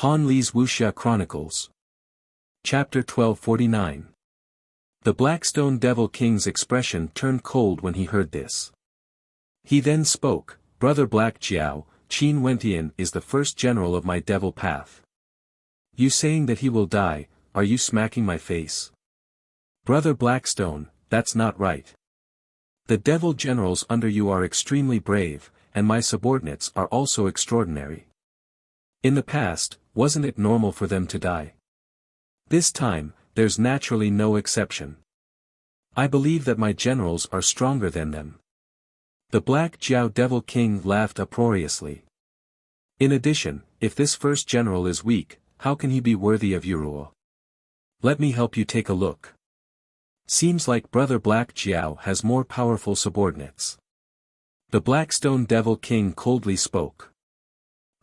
Han Li's Wuxia Chronicles. Chapter 1249. The Blackstone Devil King's expression turned cold when he heard this. He then spoke, "Brother Black Jiao, Qin Wentian is the first general of my devil path. You saying that he will die, are you smacking my face? Brother Blackstone, that's not right. The devil generals under you are extremely brave, and my subordinates are also extraordinary. In the past, wasn't it normal for them to die? This time, there's naturally no exception. I believe that my generals are stronger than them." The Black Jiao Devil King laughed uproariously. In addition, if this first general is weak, how can he be worthy of your rule? Let me help you take a look. Seems like Brother Black Jiao has more powerful subordinates. The Blackstone Devil King coldly spoke.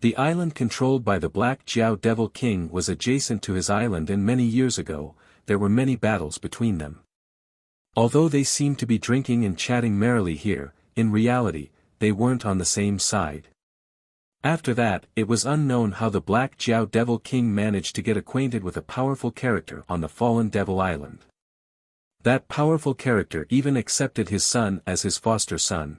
The island controlled by the Black Jiao Devil King was adjacent to his island, and many years ago, there were many battles between them. Although they seemed to be drinking and chatting merrily here, in reality, they weren't on the same side. After that, it was unknown how the Black Jiao Devil King managed to get acquainted with a powerful character on the fallen Devil Island. That powerful character even accepted his son as his foster son.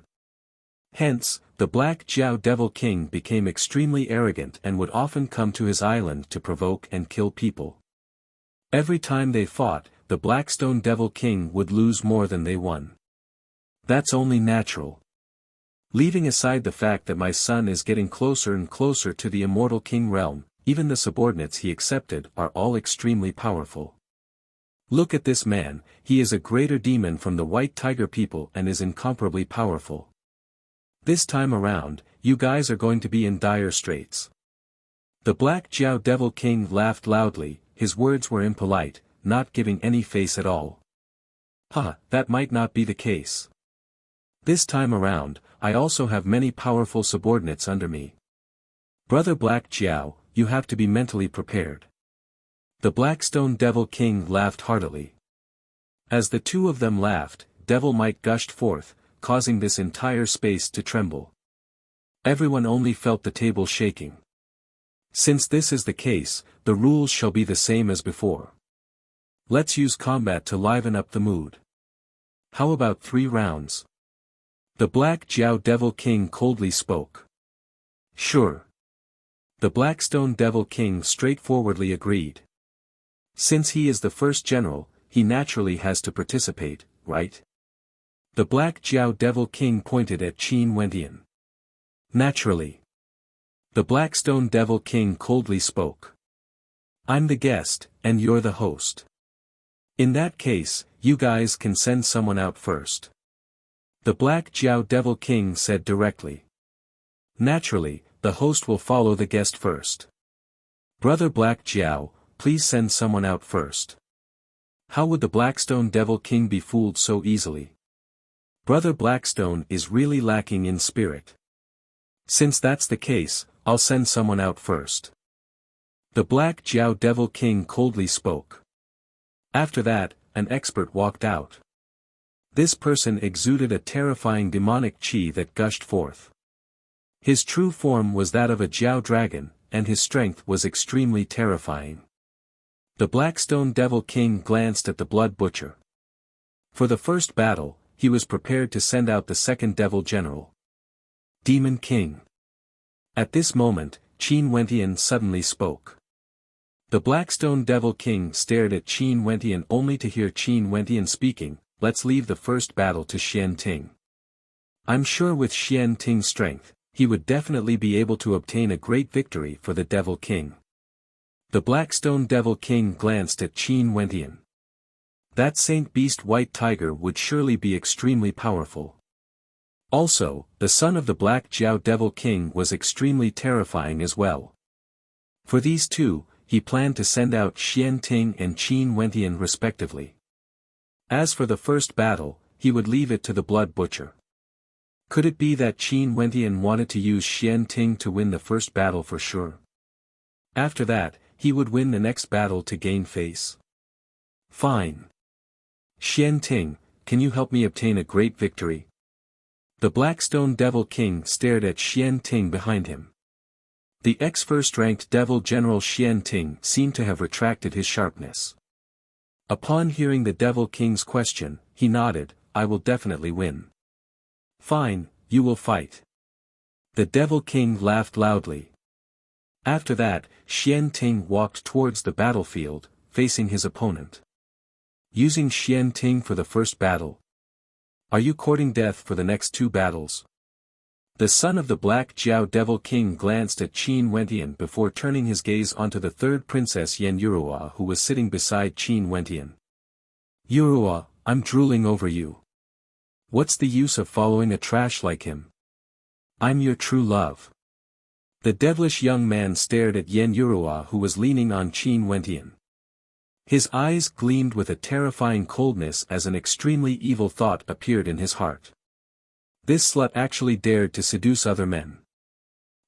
Hence, the Black Jiao Devil King became extremely arrogant and would often come to his island to provoke and kill people. Every time they fought, the Blackstone Devil King would lose more than they won. That's only natural. Leaving aside the fact that my son is getting closer and closer to the Immortal King realm, even the subordinates he accepted are all extremely powerful. Look at this man, he is a greater demon from the White Tiger people and is incomparably powerful. This time around, you guys are going to be in dire straits." The Black Jiao Devil King laughed loudly, his words were impolite, not giving any face at all. That might not be the case. This time around, I also have many powerful subordinates under me. Brother Black Jiao, you have to be mentally prepared. The Blackstone Devil King laughed heartily. As the two of them laughed, devil might gushed forth, causing this entire space to tremble. Everyone only felt the table shaking. Since this is the case, the rules shall be the same as before. Let's use combat to liven up the mood. How about 3 rounds? The Black Jiao Devil King coldly spoke. Sure. The Blackstone Devil King straightforwardly agreed. Since he is the first general, he naturally has to participate, right? The Black Jiao Devil King pointed at Qin Wentian. Naturally. The Blackstone Devil King coldly spoke. I'm the guest, and you're the host. In that case, you guys can send someone out first. The Black Jiao Devil King said directly. Naturally, the host will follow the guest first. Brother Black Jiao, please send someone out first. How would the Blackstone Devil King be fooled so easily? Brother Blackstone is really lacking in spirit. Since that's the case, I'll send someone out first. The Black Jiao Devil King coldly spoke. After that, an expert walked out. This person exuded a terrifying demonic qi that gushed forth. His true form was that of a Jiao dragon, and his strength was extremely terrifying. The Blackstone Devil King glanced at the Blood Butcher. For the first battle, he was prepared to send out the second Devil General. Demon King. At this moment, Qin Wentian suddenly spoke. The Blackstone Devil King stared at Qin Wentian only to hear Qin Wentian speaking, "Let's leave the first battle to Xian Ting. I'm sure with Xian Ting's strength, he would definitely be able to obtain a great victory for the Devil King." The Blackstone Devil King glanced at Qin Wentian. That Saint Beast White Tiger would surely be extremely powerful. Also, the son of the Black Jiao Devil King was extremely terrifying as well. For these two, he planned to send out Xian Ting and Qin Wentian respectively. As for the first battle, he would leave it to the Blood Butcher. Could it be that Qin Wentian wanted to use Xian Ting to win the first battle for sure? After that, he would win the next battle to gain face. Fine. Xian Ting, can you help me obtain a great victory? The Blackstone Devil King stared at Xian Ting behind him. The ex-first-ranked devil general Xian Ting seemed to have retracted his sharpness. Upon hearing the devil king's question, he nodded, I will definitely win. Fine, you will fight. The devil king laughed loudly. After that, Xian Ting walked towards the battlefield, facing his opponent. Using Xian Ting for the first battle. Are you courting death for the next 2 battles? The son of the Black Jiao Devil King glanced at Qin Wentian before turning his gaze onto the third princess Yan Yurua who was sitting beside Qin Wentian. Yurua, I'm drooling over you. What's the use of following a trash like him? I'm your true love. The devilish young man stared at Yan Yurua who was leaning on Qin Wentian. His eyes gleamed with a terrifying coldness as an extremely evil thought appeared in his heart. This slut actually dared to seduce other men.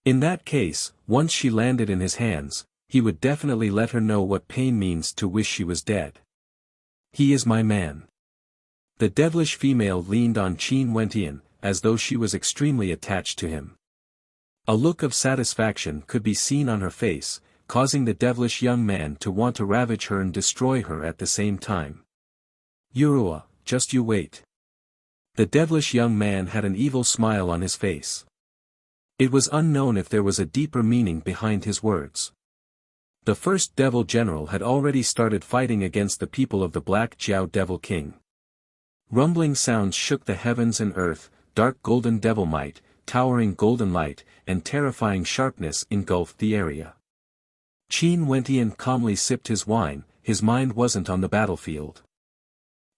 In that case, once she landed in his hands, he would definitely let her know what pain means to wish she was dead. He is my man. The devilish female leaned on Qin Wentian, as though she was extremely attached to him. A look of satisfaction could be seen on her face, causing the devilish young man to want to ravage her and destroy her at the same time. Yurua, just you wait. The devilish young man had an evil smile on his face. It was unknown if there was a deeper meaning behind his words. The first devil general had already started fighting against the people of the Black Jiao Devil King. Rumbling sounds shook the heavens and earth, dark golden devil might, towering golden light, and terrifying sharpness engulfed the area. Qin Wentian calmly sipped his wine, his mind wasn't on the battlefield.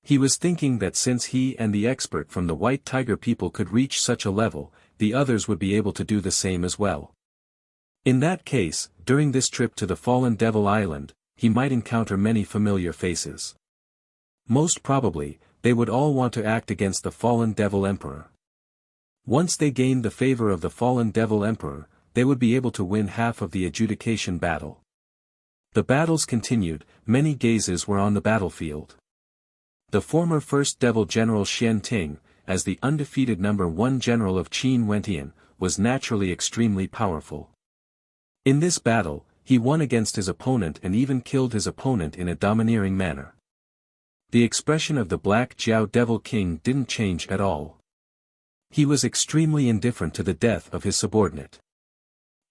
He was thinking that since he and the expert from the White Tiger people could reach such a level, the others would be able to do the same as well. In that case, during this trip to the Fallen Devil Island, he might encounter many familiar faces. Most probably, they would all want to act against the Fallen Devil Emperor. Once they gained the favor of the Fallen Devil Emperor, they would be able to win half of the adjudication battle. The battles continued, many gazes were on the battlefield. The former first devil general Xian Ting, as the undefeated number 1 general of Qin Wentian, was naturally extremely powerful. In this battle, he won against his opponent and even killed his opponent in a domineering manner. The expression of the Black Jiao Devil King didn't change at all. He was extremely indifferent to the death of his subordinate.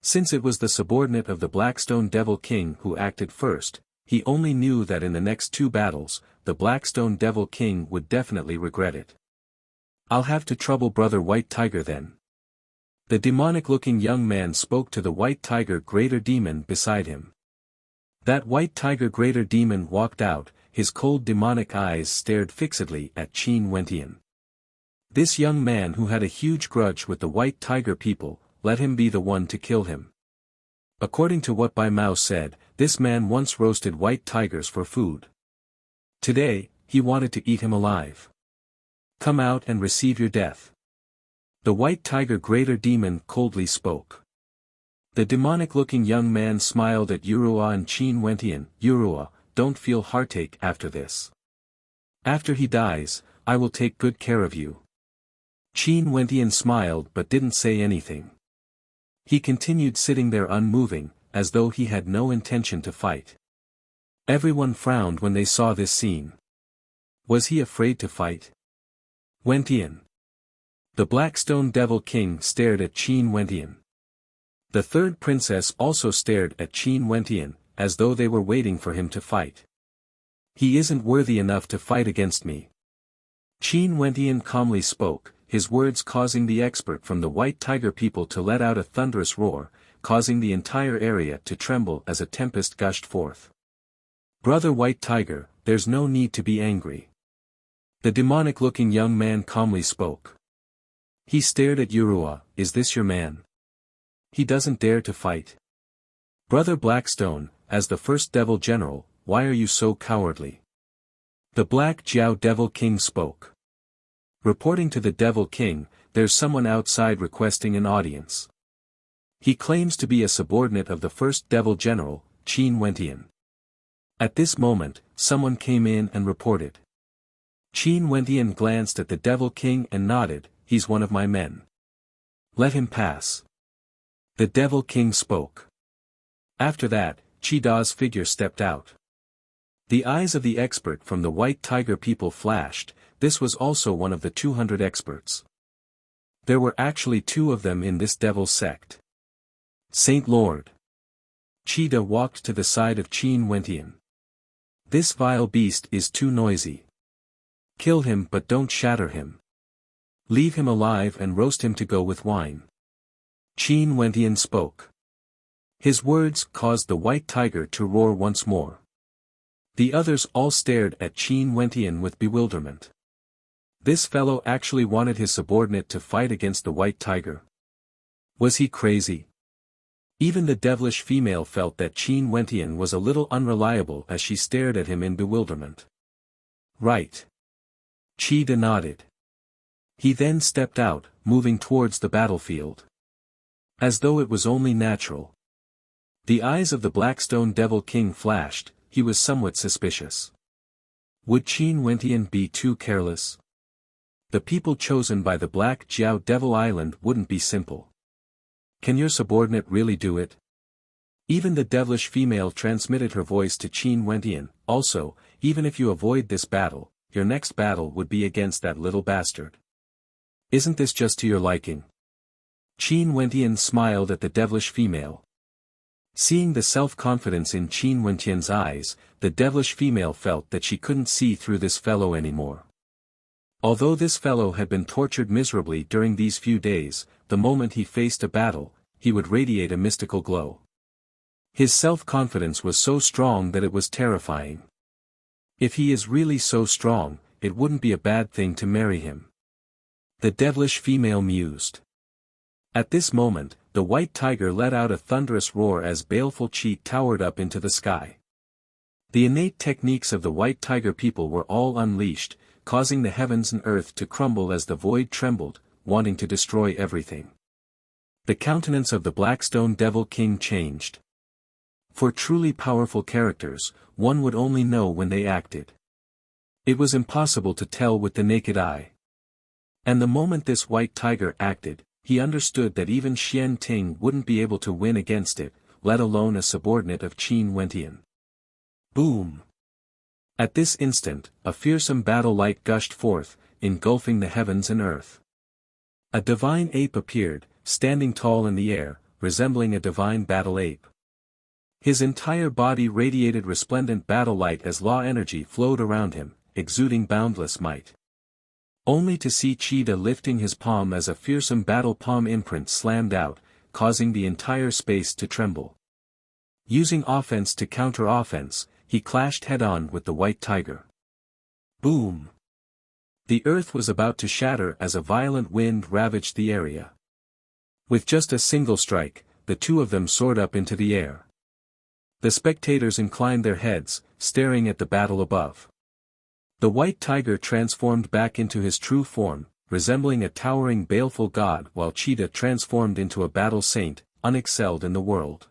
Since it was the subordinate of the Blackstone Devil King who acted first, he only knew that in the next 2 battles, the Blackstone Devil King would definitely regret it. I'll have to trouble Brother White Tiger then. The demonic-looking young man spoke to the White Tiger Greater Demon beside him. That White Tiger Greater Demon walked out, his cold demonic eyes stared fixedly at Qin Wentian. This young man who had a huge grudge with the White Tiger people, let him be the one to kill him. According to what Bai Mao said, this man once roasted white tigers for food. Today, he wanted to eat him alive. Come out and receive your death. The White Tiger Greater Demon coldly spoke. The demonic-looking young man smiled at Yurua and Qin Wentian. Yurua, don't feel heartache after this. After he dies, I will take good care of you. Qin Wentian smiled but didn't say anything. He continued sitting there unmoving, as though he had no intention to fight. Everyone frowned when they saw this scene. Was he afraid to fight? Wentian. The Blackstone Devil King stared at Qin Wentian. The third princess also stared at Qin Wentian, as though they were waiting for him to fight. He isn't worthy enough to fight against me. Qin Wentian calmly spoke, his words causing the expert from the White Tiger people to let out a thunderous roar, causing the entire area to tremble as a tempest gushed forth. Brother White Tiger, there's no need to be angry. The demonic-looking young man calmly spoke. He stared at Yurua, is this your man? He doesn't dare to fight. Brother Blackstone, as the first devil general, why are you so cowardly? The Black Jiao Devil King spoke. Reporting to the Devil King, there's someone outside requesting an audience. He claims to be a subordinate of the first devil general, Qin Wentian. At this moment, someone came in and reported. Qin Wentian glanced at the Devil King and nodded, he's one of my men. Let him pass. The Devil King spoke. After that, Chida's figure stepped out. The eyes of the expert from the White Tiger people flashed. This was also one of the 200 experts. There were actually 2 of them in this devil sect. Saint Lord. Chida walked to the side of Qin Wentian. This vile beast is too noisy. Kill him but don't shatter him. Leave him alive and roast him to go with wine. Qin Wentian spoke. His words caused the White Tiger to roar once more. The others all stared at Qin Wentian with bewilderment. This fellow actually wanted his subordinate to fight against the White Tiger. Was he crazy? Even the devilish female felt that Qin Wentian was a little unreliable as she stared at him in bewilderment. Right. Chida nodded. He then stepped out, moving towards the battlefield. As though it was only natural. The eyes of the Blackstone Devil King flashed. He was somewhat suspicious. Would Qin Wentian be too careless? The people chosen by the Black Jiao Devil Island wouldn't be simple. Can your subordinate really do it? Even the devilish female transmitted her voice to Qin Wentian. Also, even if you avoid this battle, your next battle would be against that little bastard. Isn't this just to your liking? Qin Wentian smiled at the devilish female. Seeing the self-confidence in Qin Wentian's eyes, the devilish female felt that she couldn't see through this fellow anymore. Although this fellow had been tortured miserably during these few days, the moment he faced a battle, he would radiate a mystical glow. His self-confidence was so strong that it was terrifying. If he is really so strong, it wouldn't be a bad thing to marry him. The devilish female mused. At this moment, the White Tiger let out a thunderous roar as baleful chi towered up into the sky. The innate techniques of the White Tiger people were all unleashed, causing the heavens and earth to crumble as the void trembled, wanting to destroy everything. The countenance of the Blackstone Devil King changed. For truly powerful characters, one would only know when they acted. It was impossible to tell with the naked eye. And the moment this White Tiger acted, he understood that even Xian Ting wouldn't be able to win against it, let alone a subordinate of Qin Wentian. Boom! At this instant, a fearsome battle light gushed forth, engulfing the heavens and earth. A divine ape appeared, standing tall in the air, resembling a divine battle ape. His entire body radiated resplendent battle light as law energy flowed around him, exuding boundless might. Only to see Chida lifting his palm as a fearsome battle palm imprint slammed out, causing the entire space to tremble. Using offense to counter offense, he clashed head-on with the White Tiger. Boom! The earth was about to shatter as a violent wind ravaged the area. With just a single strike, the 2 of them soared up into the air. The spectators inclined their heads, staring at the battle above. The White Tiger transformed back into his true form, resembling a towering baleful god, while Chida transformed into a battle saint, unexcelled in the world.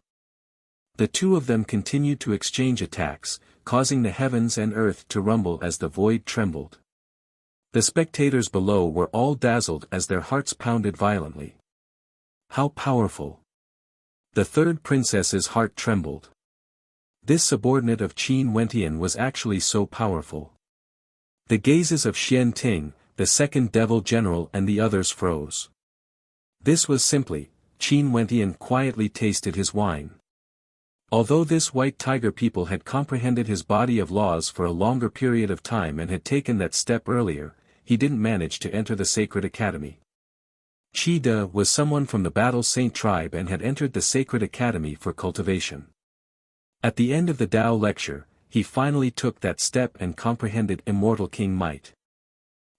The 2 of them continued to exchange attacks, causing the heavens and earth to rumble as the void trembled. The spectators below were all dazzled as their hearts pounded violently. How powerful! The 3rd princess's heart trembled. This subordinate of Qin Wentian was actually so powerful. The gazes of Xian Ting, the 2nd devil general and the others froze. This was simply, Qin Wentian quietly tasted his wine. Although this White Tiger people had comprehended his body of laws for a longer period of time and had taken that step earlier, he didn't manage to enter the Sacred Academy. Chida was someone from the Battle Saint tribe and had entered the Sacred Academy for cultivation. At the end of the Tao lecture, he finally took that step and comprehended Immortal King might.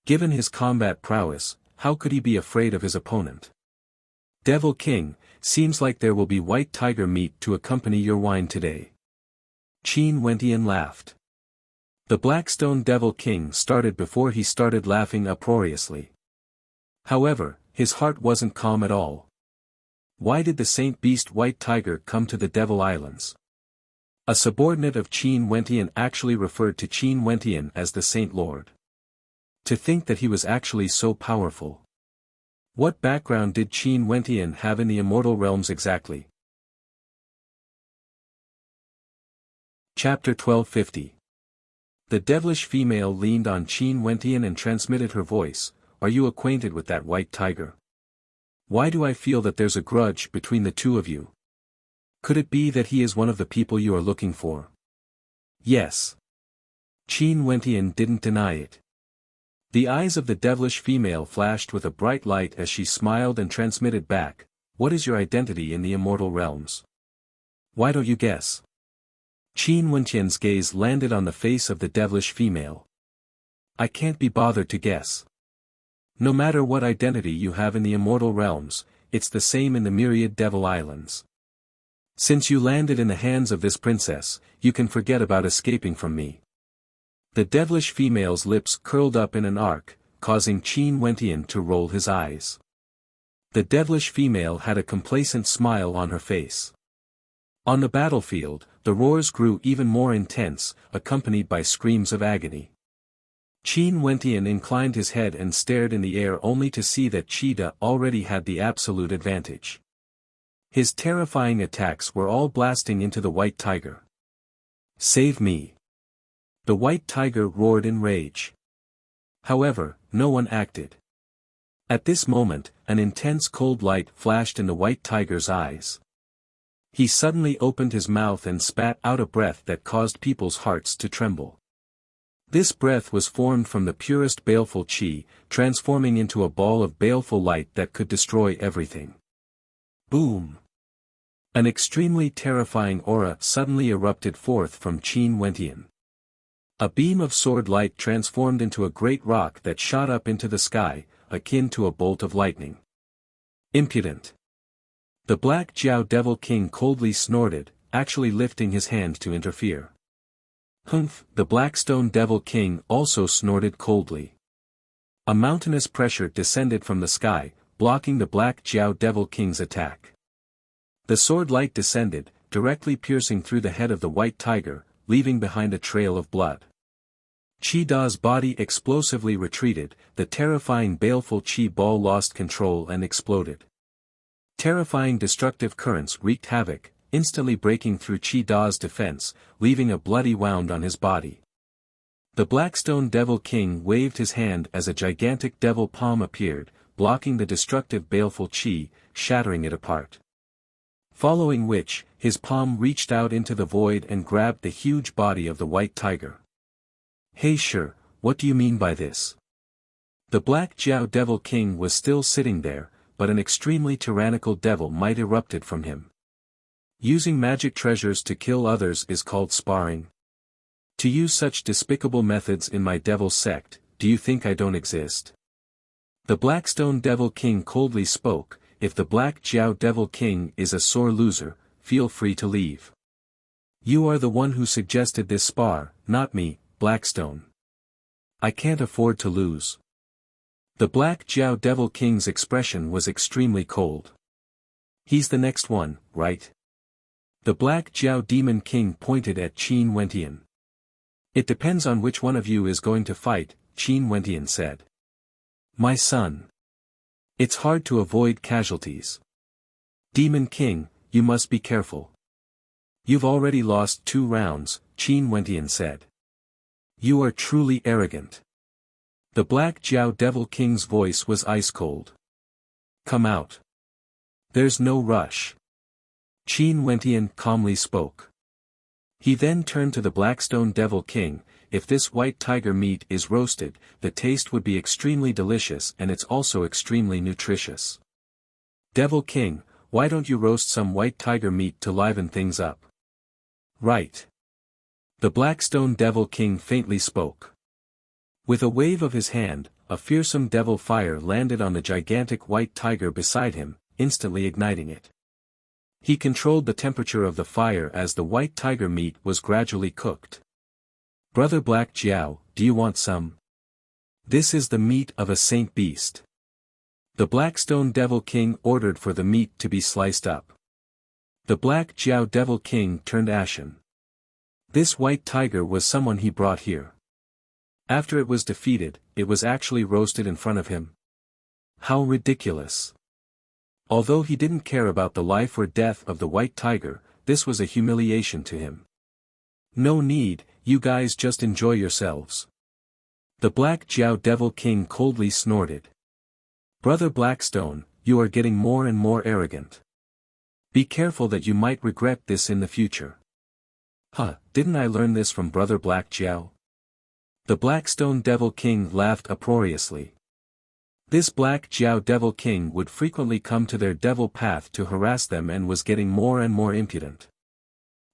Given his combat prowess, how could he be afraid of his opponent? Devil King, seems like there will be White Tiger meat to accompany your wine today. Qin Wentian laughed. The Blackstone Devil King started before he started laughing uproariously. However, his heart wasn't calm at all. Why did the Saint Beast White Tiger come to the Devil Islands? A subordinate of Qin Wentian actually referred to Qin Wentian as the Saint Lord. To think that he was actually so powerful. What background did Qin Wentian have in the immortal realms exactly? Chapter 1250. The devilish female leaned on Qin Wentian and transmitted her voice, "Are you acquainted with that white tiger? Why do I feel that there's a grudge between the two of you? Could it be that he is one of the people you are looking for?" Yes. Qin Wentian didn't deny it. The eyes of the devilish female flashed with a bright light as she smiled and transmitted back, "What is your identity in the immortal realms? Why don't you guess?" Qin Wentian's gaze landed on the face of the devilish female. "I can't be bothered to guess. No matter what identity you have in the immortal realms, it's the same in the myriad devil islands. Since you landed in the hands of this princess, you can forget about escaping from me." The devilish female's lips curled up in an arc, causing Qin Wentian to roll his eyes. The devilish female had a complacent smile on her face. On the battlefield, the roars grew even more intense, accompanied by screams of agony. Qin Wentian inclined his head and stared in the air only to see that Cheetah already had the absolute advantage. His terrifying attacks were all blasting into the white tiger. "Save me!" The white tiger roared in rage. However, no one acted. At this moment, an intense cold light flashed in the white tiger's eyes. He suddenly opened his mouth and spat out a breath that caused people's hearts to tremble. This breath was formed from the purest baleful qi, transforming into a ball of baleful light that could destroy everything. Boom! An extremely terrifying aura suddenly erupted forth from Qin Wentian. A beam of sword light transformed into a great rock that shot up into the sky, akin to a bolt of lightning. Impudent! The Black Jiao Devil King coldly snorted, actually lifting his hand to interfere. Humph! The Blackstone Devil King also snorted coldly. A mountainous pressure descended from the sky, blocking the Black Jiao Devil King's attack. The sword light descended, directly piercing through the head of the white tiger, leaving behind a trail of blood. Qi Da's body explosively retreated, the terrifying baleful Qi ball lost control and exploded. Terrifying destructive currents wreaked havoc, instantly breaking through Qi Da's defense, leaving a bloody wound on his body. The Blackstone Devil King waved his hand as a gigantic devil palm appeared, blocking the destructive baleful Qi, shattering it apart. Following which, his palm reached out into the void and grabbed the huge body of the white tiger. "Hey sure, what do you mean by this?" The Black Jiao Devil King was still sitting there, but an extremely tyrannical devil might erupted from him. "Using magic treasures to kill others is called sparring. To use such despicable methods in my devil sect, do you think I don't exist?" The Blackstone Devil King coldly spoke, "If the Black Jiao Devil King is a sore loser, feel free to leave. You are the one who suggested this spar, not me, Blackstone. I can't afford to lose." The Black Jiao Devil King's expression was extremely cold. "He's the next one, right?" The Black Jiao Demon King pointed at Qin Wentian. "It depends on which one of you is going to fight," Qin Wentian said. "My son. It's hard to avoid casualties. Demon King, you must be careful. You've already lost 2 rounds, Qin Wentian said. "You are truly arrogant." The Black Jiao Devil King's voice was ice cold. "Come out. There's no rush." Qin Wentian calmly spoke. He then turned to the Blackstone Devil King, "If this white tiger meat is roasted, the taste would be extremely delicious and it's also extremely nutritious. Devil King, why don't you roast some white tiger meat to liven things up?" "Right." The Blackstone Devil King faintly spoke. With a wave of his hand, a fearsome devil fire landed on the gigantic white tiger beside him, instantly igniting it. He controlled the temperature of the fire as the white tiger meat was gradually cooked. "Brother Black Jiao, do you want some? This is the meat of a saint beast." The Blackstone Devil King ordered for the meat to be sliced up. The Black Jiao Devil King turned ashen. This white tiger was someone he brought here. After it was defeated, it was actually roasted in front of him. How ridiculous. Although he didn't care about the life or death of the white tiger, this was a humiliation to him. No need, you guys just enjoy yourselves. The Black Jiao Devil King coldly snorted. Brother Blackstone, you are getting more and more arrogant. Be careful that you might regret this in the future. Didn't I learn this from Brother Black Jiao? The Blackstone Devil King laughed uproariously. This Black Jiao Devil King would frequently come to their devil path to harass them and was getting more and more impudent.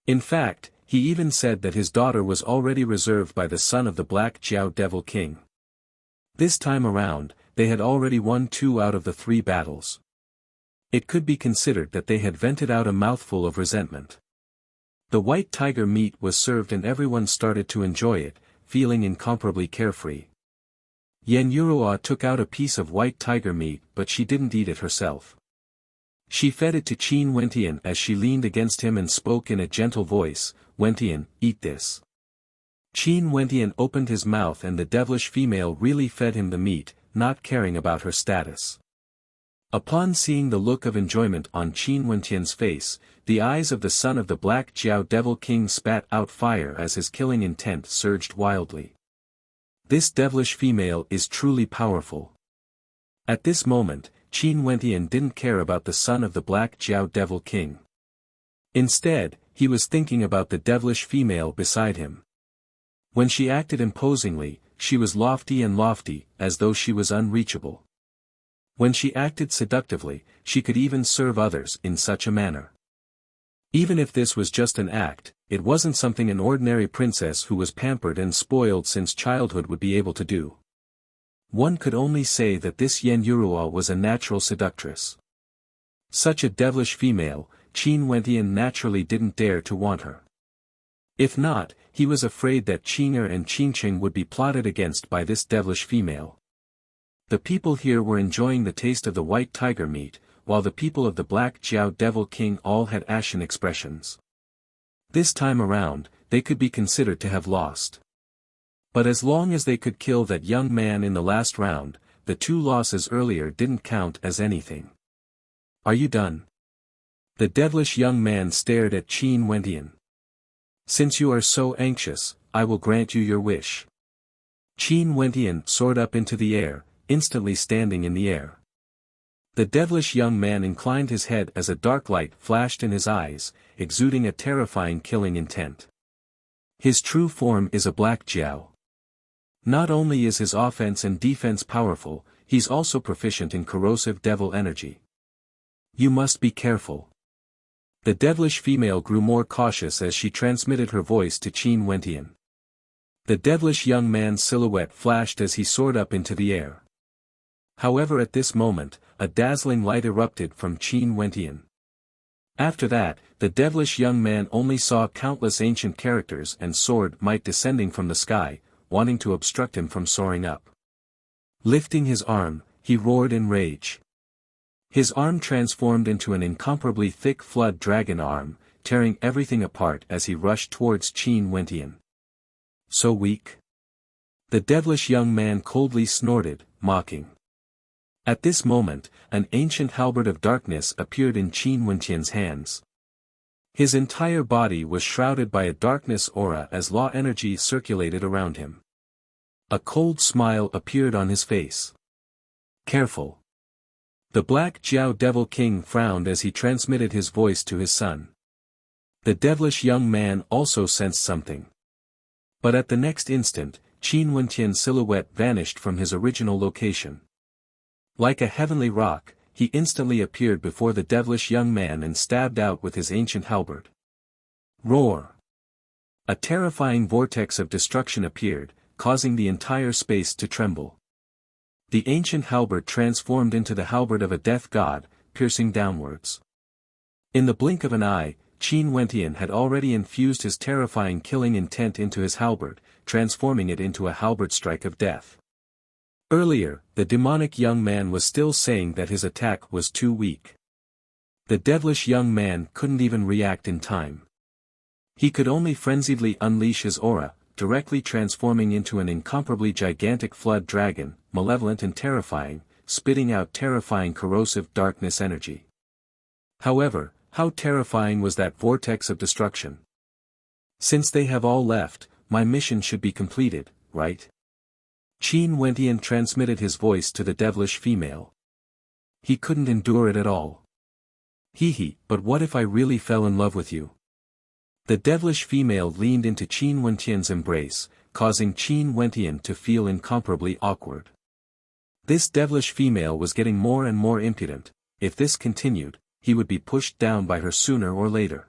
In fact, he even said that his daughter was already reserved by the son of the Black Jiao Devil King. This time around, they had already won 2 out of the 3 battles. It could be considered that they had vented out a mouthful of resentment. The white tiger meat was served and everyone started to enjoy it, feeling incomparably carefree. Yen Yuruo took out a piece of white tiger meat but she didn't eat it herself. She fed it to Qin Wentian as she leaned against him and spoke in a gentle voice, Wentian, eat this. Qin Wentian opened his mouth and the devilish female really fed him the meat, not caring about her status. Upon seeing the look of enjoyment on Qin Wentian's face, the eyes of the son of the Black Jiao Devil King spat out fire as his killing intent surged wildly. This devilish female is truly powerful. At this moment, Qin Wentian didn't care about the son of the Black Jiao Devil King. Instead, he was thinking about the devilish female beside him. When she acted imposingly, she was lofty and lofty, as though she was unreachable. When she acted seductively, she could even serve others in such a manner. Even if this was just an act, it wasn't something an ordinary princess who was pampered and spoiled since childhood would be able to do. One could only say that this Yen Yuruo was a natural seductress. Such a devilish female, Qin Wentian naturally didn't dare to want her. If not, he was afraid that Qing'er and Qingqing would be plotted against by this devilish female. The people here were enjoying the taste of the white tiger meat, while the people of the Black Jiao Devil King all had ashen expressions. This time around, they could be considered to have lost. But as long as they could kill that young man in the last round, the 2 losses earlier didn't count as anything. Are you done? The devilish young man stared at Qin Wentian. Since you are so anxious, I will grant you your wish. Qin Wentian soared up into the air, instantly standing in the air. The devilish young man inclined his head as a dark light flashed in his eyes, exuding a terrifying killing intent. His true form is a Black Jiao. Not only is his offense and defense powerful, he's also proficient in corrosive devil energy. You must be careful. The devilish female grew more cautious as she transmitted her voice to Qin Wentian. The devilish young man's silhouette flashed as he soared up into the air. However, at this moment, a dazzling light erupted from Qin Wentian. After that, the devilish young man only saw countless ancient characters and sword might descending from the sky, wanting to obstruct him from soaring up. Lifting his arm, he roared in rage. His arm transformed into an incomparably thick flood dragon arm, tearing everything apart as he rushed towards Qin Wentian. So weak? The devilish young man coldly snorted, mocking. At this moment, an ancient halberd of darkness appeared in Qin Wentian's hands. His entire body was shrouded by a darkness aura as law energy circulated around him. A cold smile appeared on his face. Careful. The Black Jiao Devil King frowned as he transmitted his voice to his son. The devilish young man also sensed something. But at the next instant, Qin Wentian's silhouette vanished from his original location. Like a heavenly rock, he instantly appeared before the devilish young man and stabbed out with his ancient halberd. Roar! A terrifying vortex of destruction appeared, causing the entire space to tremble. The ancient halberd transformed into the halberd of a death god, piercing downwards. In the blink of an eye, Qin Wentian had already infused his terrifying killing intent into his halberd, transforming it into a halberd strike of death. Earlier, the demonic young man was still saying that his attack was too weak. The devilish young man couldn't even react in time. He could only frenziedly unleash his aura, directly transforming into an incomparably gigantic flood dragon, malevolent and terrifying, spitting out terrifying corrosive darkness energy. However, how terrifying was that vortex of destruction? Since they have all left, my mission should be completed, right? Qin Wentian transmitted his voice to the devilish female. He couldn't endure it at all. Hee, but what if I really fell in love with you? The devilish female leaned into Qin Wentian's embrace, causing Qin Wentian to feel incomparably awkward. This devilish female was getting more and more impudent. If this continued, he would be pushed down by her sooner or later.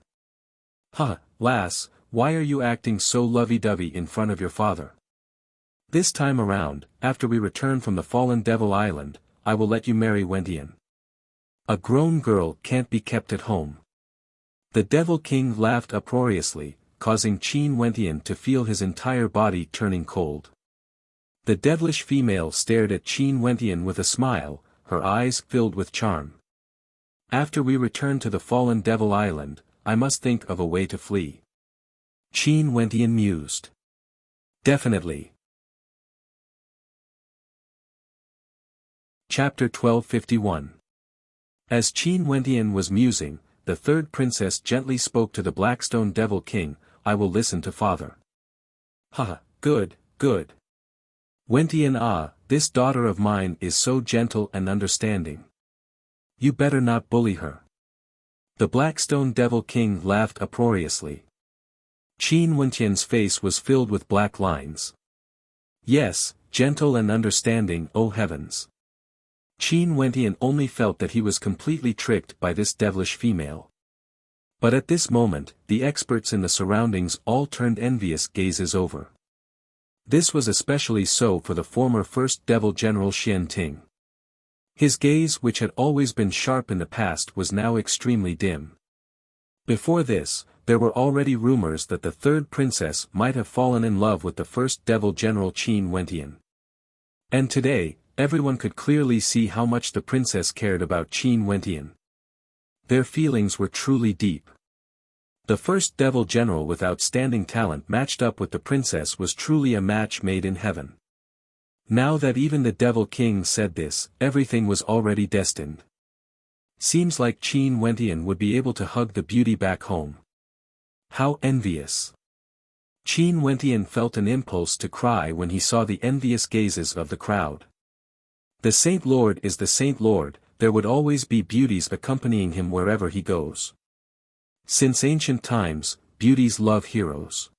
Lass, why are you acting so lovey-dovey in front of your father? This time around, after we return from the fallen devil island, I will let you marry Wentian. A grown girl can't be kept at home. The Devil King laughed uproariously, causing Qin Wentian to feel his entire body turning cold. The devilish female stared at Qin Wentian with a smile, her eyes filled with charm. After we return to the fallen devil island, I must think of a way to flee. Qin Wentian mused. Definitely. Chapter 1251. As Qin Wentian was musing, the third princess gently spoke to the Blackstone Devil King, I will listen to father. Good. Wentian, this daughter of mine is so gentle and understanding. You better not bully her. The Blackstone Devil King laughed uproariously. Qin Wentian's face was filled with black lines. Yes, gentle and understanding, oh heavens. Qin Wentian only felt that he was completely tricked by this devilish female. But at this moment, the experts in the surroundings all turned envious gazes over. This was especially so for the former First Devil General Xian Ting. His gaze, which had always been sharp in the past, was now extremely dim. Before this, there were already rumors that the third princess might have fallen in love with the First Devil General Qin Wentian. And today, everyone could clearly see how much the princess cared about Qin Wentian. Their feelings were truly deep. The first devil general with outstanding talent matched up with the princess was truly a match made in heaven. Now that even the Devil King said this, everything was already destined. Seems like Qin Wentian would be able to hug the beauty back home. How envious. Qin Wentian felt an impulse to cry when he saw the envious gazes of the crowd. The Saint Lord is the Saint Lord, there would always be beauties accompanying him wherever he goes. Since ancient times, beauties love heroes.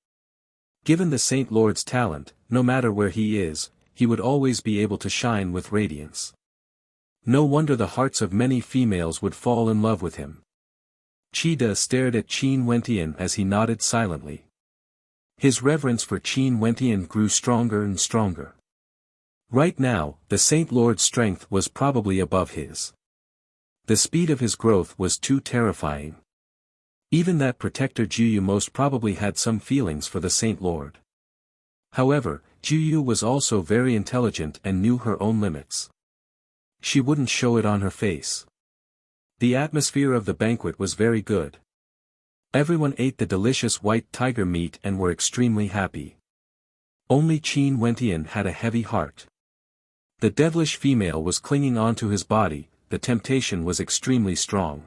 Given the Saint Lord's talent, no matter where he is, he would always be able to shine with radiance. No wonder the hearts of many females would fall in love with him. Qida stared at Qin Wentian as he nodded silently. His reverence for Qin Wentian grew stronger and stronger. Right now, the Saint Lord's strength was probably above his. The speed of his growth was too terrifying. Even that protector Juyu most probably had some feelings for the Saint Lord. However, Juyu was also very intelligent and knew her own limits. She wouldn't show it on her face. The atmosphere of the banquet was very good. Everyone ate the delicious white tiger meat and were extremely happy. Only Qin Wentian had a heavy heart. The devilish female was clinging onto his body, the temptation was extremely strong.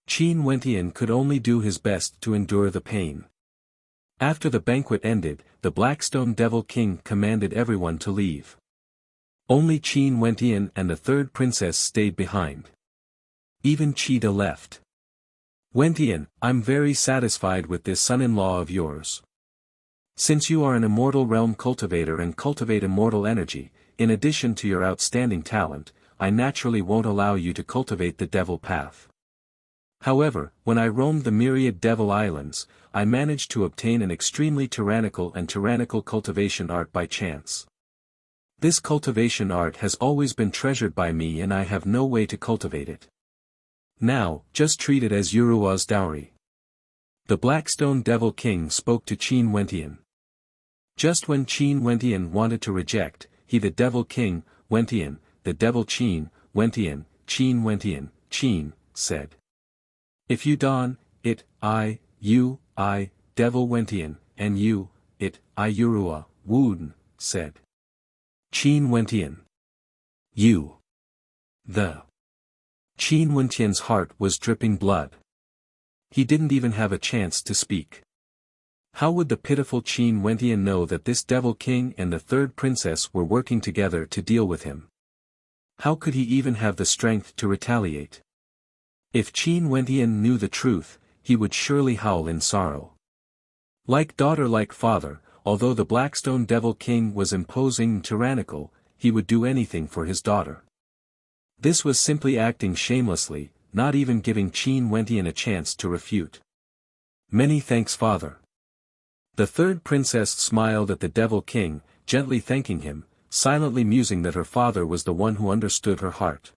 Qin Wentian could only do his best to endure the pain. After the banquet ended, the Blackstone Devil King commanded everyone to leave. Only Qin Wentian and the third princess stayed behind. Even Qida left. Wentian, I'm very satisfied with this son-in-law of yours. Since you are an immortal realm cultivator and cultivate immortal energy, in addition to your outstanding talent, I naturally won't allow you to cultivate the devil path. However, when I roamed the myriad devil islands, I managed to obtain an extremely tyrannical cultivation art by chance. This cultivation art has always been treasured by me and I have no way to cultivate it. Now, just treat it as Yurua's dowry. The Blackstone Devil King spoke to Qin Wentian. Just when Qin Wentian wanted to reject, he the Devil King, Wentian, the Devil Qin Wentian, said. If you don, it, I, you, I, Devil Wentian, and you, it, I Yurua, Wuden, said. Qin Wentian. You. The Qin Wentian's heart was dripping blood. He didn't even have a chance to speak. How would the pitiful Qin Wentian know that this devil king and the third princess were working together to deal with him? How could he even have the strength to retaliate? If Qin Wentian knew the truth, he would surely howl in sorrow. Like daughter like father, although the Blackstone Devil King was imposing and tyrannical, he would do anything for his daughter. This was simply acting shamelessly, not even giving Qin Wentian a chance to refute. Many thanks, father. The third princess smiled at the Devil King, gently thanking him, silently musing that her father was the one who understood her heart.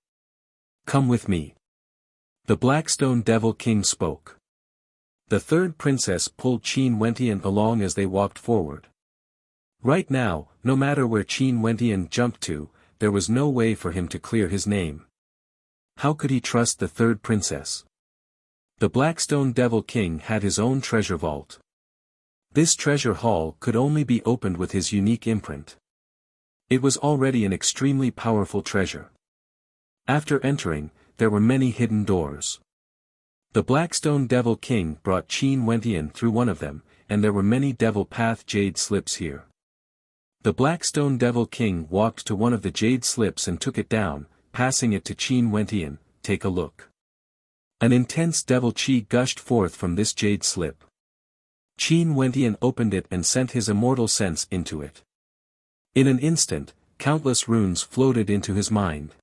Come with me. The Blackstone Devil King spoke. The third princess pulled Qin Wentian along as they walked forward. Right now, no matter where Qin Wentian jumped to, there was no way for him to clear his name. How could he trust the third princess? The Blackstone Devil King had his own treasure vault. This treasure hall could only be opened with his unique imprint. It was already an extremely powerful treasure. After entering, there were many hidden doors. The Blackstone Devil King brought Qin Wentian through one of them, and there were many Devil Path jade slips here. The Blackstone Devil King walked to one of the jade slips and took it down, passing it to Qin Wentian. Take a look. An intense devil chi gushed forth from this jade slip. Qin Wentian opened it and sent his immortal sense into it. In an instant, countless runes floated into his mind.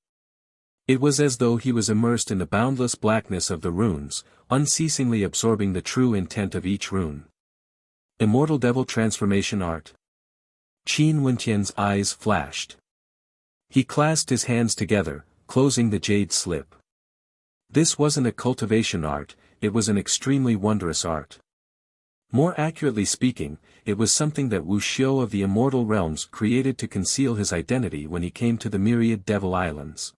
It was as though he was immersed in the boundless blackness of the runes, unceasingly absorbing the true intent of each rune. Immortal Devil Transformation Art. Qin Wentian's eyes flashed. He clasped his hands together, closing the jade slip. This wasn't a cultivation art, it was an extremely wondrous art. More accurately speaking, it was something that Wuxia of the Immortal Realms created to conceal his identity when he came to the myriad Devil Islands.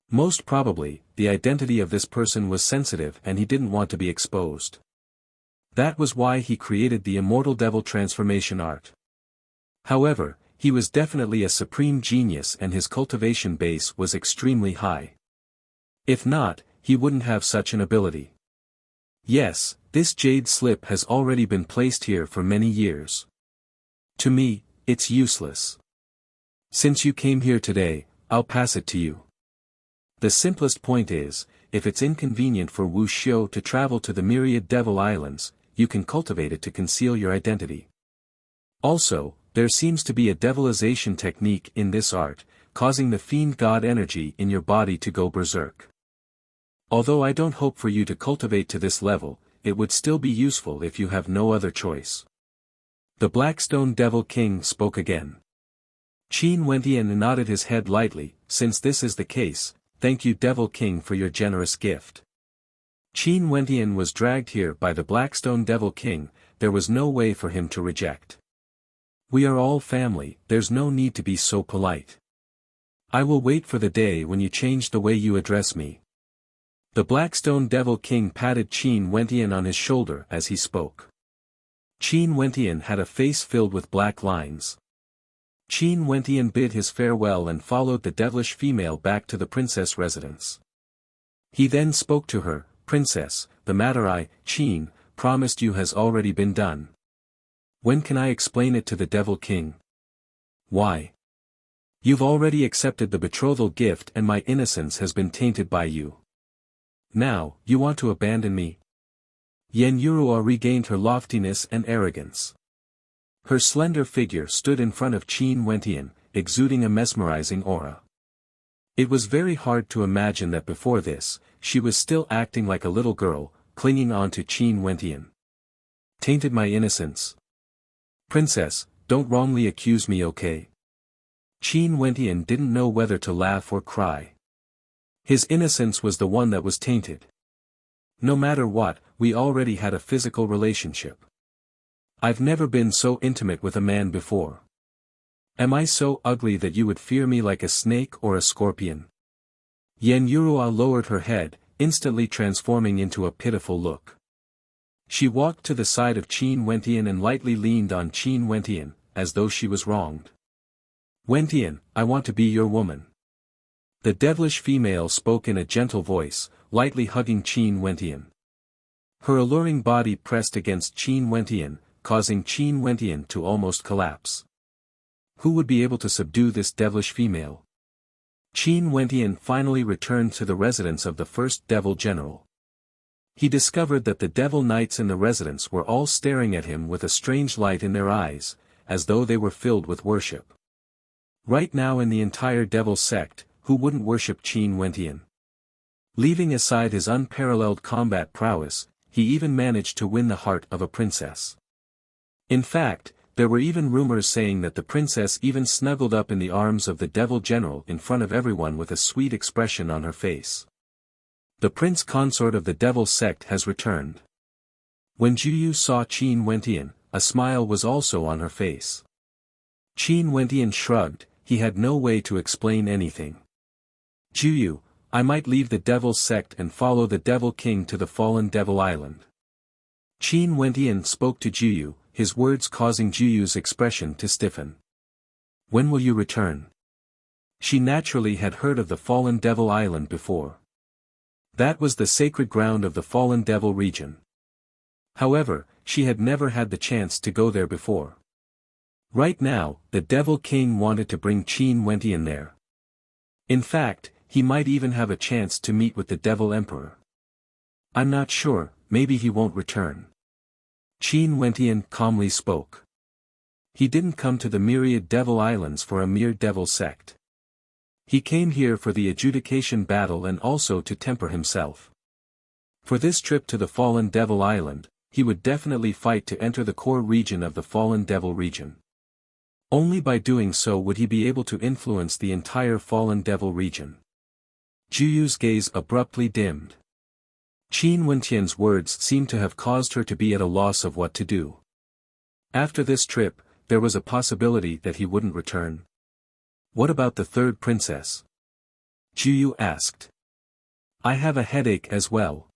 Most probably, the identity of this person was sensitive and he didn't want to be exposed. That was why he created the Immortal Devil Transformation Art. However, he was definitely a supreme genius and his cultivation base was extremely high. If not, he wouldn't have such an ability. Yes, this jade slip has already been placed here for many years. To me, it's useless. Since you came here today, I'll pass it to you. The simplest point is, if it's inconvenient for Wuxia to travel to the myriad Devil Islands, you can cultivate it to conceal your identity. Also, there seems to be a devilization technique in this art, causing the fiend god energy in your body to go berserk. Although I don't hope for you to cultivate to this level, it would still be useful if you have no other choice. The Blackstone Devil King spoke again. Qin Wentian nodded his head lightly. Since this is the case, thank you Devil King for your generous gift. Qin Wentian was dragged here by the Blackstone Devil King, there was no way for him to reject. We are all family, there's no need to be so polite. I will wait for the day when you change the way you address me. The Blackstone Devil King patted Qin Wentian on his shoulder as he spoke. Qin Wentian had a face filled with black lines. Qin Wentian bid his farewell and followed the devilish female back to the princess residence. He then spoke to her, Princess, the matter I, Qin, promised you has already been done. When can I explain it to the Devil King? Why? You've already accepted the betrothal gift and my innocence has been tainted by you. Now, you want to abandon me? Yen Yurua regained her loftiness and arrogance. Her slender figure stood in front of Qin Wentian, exuding a mesmerizing aura. It was very hard to imagine that before this, she was still acting like a little girl, clinging on to Qin Wentian. Tainted my innocence. Princess, don't wrongly accuse me, okay? Qin Wentian didn't know whether to laugh or cry. His innocence was the one that was tainted. No matter what, we already had a physical relationship. I've never been so intimate with a man before. Am I so ugly that you would fear me like a snake or a scorpion? Yen Yurua lowered her head, instantly transforming into a pitiful look. She walked to the side of Qin Wentian and lightly leaned on Qin Wentian, as though she was wronged. Wentian, I want to be your woman. The devilish female spoke in a gentle voice, lightly hugging Qin Wentian. Her alluring body pressed against Qin Wentian, causing Qin Wentian to almost collapse. Who would be able to subdue this devilish female? Qin Wentian finally returned to the residence of the first devil general. He discovered that the devil knights in the residence were all staring at him with a strange light in their eyes, as though they were filled with worship. Right now in the entire devil sect, who wouldn't worship Qin Wentian? Leaving aside his unparalleled combat prowess, he even managed to win the heart of a princess. In fact, there were even rumors saying that the princess even snuggled up in the arms of the devil general in front of everyone with a sweet expression on her face. The prince consort of the devil sect has returned. When Juyu saw Qin Wentian, a smile was also on her face. Qin Wentian shrugged, he had no way to explain anything. Juyu, I might leave the devil sect and follow the devil king to the fallen devil island. Qin Wentian spoke to Juyu, his words causing Juyu's expression to stiffen. When will you return? She naturally had heard of the fallen devil island before. That was the sacred ground of the fallen devil region. However, she had never had the chance to go there before. Right now, the devil king wanted to bring Qin Wentian there. In fact, he might even have a chance to meet with the devil emperor. I'm not sure, maybe he won't return. Qin Wentian calmly spoke. He didn't come to the myriad devil islands for a mere devil sect. He came here for the adjudication battle and also to temper himself. For this trip to the fallen devil island, he would definitely fight to enter the core region of the fallen devil region. Only by doing so would he be able to influence the entire fallen devil region. Juyu's gaze abruptly dimmed. Qin Wentian's words seemed to have caused her to be at a loss of what to do. After this trip, there was a possibility that he wouldn't return. What about the third princess? Juyu asked. I have a headache as well.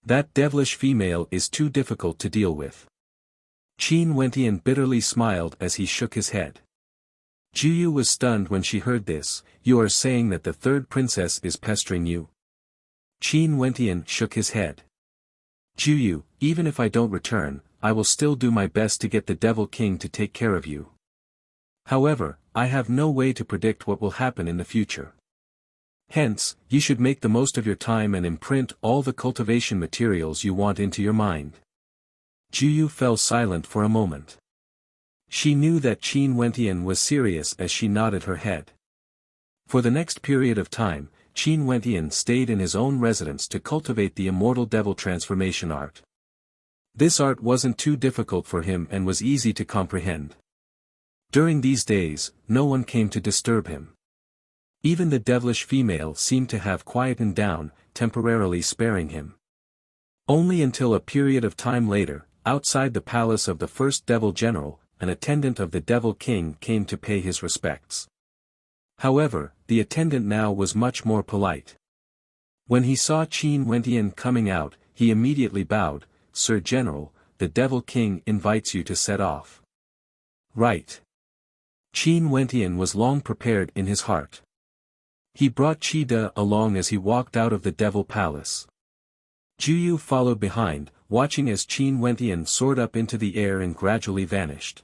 That devilish female is too difficult to deal with. Qin Wentian bitterly smiled as he shook his head. Juyu was stunned when she heard this. You are saying that the third princess is pestering you? Qin Wentian shook his head. Juyu, even if I don't return, I will still do my best to get the devil king to take care of you. However, I have no way to predict what will happen in the future. Hence, you should make the most of your time and imprint all the cultivation materials you want into your mind. Juyu fell silent for a moment. She knew that Qin Wentian was serious as she nodded her head. For the next period of time, Qin Wentian stayed in his own residence to cultivate the immortal devil transformation art. This art wasn't too difficult for him and was easy to comprehend. During these days, no one came to disturb him. Even the devilish female seemed to have quietened down, temporarily sparing him. Only until a period of time later, outside the palace of the first devil general, an attendant of the devil king came to pay his respects. However, the attendant now was much more polite. When he saw Qin Wentian coming out, he immediately bowed. Sir General, the devil king invites you to set off. Right. Qin Wentian was long prepared in his heart. He brought Qida along as he walked out of the devil palace. Juyu followed behind, watching as Qin Wentian soared up into the air and gradually vanished.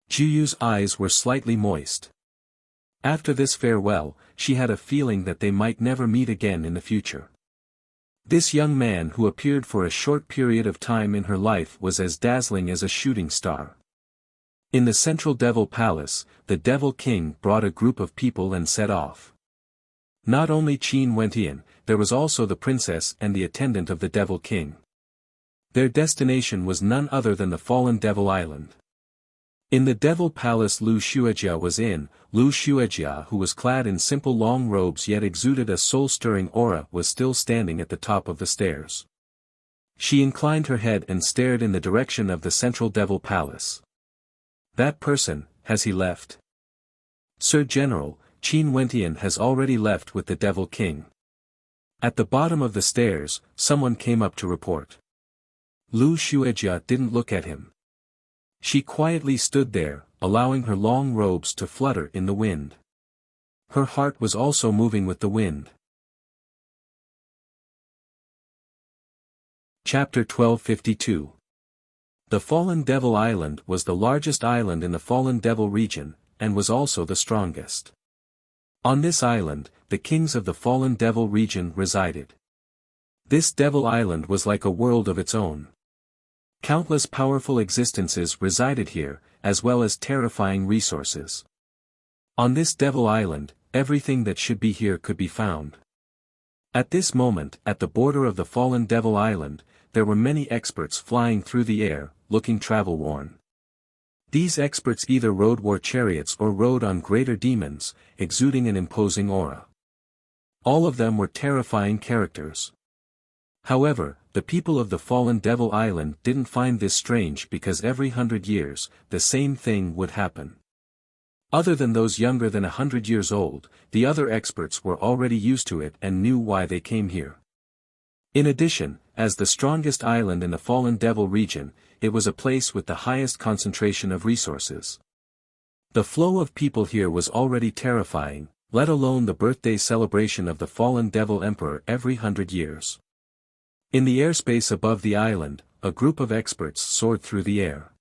Juyu's eyes were slightly moist. After this farewell, she had a feeling that they might never meet again in the future. This young man who appeared for a short period of time in her life was as dazzling as a shooting star. In the central devil palace, the devil king brought a group of people and set off. Not only Qin Wentian, there was also the princess and the attendant of the devil king. Their destination was none other than the fallen devil island. In the devil palace Lu Xuejia was in. Lu Xuejia, who was clad in simple long robes yet exuded a soul-stirring aura, was still standing at the top of the stairs. She inclined her head and stared in the direction of the central devil palace. That person, has he left? Sir General, Qin Wentian has already left with the devil king. At the bottom of the stairs, someone came up to report. Lu Xuejia didn't look at him. She quietly stood there, allowing her long robes to flutter in the wind. her heart was also moving with the wind. Chapter 1252. The Fallen Devil Island was the largest island in the Fallen Devil region, and was also the strongest. On this island, the kings of the Fallen Devil region resided. This Devil Island was like a world of its own. Countless powerful existences resided here, as well as terrifying resources. On this Devil Island, everything that should be here could be found. At this moment, at the border of the Fallen Devil Island, there were many experts flying through the air, looking travel-worn. These experts either rode war chariots or rode on greater demons, exuding an imposing aura. All of them were terrifying characters. However, the people of the Fallen Devil Island didn't find this strange because every 100 years, the same thing would happen. Other than those younger than 100 years old, the other experts were already used to it and knew why they came here. In addition, as the strongest island in the Fallen Devil region, it was a place with the highest concentration of resources. The flow of people here was already terrifying, let alone the birthday celebration of the Fallen Devil Emperor every 100 years. In the airspace above the island, a group of experts soared through the air.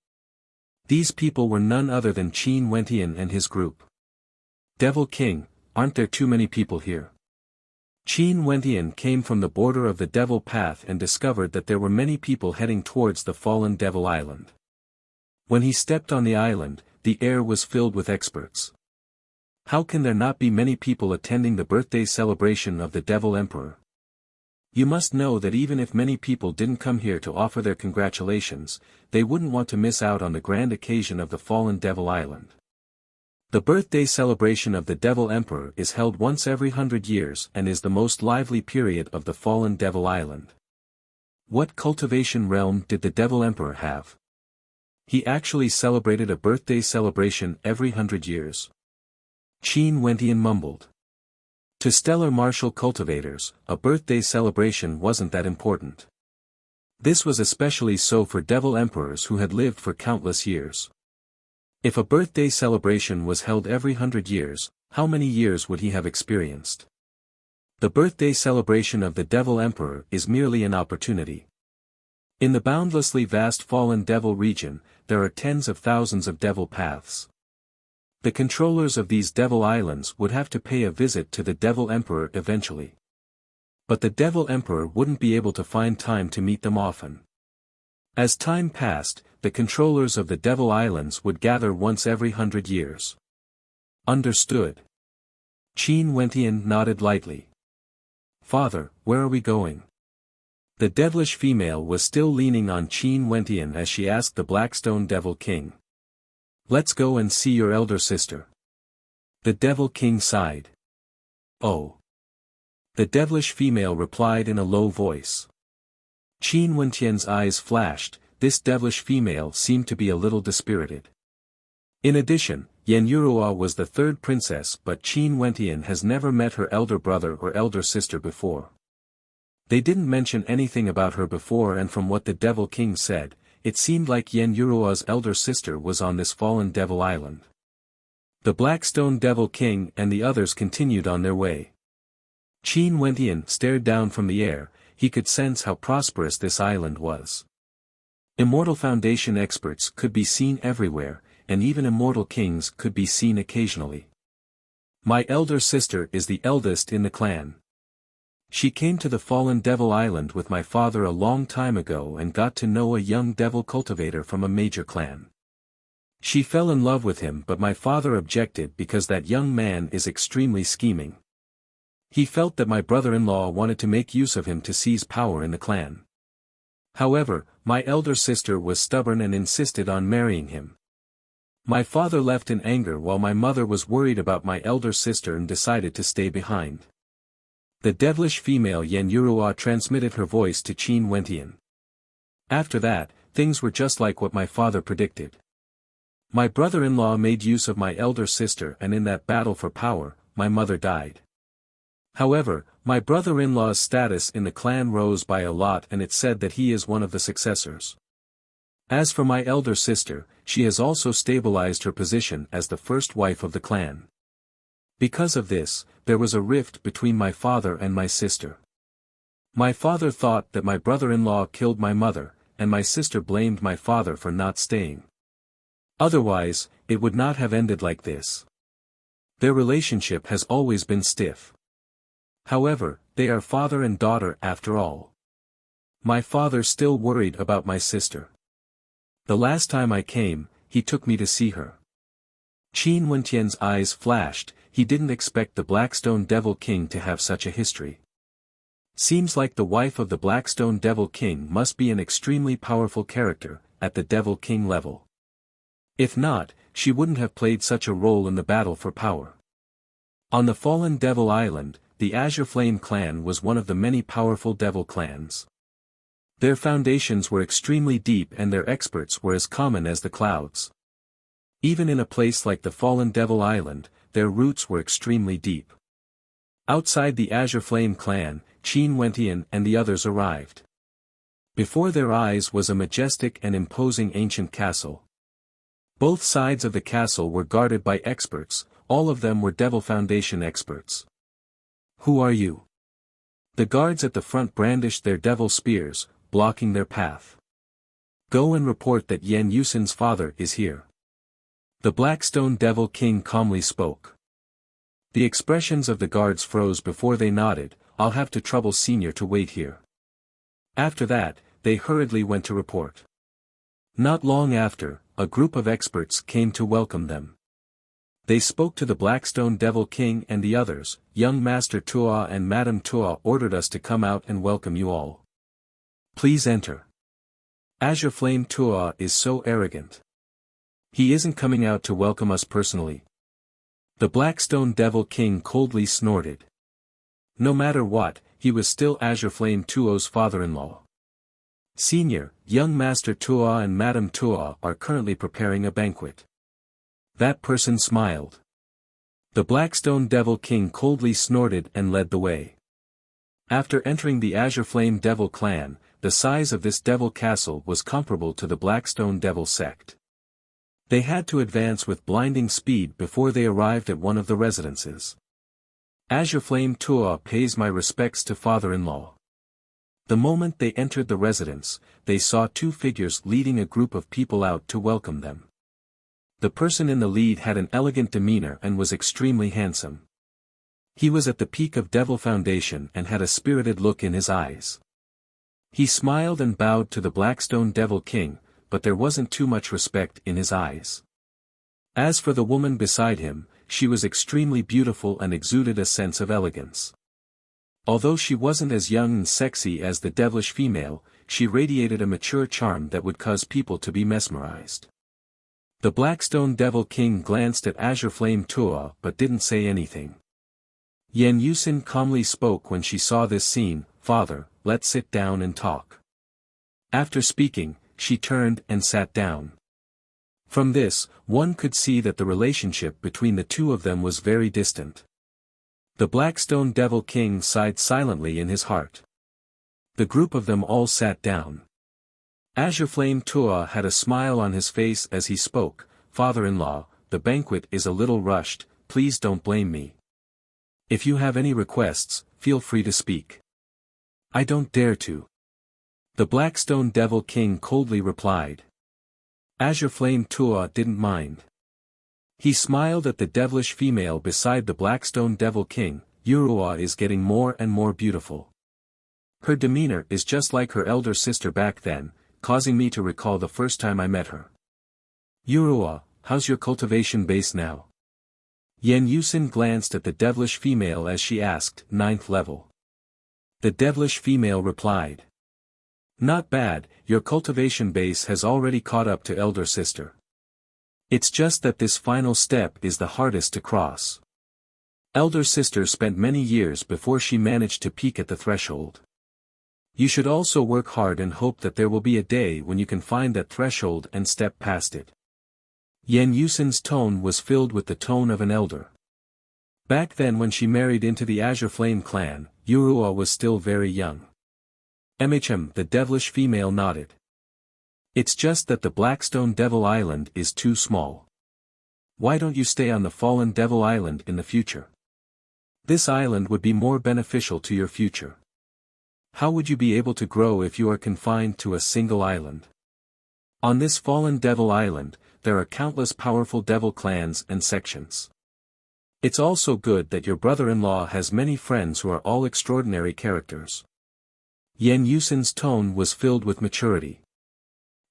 These people were none other than Qin Wentian and his group. Devil King, aren't there too many people here? Qin Wentian came from the border of the Devil Path and discovered that there were many people heading towards the Fallen Devil Island. When he stepped on the island, the air was filled with experts. How can there not be many people attending the birthday celebration of the Devil Emperor? You must know that even if many people didn't come here to offer their congratulations, they wouldn't want to miss out on the grand occasion of the Fallen Devil Island. The birthday celebration of the Devil Emperor is held once every 100 years and is the most lively period of the Fallen Devil Island. What cultivation realm did the Devil Emperor have? He actually celebrated a birthday celebration every 100 years. Qin Wentian mumbled. To stellar martial cultivators, a birthday celebration wasn't that important. This was especially so for Devil Emperors who had lived for countless years. If a birthday celebration was held every 100 years, how many years would he have experienced? The birthday celebration of the Devil Emperor is merely an opportunity. In the boundlessly vast Fallen Devil region, there are tens of thousands of devil paths. The controllers of these devil islands would have to pay a visit to the Devil Emperor eventually. But the Devil Emperor wouldn't be able to find time to meet them often. As time passed, the controllers of the Devil Islands would gather once every 100 years. Understood. Qin Wentian nodded lightly. Father, where are we going? The devilish female was still leaning on Qin Wentian as she asked the Blackstone Devil King. Let's go and see your elder sister. The Devil King sighed. Oh. The devilish female replied in a low voice. Qin Wentian's eyes flashed. This devilish female seemed to be a little dispirited. In addition, Yen Yurua was the third princess, but Qin Wentian has never met her elder brother or elder sister before. They didn't mention anything about her before, and from what the Devil King said, it seemed like Yen Yurua's elder sister was on this Fallen Devil Island. The Blackstone Devil King and the others continued on their way. Qin Wentian stared down from the air. He could sense how prosperous this island was. Immortal Foundation experts could be seen everywhere, and even immortal kings could be seen occasionally. My elder sister is the eldest in the clan. She came to the Fallen Devil Island with my father a long time ago and got to know a young devil cultivator from a major clan. She fell in love with him, but my father objected because that young man is extremely scheming. He felt that my brother-in-law wanted to make use of him to seize power in the clan. However, my elder sister was stubborn and insisted on marrying him. My father left in anger while my mother was worried about my elder sister and decided to stay behind. The devilish female Yen Yurua transmitted her voice to Qin Wentian. After that, things were just like what my father predicted. My brother-in-law made use of my elder sister, and in that battle for power, my mother died. However, my brother-in-law's status in the clan rose by a lot, and it said that he is one of the successors. As for my elder sister, she has also stabilized her position as the first wife of the clan. Because of this, there was a rift between my father and my sister. My father thought that my brother-in-law killed my mother, and my sister blamed my father for not staying. Otherwise, it would not have ended like this. Their relationship has always been stiff. However, they are father and daughter after all. My father still worried about my sister. The last time I came, he took me to see her. Qin Wentian's eyes flashed. He didn't expect the Blackstone Devil King to have such a history. Seems like the wife of the Blackstone Devil King must be an extremely powerful character, at the Devil King level. If not, she wouldn't have played such a role in the battle for power. On the fallen Devil Island, the Azure Flame clan was one of the many powerful devil clans. Their foundations were extremely deep and their experts were as common as the clouds. Even in a place like the fallen Devil Island, their roots were extremely deep. Outside the Azure Flame clan, Qin Wentian and the others arrived. Before their eyes was a majestic and imposing ancient castle. Both sides of the castle were guarded by experts, all of them were Devil Foundation experts. Who are you? The guards at the front brandished their devil spears, blocking their path. Go and report that Yan Yusin's father is here. The Blackstone Devil King calmly spoke. The expressions of the guards froze before they nodded. I'll have to trouble Senior to wait here. After that, they hurriedly went to report. Not long after, a group of experts came to welcome them. They spoke to the Blackstone Devil King and the others. Young Master Tua and Madam Tua ordered us to come out and welcome you all. Please enter. Azure Flame Tua is so arrogant. He isn't coming out to welcome us personally. The Blackstone Devil King coldly snorted. No matter what, he was still Azure Flame Tuo's father-in-law. Senior, young Master Tua and Madam Tua are currently preparing a banquet. That person smiled. The Blackstone Devil King coldly snorted and led the way. After entering the Azure Flame Devil clan, the size of this devil castle was comparable to the Blackstone Devil sect. They had to advance with blinding speed before they arrived at one of the residences. Azure Flame Tua pays my respects to father-in-law. The moment they entered the residence, they saw two figures leading a group of people out to welcome them. The person in the lead had an elegant demeanor and was extremely handsome. He was at the peak of Devil Foundation and had a spirited look in his eyes. He smiled and bowed to the Blackstone Devil King, but there wasn't too much respect in his eyes. As for the woman beside him, she was extremely beautiful and exuded a sense of elegance. Although she wasn't as young and sexy as the devilish female, she radiated a mature charm that would cause people to be mesmerized. The Blackstone Devil King glanced at Azure Flame Tua but didn't say anything. Yan Yusin calmly spoke when she saw this scene. Father, let's sit down and talk. After speaking, she turned and sat down. From this, one could see that the relationship between the two of them was very distant. The Blackstone Devil King sighed silently in his heart. The group of them all sat down. Azure Flame Tua had a smile on his face as he spoke. Father-in-law, the banquet is a little rushed, please don't blame me. If you have any requests, feel free to speak. I don't dare to. The Blackstone Devil King coldly replied. Azure Flame Tua didn't mind. He smiled at the devilish female beside the Blackstone Devil King. Yurua is getting more and more beautiful. Her demeanor is just like her elder sister back then, causing me to recall the first time I met her. Yurua, how's your cultivation base now? Yan Yusin glanced at the devilish female as she asked, 9th level. The devilish female replied. Not bad, your cultivation base has already caught up to elder sister. It's just that this final step is the hardest to cross. Elder sister spent many years before she managed to peak at the threshold. You should also work hard and hope that there will be a day when you can find that threshold and step past it. Yan Yusin's tone was filled with the tone of an elder. Back then when she married into the Azure Flame clan, Yurua was still very young. The devilish female nodded. It's just that the Blackstone Devil Island is too small. Why don't you stay on the fallen Devil Island in the future? This island would be more beneficial to your future. How would you be able to grow if you are confined to a single island? On this fallen devil island, there are countless powerful devil clans and sections. It's also good that your brother-in-law has many friends who are all extraordinary characters. Yen Yusin's tone was filled with maturity.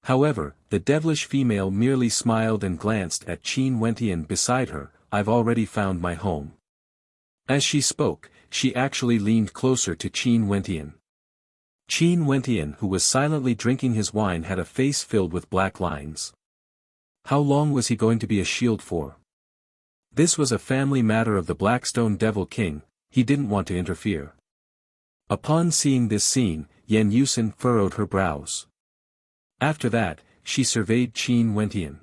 However, the devilish female merely smiled and glanced at Qin Wentian beside her. I've already found my home. As she spoke, she actually leaned closer to Qin Wentian. Qin Wentian, who was silently drinking his wine, had a face filled with black lines. How long was he going to be a shield for? This was a family matter of the Blackstone Devil King. He didn't want to interfere. Upon seeing this scene, Yen Yusin furrowed her brows. After that, she surveyed Qin Wentian.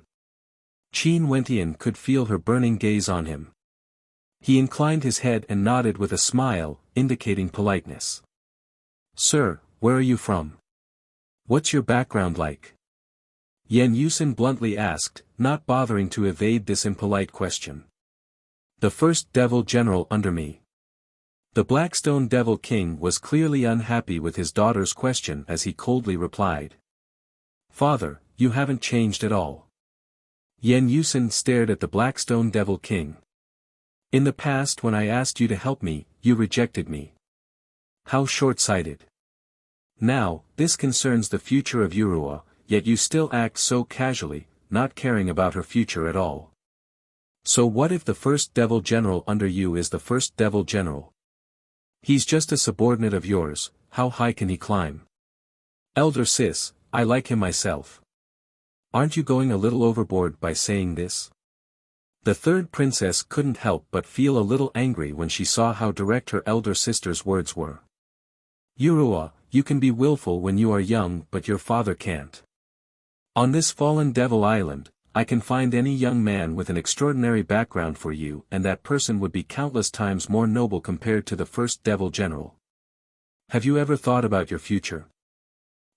Qin Wentian could feel her burning gaze on him. He inclined his head and nodded with a smile, indicating politeness. Sir, where are you from? What's your background like? Yen Yusin bluntly asked, not bothering to evade this impolite question. The first devil general under me. The Blackstone Devil King was clearly unhappy with his daughter's question as he coldly replied. Father, you haven't changed at all. Yen Yusin stared at the Blackstone Devil King. In the past, when I asked you to help me, you rejected me. How short-sighted. Now, this concerns the future of Yurua, yet you still act so casually, not caring about her future at all. So what if the first devil general under you is the first devil general? He's just a subordinate of yours. How high can he climb? Elder sis, I like him myself. Aren't you going a little overboard by saying this? The third princess couldn't help but feel a little angry when she saw how direct her elder sister's words were. Yurua, you can be willful when you are young, but your father can't. On this fallen devil island, I can find any young man with an extraordinary background for you, and that person would be countless times more noble compared to the first devil general. Have you ever thought about your future?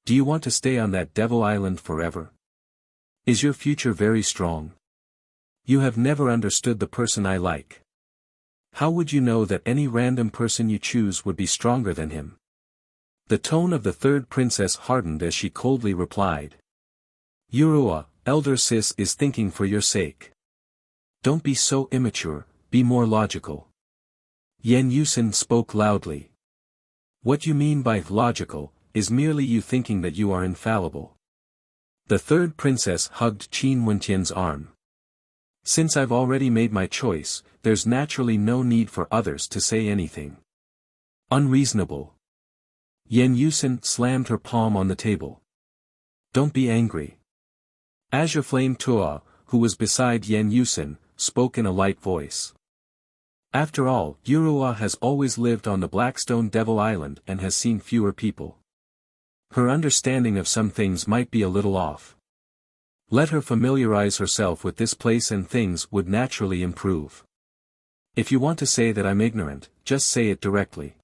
Do you want to stay on that devil island forever? Is your future very strong? You have never understood the person I like. How would you know that any random person you choose would be stronger than him? The tone of the third princess hardened as she coldly replied. Yurua, elder sis is thinking for your sake. Don't be so immature, be more logical. Yen Yusin spoke loudly. What you mean by logical, is merely you thinking that you are infallible. The third princess hugged Qin Wentian's arm. Since I've already made my choice, there's naturally no need for others to say anything. Unreasonable. Yen Yusin slammed her palm on the table. Don't be angry. Azure Flame Tua, who was beside Yen Yusin, spoke in a light voice. After all, Yurua has always lived on the Blackstone Devil Island and has seen fewer people. Her understanding of some things might be a little off. Let her familiarize herself with this place and things would naturally improve. If you want to say that I'm ignorant, just say it directly.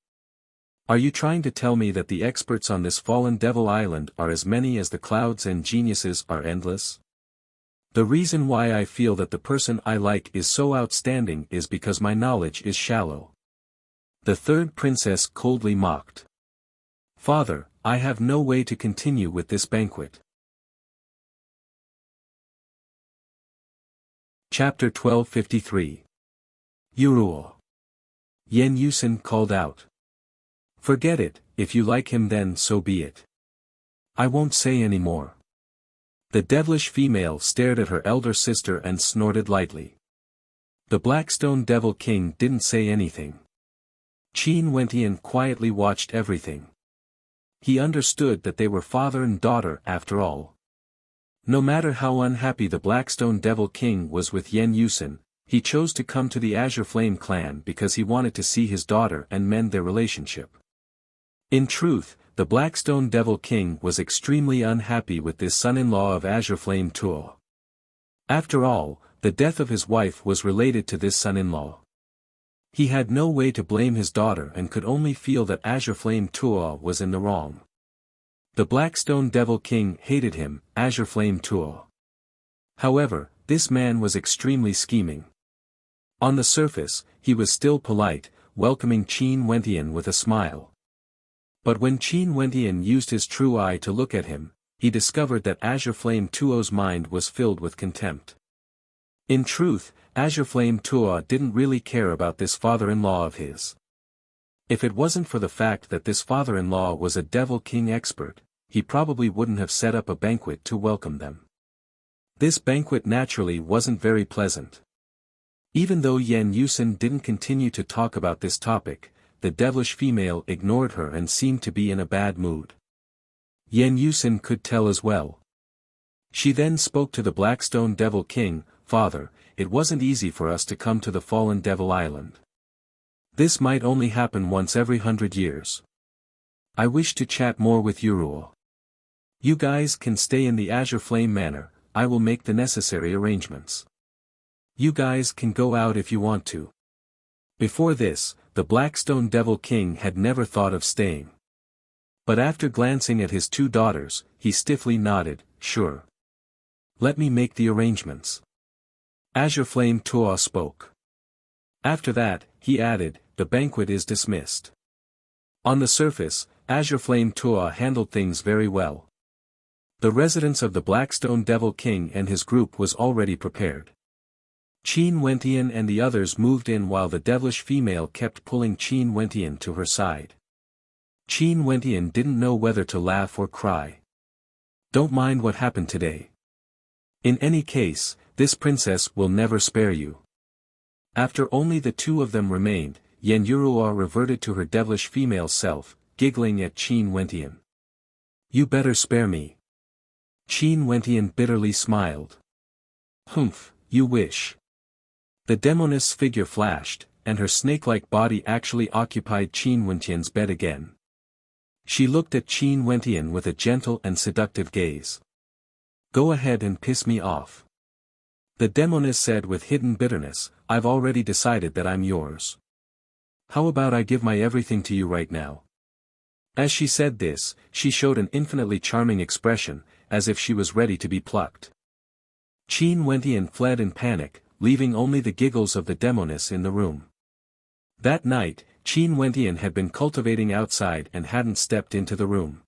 Are you trying to tell me that the experts on this fallen devil island are as many as the clouds and geniuses are endless? The reason why I feel that the person I like is so outstanding is because my knowledge is shallow. The third princess coldly mocked. Father, I have no way to continue with this banquet. Chapter 1253. Yurua. Yen Yusin called out. Forget it, if you like him then so be it. I won't say any more. The devilish female stared at her elder sister and snorted lightly. The Blackstone Devil King didn't say anything. Qin Wentian quietly watched everything. He understood that they were father and daughter after all. No matter how unhappy the Blackstone Devil King was with Yen Yusin, he chose to come to the Azure Flame clan because he wanted to see his daughter and mend their relationship. In truth, the Blackstone Devil King was extremely unhappy with this son-in-law of Azure Flame Tua. After all, the death of his wife was related to this son-in-law. He had no way to blame his daughter and could only feel that Azure Flame Tua was in the wrong. The Blackstone Devil King hated him, Azure Flame Tua. However, this man was extremely scheming. On the surface, he was still polite, welcoming Qin Wentian with a smile. But when Qin Wentian used his true eye to look at him, he discovered that Azure Flame Tuo's mind was filled with contempt. In truth, Azure Flame Tuo didn't really care about this father-in-law of his. If it wasn't for the fact that this father-in-law was a Devil King expert, he probably wouldn't have set up a banquet to welcome them. This banquet naturally wasn't very pleasant. Even though Yan Yusen didn't continue to talk about this topic, the devilish female ignored her and seemed to be in a bad mood. Yan Yusen could tell as well. She then spoke to the Blackstone Devil King, "Father, it wasn't easy for us to come to the fallen Devil Island. This might only happen once every 100 years. I wish to chat more with Yuruo. You guys can stay in the Azure Flame Manor, I will make the necessary arrangements. You guys can go out if you want to." Before this, the Blackstone Devil King had never thought of staying. But after glancing at his two daughters, he stiffly nodded, "Sure. Let me make the arrangements." Azure Flame Tuo spoke. After that, he added, "The banquet is dismissed." On the surface, Azure Flame Tuo handled things very well. The residence of the Blackstone Devil King and his group was already prepared. Qin Wentian and the others moved in while the devilish female kept pulling Qin Wentian to her side. Qin Wentian didn't know whether to laugh or cry. "Don't mind what happened today. In any case, this princess will never spare you." After only the two of them remained, Yen Yuruo reverted to her devilish female self, giggling at Qin Wentian. "You better spare me." Qin Wentian bitterly smiled. "Humph, you wish." The demoness figure flashed, and her snake-like body actually occupied Qin Wentian's bed again. She looked at Qin Wentian with a gentle and seductive gaze. "Go ahead and piss me off." The demoness said with hidden bitterness, "I've already decided that I'm yours. How about I give my everything to you right now?" As she said this, she showed an infinitely charming expression, as if she was ready to be plucked. Qin Wentian fled in panic, leaving only the giggles of the demoness in the room. That night, Qin Wentian had been cultivating outside and hadn't stepped into the room.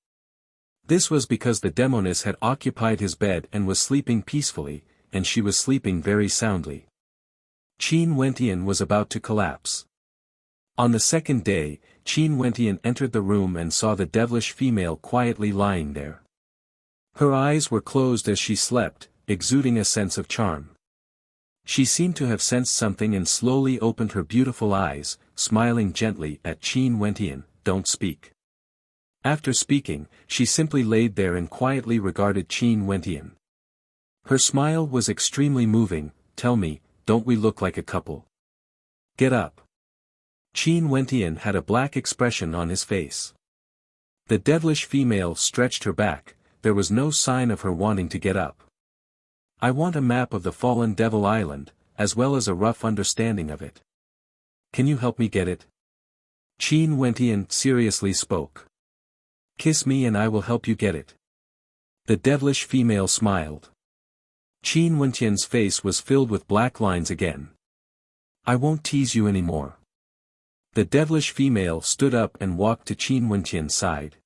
This was because the demoness had occupied his bed and was sleeping peacefully, and she was sleeping very soundly. Qin Wentian was about to collapse. On the second day, Qin Wentian entered the room and saw the devilish female quietly lying there. Her eyes were closed as she slept, exuding a sense of charm. She seemed to have sensed something and slowly opened her beautiful eyes, smiling gently at Qin Wentian, "Don't speak." After speaking, she simply laid there and quietly regarded Qin Wentian. Her smile was extremely moving. "Tell me, don't we look like a couple? Get up." Qin Wentian had a black expression on his face. The devilish female stretched her back, there was no sign of her wanting to get up. "I want a map of the fallen Devil Island, as well as a rough understanding of it. Can you help me get it?" Qin Wentian seriously spoke. "Kiss me and I will help you get it." The devilish female smiled. Qin Wentian's face was filled with black lines again. "I won't tease you anymore." The devilish female stood up and walked to Qin Wentian's side.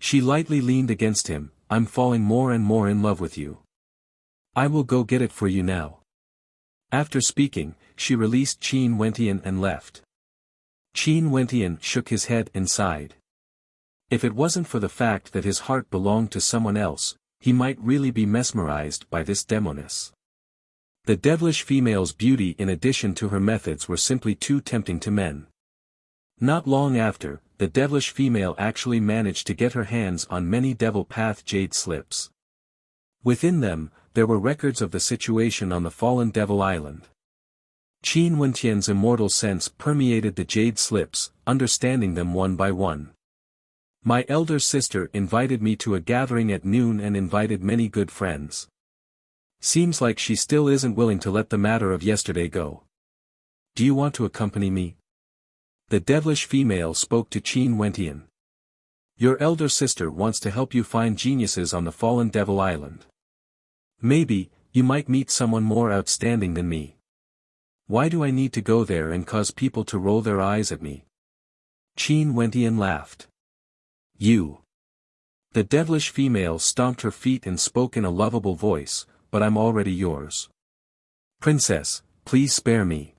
She lightly leaned against him, "I'm falling more and more in love with you. I will go get it for you now." After speaking, she released Qin Wentian and left. Qin Wentian shook his head and sighed. If it wasn't for the fact that his heart belonged to someone else, he might really be mesmerized by this demoness. The devilish female's beauty in addition to her methods were simply too tempting to men. Not long after, the devilish female actually managed to get her hands on many Devil Path jade slips. Within them, there were records of the situation on the fallen Devil Island. Qin Wentian's immortal sense permeated the jade slips, understanding them one by one. "My elder sister invited me to a gathering at noon and invited many good friends. Seems like she still isn't willing to let the matter of yesterday go. Do you want to accompany me?" The devilish female spoke to Qin Wentian. "Your elder sister wants to help you find geniuses on the fallen Devil Island. Maybe, you might meet someone more outstanding than me." Why do I need to go there and cause people to roll their eyes at me? Qin Wentian laughed. You. The devilish female stomped her feet and spoke in a lovable voice, but I'm already yours. Princess, please spare me.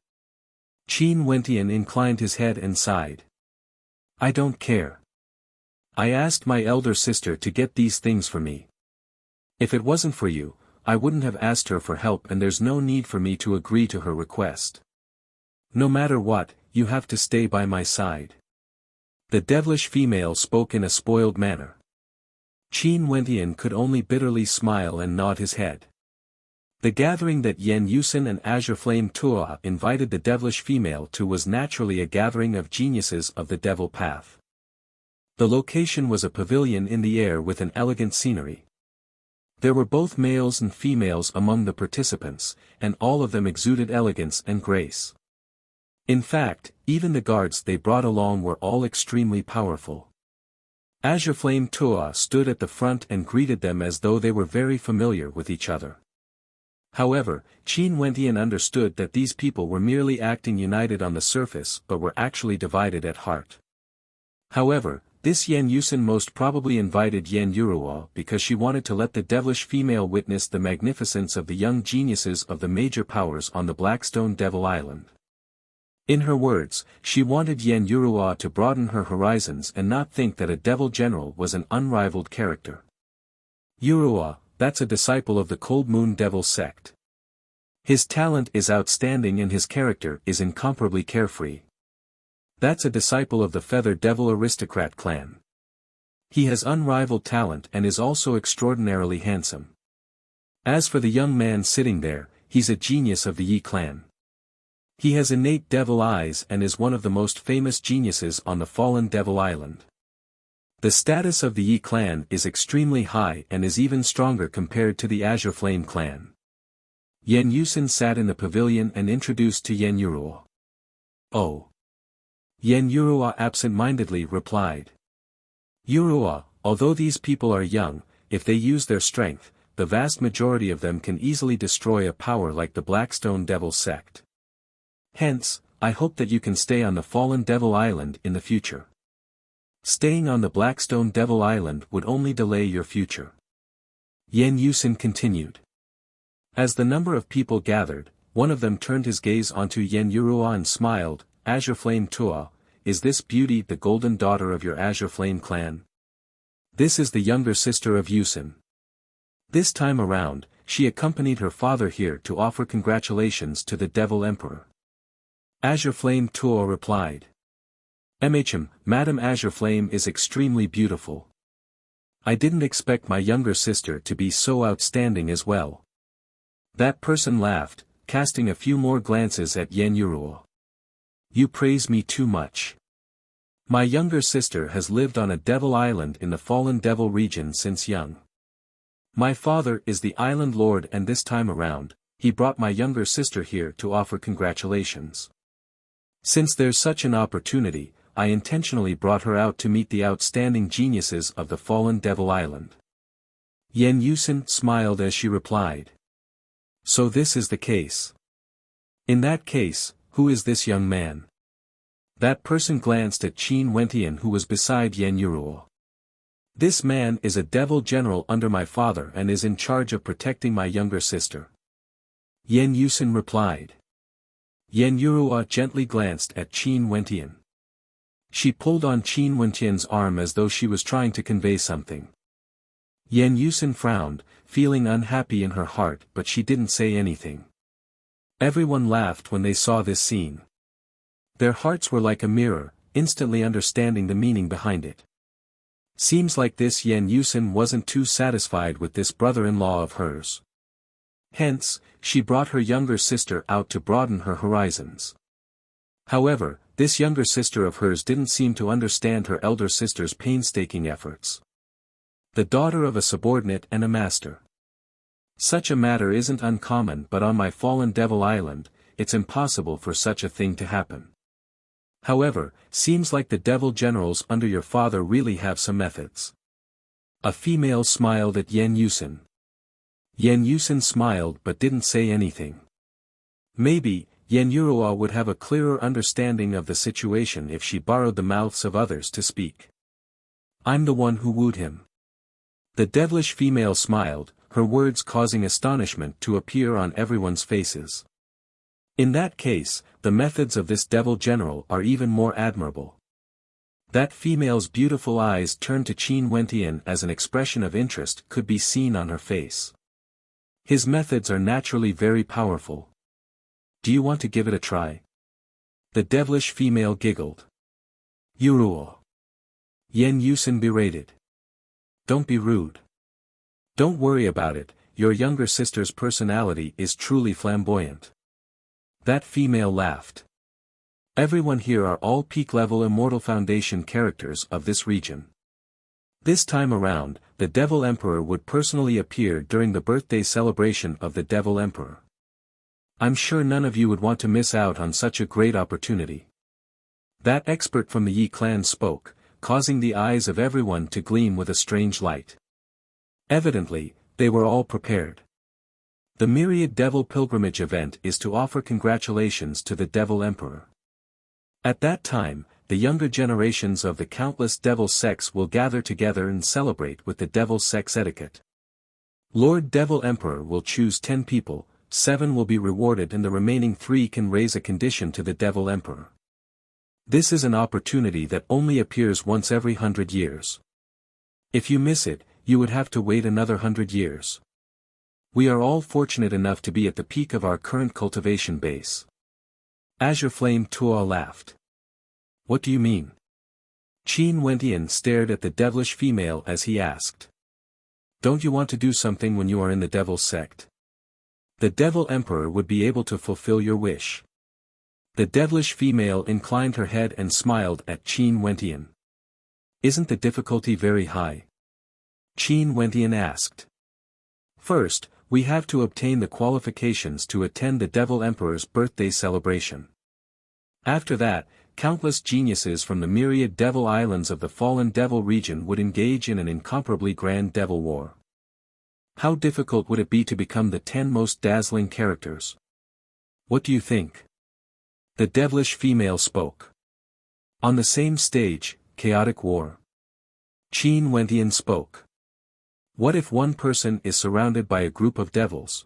Qin Wentian inclined his head and sighed. I don't care. I asked my elder sister to get these things for me. If it wasn't for you, I wouldn't have asked her for help, and there's no need for me to agree to her request. No matter what, you have to stay by my side. The devilish female spoke in a spoiled manner. Qin Wentian could only bitterly smile and nod his head. The gathering that Yen Yusin and Azure Flame Tua invited the devilish female to was naturally a gathering of geniuses of the devil path. The location was a pavilion in the air with an elegant scenery. There were both males and females among the participants, and all of them exuded elegance and grace. In fact, even the guards they brought along were all extremely powerful. Azure Flame Tua stood at the front and greeted them as though they were very familiar with each other. However, Qin Wentian understood that these people were merely acting united on the surface but were actually divided at heart. However, this Yen Yusin most probably invited Yen Yuruo because she wanted to let the devilish female witness the magnificence of the young geniuses of the major powers on the Blackstone Devil Island. In her words, she wanted Yen Yuruo to broaden her horizons and not think that a devil general was an unrivaled character. Yuruo, that's a disciple of the Cold Moon Devil sect. His talent is outstanding and his character is incomparably carefree. That's a disciple of the Feather Devil Aristocrat clan. He has unrivaled talent and is also extraordinarily handsome. As for the young man sitting there, he's a genius of the Yi clan. He has innate devil eyes and is one of the most famous geniuses on the fallen Devil Island. The status of the Yi clan is extremely high and is even stronger compared to the Azure Flame clan. Yen Yusin sat in the pavilion and introduced to Yen Yuruo. Oh. Yen Yuruo absent-mindedly replied. Yuruo, although these people are young, if they use their strength, the vast majority of them can easily destroy a power like the Blackstone Devil sect. Hence, I hope that you can stay on the fallen Devil Island in the future. Staying on the Blackstone Devil Island would only delay your future. Yen Yusin continued. As the number of people gathered, one of them turned his gaze onto Yen Yuruo and smiled. Azure Flame Tua, is this beauty the golden daughter of your Azure Flame clan? This is the younger sister of Yusin. This time around, she accompanied her father here to offer congratulations to the Devil Emperor. Azure Flame Tua replied. Madam Azure Flame is extremely beautiful. I didn't expect my younger sister to be so outstanding as well. That person laughed, casting a few more glances at Yen Yuruo. You praise me too much. My younger sister has lived on a devil island in the fallen devil region since young. My father is the island lord and this time around, he brought my younger sister here to offer congratulations. Since there's such an opportunity, I intentionally brought her out to meet the outstanding geniuses of the fallen devil island. Yen Yusin smiled as she replied. So this is the case. In that case, who is this young man? That person glanced at Qin Wentian who was beside Yen Yuruo. This man is a devil general under my father and is in charge of protecting my younger sister. Yen Yusin replied. Yen Yuruo gently glanced at Qin Wentian. She pulled on Qin Wentian's arm as though she was trying to convey something. Yen Yusin frowned, feeling unhappy in her heart, but she didn't say anything. Everyone laughed when they saw this scene. Their hearts were like a mirror, instantly understanding the meaning behind it. Seems like this Yen Yusin wasn't too satisfied with this brother-in-law of hers. Hence, she brought her younger sister out to broaden her horizons. However, this younger sister of hers didn't seem to understand her elder sister's painstaking efforts. The daughter of a subordinate and a master. Such a matter isn't uncommon, but on my fallen devil island, it's impossible for such a thing to happen. However, seems like the devil generals under your father really have some methods. A female smiled at Yen Yusin. Yen Yusin smiled but didn't say anything. Maybe, Yen Yuruo would have a clearer understanding of the situation if she borrowed the mouths of others to speak. I'm the one who wooed him. The devilish female smiled, her words causing astonishment to appear on everyone's faces. In that case, the methods of this devil general are even more admirable. That female's beautiful eyes turned to Qin Wentian as an expression of interest could be seen on her face. His methods are naturally very powerful. Do you want to give it a try? The devilish female giggled. Yuruo. Yen Yusin berated. Don't be rude. Don't worry about it, your younger sister's personality is truly flamboyant. That female laughed. Everyone here are all peak-level Immortal Foundation characters of this region. This time around, the Devil Emperor would personally appear during the birthday celebration of the Devil Emperor. I'm sure none of you would want to miss out on such a great opportunity. That expert from the Yi clan spoke, causing the eyes of everyone to gleam with a strange light. Evidently, they were all prepared. The Myriad Devil Pilgrimage event is to offer congratulations to the Devil Emperor. At that time, the younger generations of the countless devil sects will gather together and celebrate with the devil sects etiquette. Lord Devil Emperor will choose 10 people, 7 will be rewarded and the remaining 3 can raise a condition to the Devil Emperor. This is an opportunity that only appears once every 100 years. If you miss it, you would have to wait another 100 years. We are all fortunate enough to be at the peak of our current cultivation base. Azure Flame Tua laughed. What do you mean? Qin Wentian stared at the devilish female as he asked. Don't you want to do something when you are in the devil sect? The Devil Emperor would be able to fulfill your wish. The devilish female inclined her head and smiled at Qin Wentian. Isn't the difficulty very high? Qin Wentian asked. First, we have to obtain the qualifications to attend the Devil Emperor's birthday celebration. After that, countless geniuses from the myriad devil islands of the fallen devil region would engage in an incomparably grand devil war. How difficult would it be to become the 10 most dazzling characters? What do you think? The devilish female spoke. On the same stage, chaotic war. Qin Wentian spoke. What if one person is surrounded by a group of devils?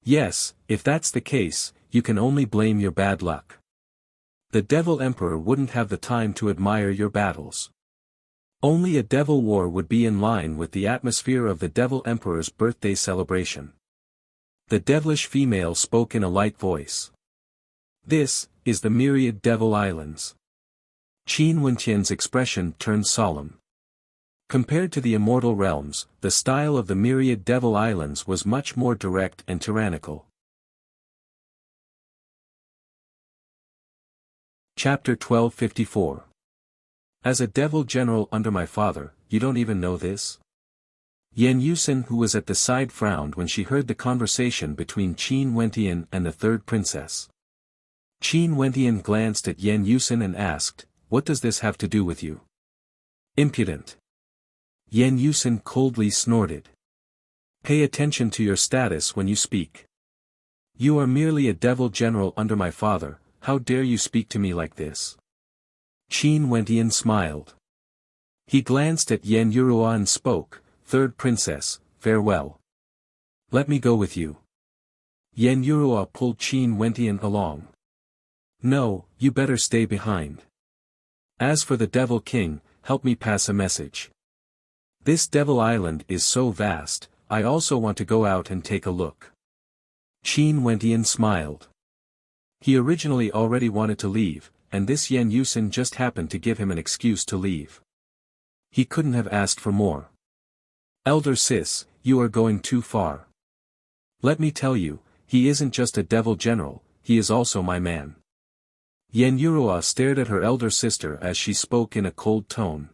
Yes, if that's the case, you can only blame your bad luck. The Devil Emperor wouldn't have the time to admire your battles. Only a devil war would be in line with the atmosphere of the Devil Emperor's birthday celebration. The devilish female spoke in a light voice. This is the Myriad Devil Islands. Qin Wentian's expression turned solemn. Compared to the Immortal Realms, the style of the Myriad Devil Islands was much more direct and tyrannical. Chapter 1254. As a devil general under my father, you don't even know this? Yen Yusin, who was at the side, frowned when she heard the conversation between Qin Wentian and the third princess. Qin Wentian glanced at Yen Yusin and asked, what does this have to do with you? Impudent. Yen Yusin coldly snorted. Pay attention to your status when you speak. You are merely a devil general under my father, how dare you speak to me like this? Qin Wentian smiled. He glanced at Yen Yuruo and spoke, Third princess, farewell. Let me go with you. Yen Yuruo pulled Qin Wentian along. No, you better stay behind. As for the Devil King, help me pass a message. This Devil Island is so vast, I also want to go out and take a look. Qin Wentian smiled. He originally already wanted to leave, and this Yen Yusin just happened to give him an excuse to leave. He couldn't have asked for more. Elder sis, you are going too far. Let me tell you, he isn't just a devil general, he is also my man. Yen Yuruo stared at her elder sister as she spoke in a cold tone.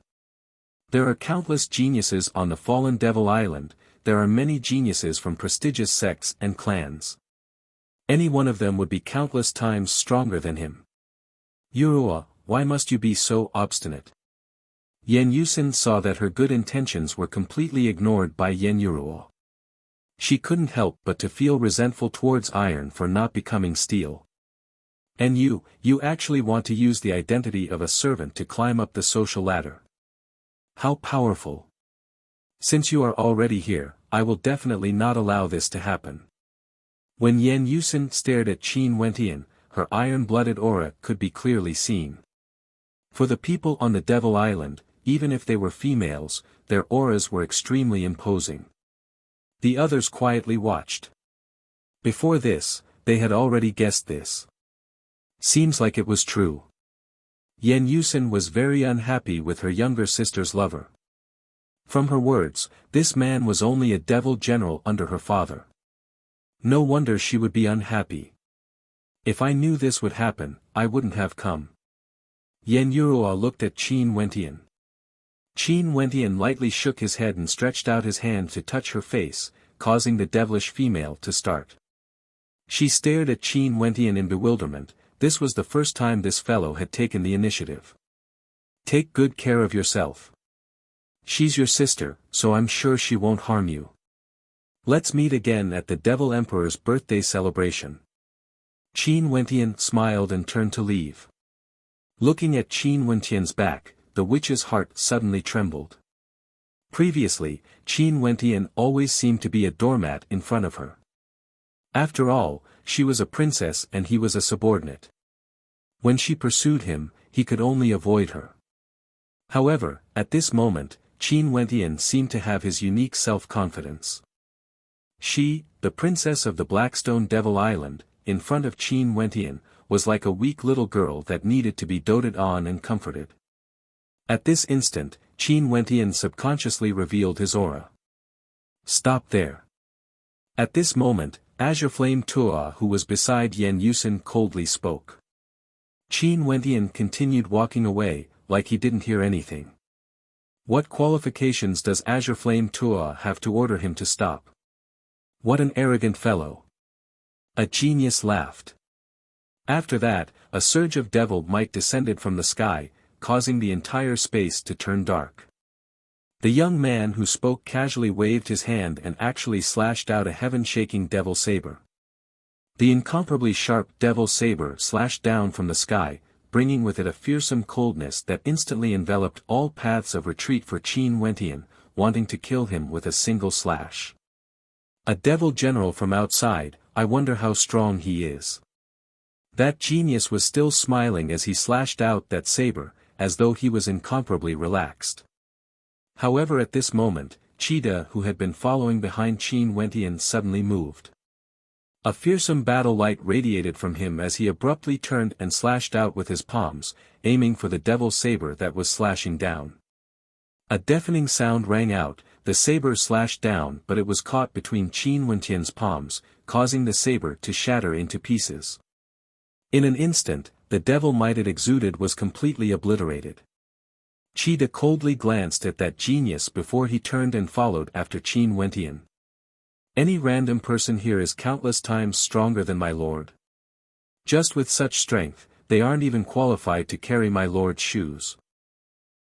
There are countless geniuses on the fallen devil island, there are many geniuses from prestigious sects and clans. Any one of them would be countless times stronger than him. Yuruo, why must you be so obstinate? Yen Yusin saw that her good intentions were completely ignored by Yen Yuruo. She couldn't help but to feel resentful towards iron for not becoming steel. And you actually want to use the identity of a servant to climb up the social ladder. How powerful. Since you are already here, I will definitely not allow this to happen. When Yan Yusin stared at Qin Wentian, her iron-blooded aura could be clearly seen. For the people on the Devil Island, even if they were females, their auras were extremely imposing. The others quietly watched. Before this, they had already guessed this. Seems like it was true. Yan Yusin was very unhappy with her younger sister's lover. From her words, this man was only a devil general under her father. No wonder she would be unhappy. If I knew this would happen, I wouldn't have come. Yan Yurua looked at Qin Wentian. Qin Wentian lightly shook his head and stretched out his hand to touch her face, causing the devilish female to start. She stared at Qin Wentian in bewilderment. This was the first time this fellow had taken the initiative. Take good care of yourself. She's your sister, so I'm sure she won't harm you. Let's meet again at the Devil Emperor's birthday celebration. Qin Wentian smiled and turned to leave. Looking at Qin Wentian's back, the witch's heart suddenly trembled. Previously, Qin Wentian always seemed to be a doormat in front of her. After all, she was a princess and he was a subordinate. When she pursued him, he could only avoid her. However, at this moment, Qin Wentian seemed to have his unique self-confidence. She, the princess of the Blackstone Devil Island, in front of Qin Wentian, was like a weak little girl that needed to be doted on and comforted. At this instant, Qin Wentian subconsciously revealed his aura. Stop there. At this moment, Azure Flame Tua, who was beside Yan Yusin, coldly spoke. Qin Wentian continued walking away, like he didn't hear anything. What qualifications does Azure Flame Tua have to order him to stop? What an arrogant fellow. A genius laughed. After that, a surge of devil might descended from the sky, causing the entire space to turn dark. The young man who spoke casually waved his hand and actually slashed out a heaven-shaking devil saber. The incomparably sharp devil saber slashed down from the sky, bringing with it a fearsome coldness that instantly enveloped all paths of retreat for Qin Wentian, wanting to kill him with a single slash. A devil general from outside, I wonder how strong he is. That genius was still smiling as he slashed out that saber, as though he was incomparably relaxed. However, at this moment, Cheetah, who had been following behind Qin Wentian, suddenly moved. A fearsome battle light radiated from him as he abruptly turned and slashed out with his palms, aiming for the devil saber that was slashing down. A deafening sound rang out, the saber slashed down, but it was caught between Qin Wentian's palms, causing the saber to shatter into pieces. In an instant, the devil might it exuded was completely obliterated. Cheetah coldly glanced at that genius before he turned and followed after Qin Wentian. Any random person here is countless times stronger than my lord. Just with such strength, they aren't even qualified to carry my lord's shoes.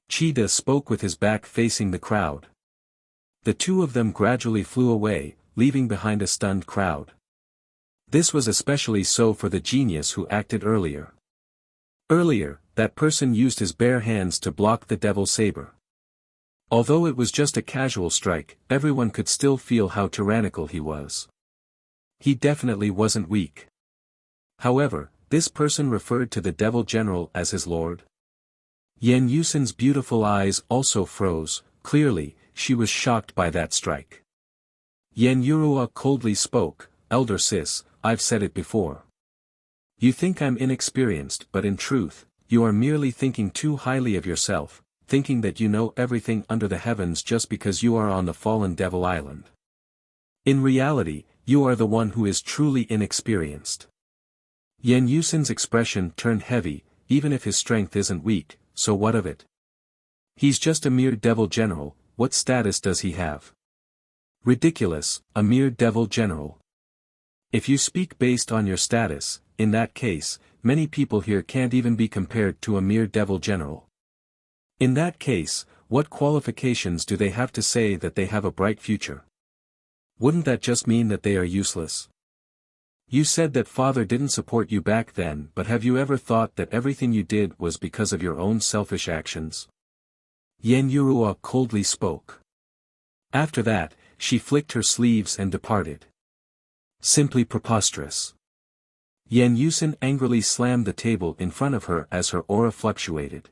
Cheetah spoke with his back facing the crowd. The two of them gradually flew away, leaving behind a stunned crowd. This was especially so for the genius who acted earlier. Earlier, that person used his bare hands to block the devil saber. Although it was just a casual strike, everyone could still feel how tyrannical he was. He definitely wasn't weak. However, this person referred to the devil general as his lord. Yan Yusin's beautiful eyes also froze. Clearly, she was shocked by that strike. Yan Yurua coldly spoke, Elder sis, I've said it before. You think I'm inexperienced, but in truth, you are merely thinking too highly of yourself, thinking that you know everything under the heavens just because you are on the fallen Devil Island. In reality, you are the one who is truly inexperienced. Yan Yusin's expression turned heavy. Even if his strength isn't weak, so what of it? He's just a mere devil general. What status does he have? Ridiculous, a mere devil general. If you speak based on your status, in that case, many people here can't even be compared to a mere devil general. In that case, what qualifications do they have to say that they have a bright future? Wouldn't that just mean that they are useless? You said that father didn't support you back then, but have you ever thought that everything you did was because of your own selfish actions? Yen Yurua coldly spoke. After that, she flicked her sleeves and departed. Simply preposterous. Yen Yusen angrily slammed the table in front of her as her aura fluctuated.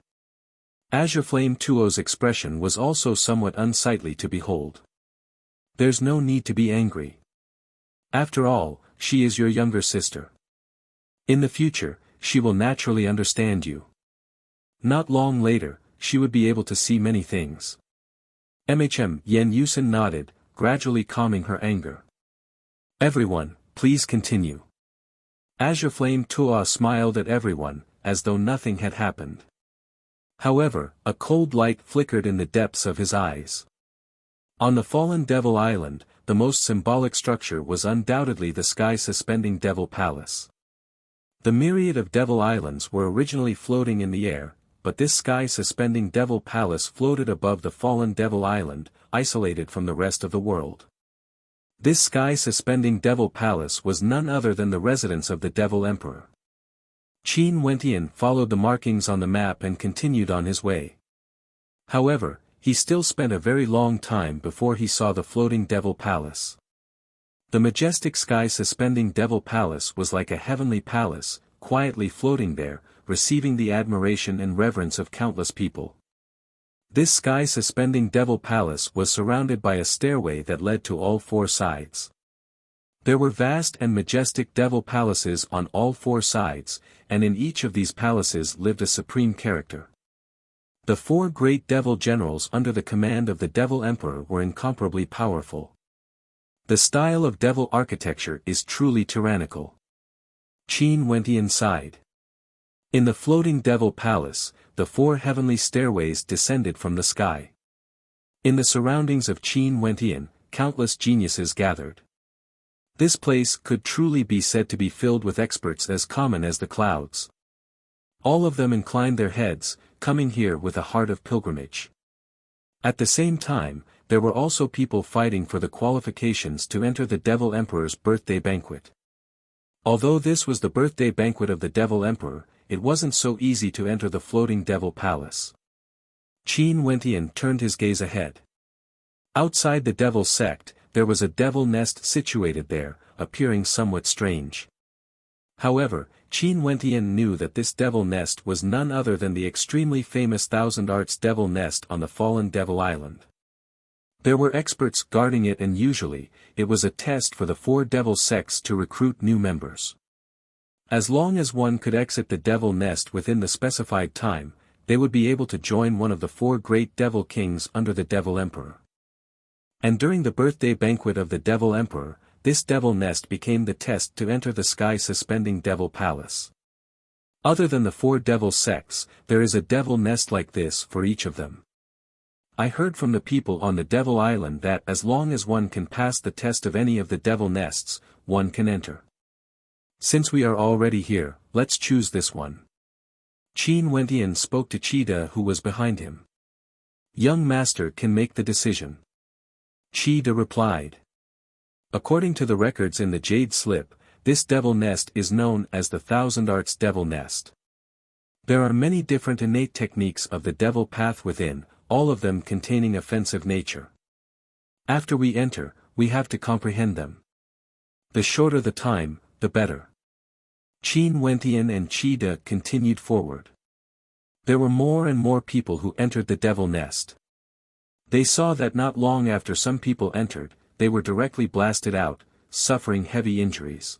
Azure Flame Tuo's expression was also somewhat unsightly to behold. There's no need to be angry. After all, she is your younger sister. In the future, she will naturally understand you. Not long later, she would be able to see many things. Yen Yusen nodded, gradually calming her anger. Everyone, please continue. Azure Flame Tua smiled at everyone, as though nothing had happened. However, a cold light flickered in the depths of his eyes. On the fallen Devil Island, the most symbolic structure was undoubtedly the sky-suspending Devil Palace. The myriad of Devil Islands were originally floating in the air, but this sky-suspending Devil Palace floated above the fallen Devil Island, isolated from the rest of the world. This sky-suspending Devil Palace was none other than the residence of the Devil Emperor. Qin Wentian followed the markings on the map and continued on his way. However, he still spent a very long time before he saw the floating Devil Palace. The majestic sky-suspending Devil Palace was like a heavenly palace, quietly floating there, receiving the admiration and reverence of countless people. This sky-suspending Devil Palace was surrounded by a stairway that led to all four sides. There were vast and majestic Devil Palaces on all four sides, and in each of these palaces lived a supreme character. The four great Devil Generals under the command of the Devil Emperor were incomparably powerful. The style of Devil architecture is truly tyrannical. Qin Wentian sighed. In the floating Devil Palace, the four heavenly stairways descended from the sky. In the surroundings of Qin Wentian, countless geniuses gathered. This place could truly be said to be filled with experts as common as the clouds. All of them inclined their heads, coming here with a heart of pilgrimage. At the same time, there were also people fighting for the qualifications to enter the Devil Emperor's birthday banquet. Although this was the birthday banquet of the Devil Emperor, it wasn't so easy to enter the floating Devil Palace. Qin Wentian turned his gaze ahead. Outside the Devil Sect, there was a devil nest situated there, appearing somewhat strange. However, Qin Wentian knew that this devil nest was none other than the extremely famous Thousand Arts Devil Nest on the fallen Devil Island. There were experts guarding it, and usually, it was a test for the four devil sects to recruit new members. As long as one could exit the devil nest within the specified time, they would be able to join one of the four great devil kings under the Devil Emperor. And during the birthday banquet of the Devil Emperor, this devil nest became the test to enter the sky-suspending Devil Palace. Other than the four devil sects, there is a devil nest like this for each of them. I heard from the people on the Devil Island that as long as one can pass the test of any of the devil nests, one can enter. Since we are already here, let's choose this one. Qin Wentian spoke to Qida, who was behind him. Young master can make the decision. Qida replied. According to the records in the Jade Slip, this devil nest is known as the Thousand Arts Devil Nest. There are many different innate techniques of the devil path within, all of them containing offensive nature. After we enter, we have to comprehend them. The shorter the time, the better. Qin Wentian and Qida continued forward. There were more and more people who entered the devil nest. They saw that not long after some people entered, they were directly blasted out, suffering heavy injuries.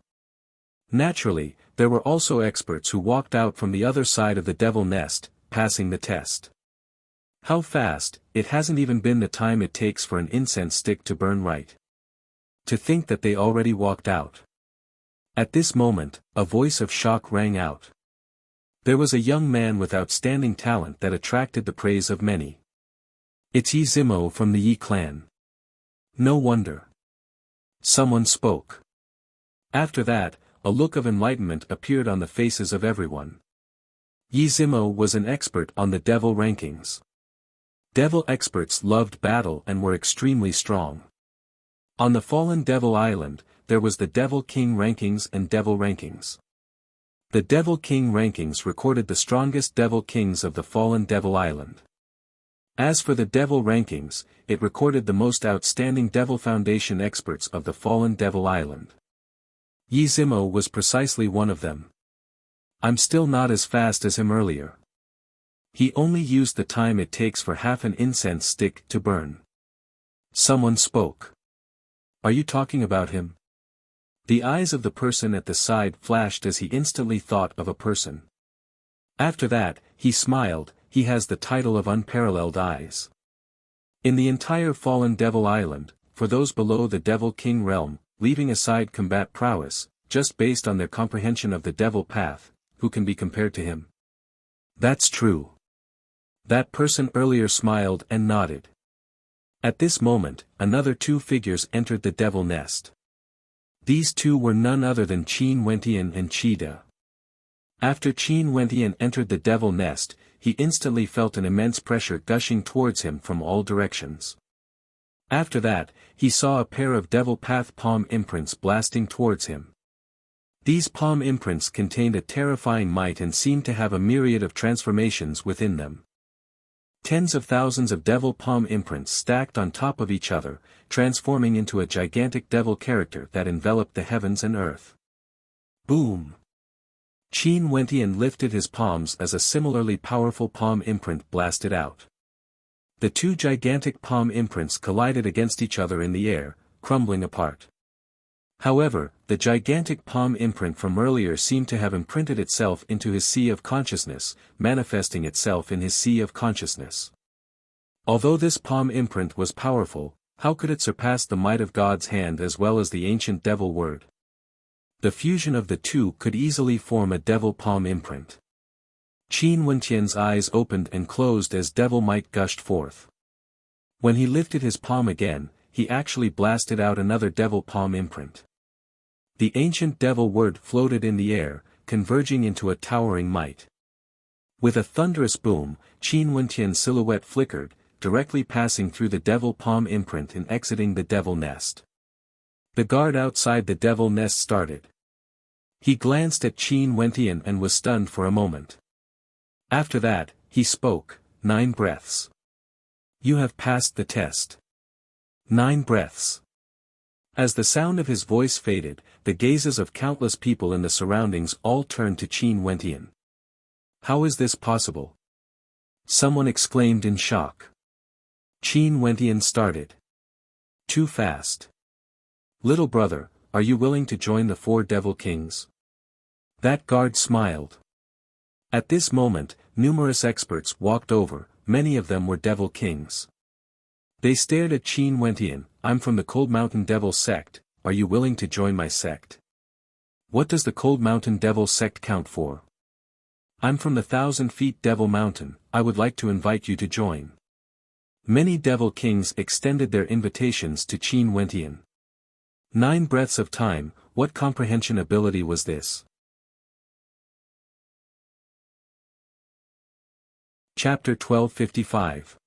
Naturally, there were also experts who walked out from the other side of the devil nest, passing the test. How fast, it hasn't even been the time it takes for an incense stick to burn right. To think that they already walked out. At this moment, a voice of shock rang out. There was a young man with outstanding talent that attracted the praise of many. It's Yi Zimo from the Yi clan. No wonder. Someone spoke. After that, a look of enlightenment appeared on the faces of everyone. Yi Zimo was an expert on the devil rankings. Devil experts loved battle and were extremely strong. On the fallen Devil Island, there was the Devil King rankings and Devil rankings. The Devil King rankings recorded the strongest Devil Kings of the fallen Devil Island. As for the Devil rankings, it recorded the most outstanding Devil Foundation experts of the fallen Devil Island. Yi Zimo was precisely one of them. I'm still not as fast as him earlier. He only used the time it takes for half an incense stick to burn. Someone spoke. Are you talking about him? The eyes of the person at the side flashed as he instantly thought of a person. After that, he smiled. He has the title of Unparalleled Eyes. In the entire fallen Devil Island, for those below the Devil King realm, leaving aside combat prowess, just based on their comprehension of the Devil Path, who can be compared to him? That's true. That person earlier smiled and nodded. At this moment, another two figures entered the Devil Nest. These two were none other than Qin Wentian and Qida. After Qin Wentian entered the Devil Nest, he instantly felt an immense pressure gushing towards him from all directions. After that, he saw a pair of Devil Path palm imprints blasting towards him. These palm imprints contained a terrifying might and seemed to have a myriad of transformations within them. Tens of thousands of devil palm imprints stacked on top of each other, transforming into a gigantic devil character that enveloped the heavens and earth. Boom! Qin Wentian lifted his palms as a similarly powerful palm imprint blasted out. The two gigantic palm imprints collided against each other in the air, crumbling apart. However, the gigantic palm imprint from earlier seemed to have imprinted itself into his sea of consciousness, manifesting itself in his sea of consciousness. Although this palm imprint was powerful, how could it surpass the might of God's hand as well as the ancient devil word? The fusion of the two could easily form a devil palm imprint. Qin Wentian's eyes opened and closed as devil might gushed forth. When he lifted his palm again, he actually blasted out another devil palm imprint. The ancient devil word floated in the air, converging into a towering might. With a thunderous boom, Qin Wentian's silhouette flickered, directly passing through the devil palm imprint and exiting the devil nest. The guard outside the devil nest started. He glanced at Qin Wentian and was stunned for a moment. After that, he spoke, 9 breaths. You have passed the test. 9 breaths. As the sound of his voice faded, the gazes of countless people in the surroundings all turned to Qin Wentian. How is this possible? Someone exclaimed in shock. Qin Wentian started. Too fast. Little brother, are you willing to join the 4 Devil Kings? That guard smiled. At this moment, numerous experts walked over, many of them were Devil Kings. They stared at Qin Wentian. I'm from the Cold Mountain Devil sect, are you willing to join my sect? What does the Cold Mountain Devil sect count for? I'm from the 1,000 Feet Devil Mountain, I would like to invite you to join. Many Devil Kings extended their invitations to Qin Wentian. 9 breaths of time, what comprehension ability was this? Chapter 1255.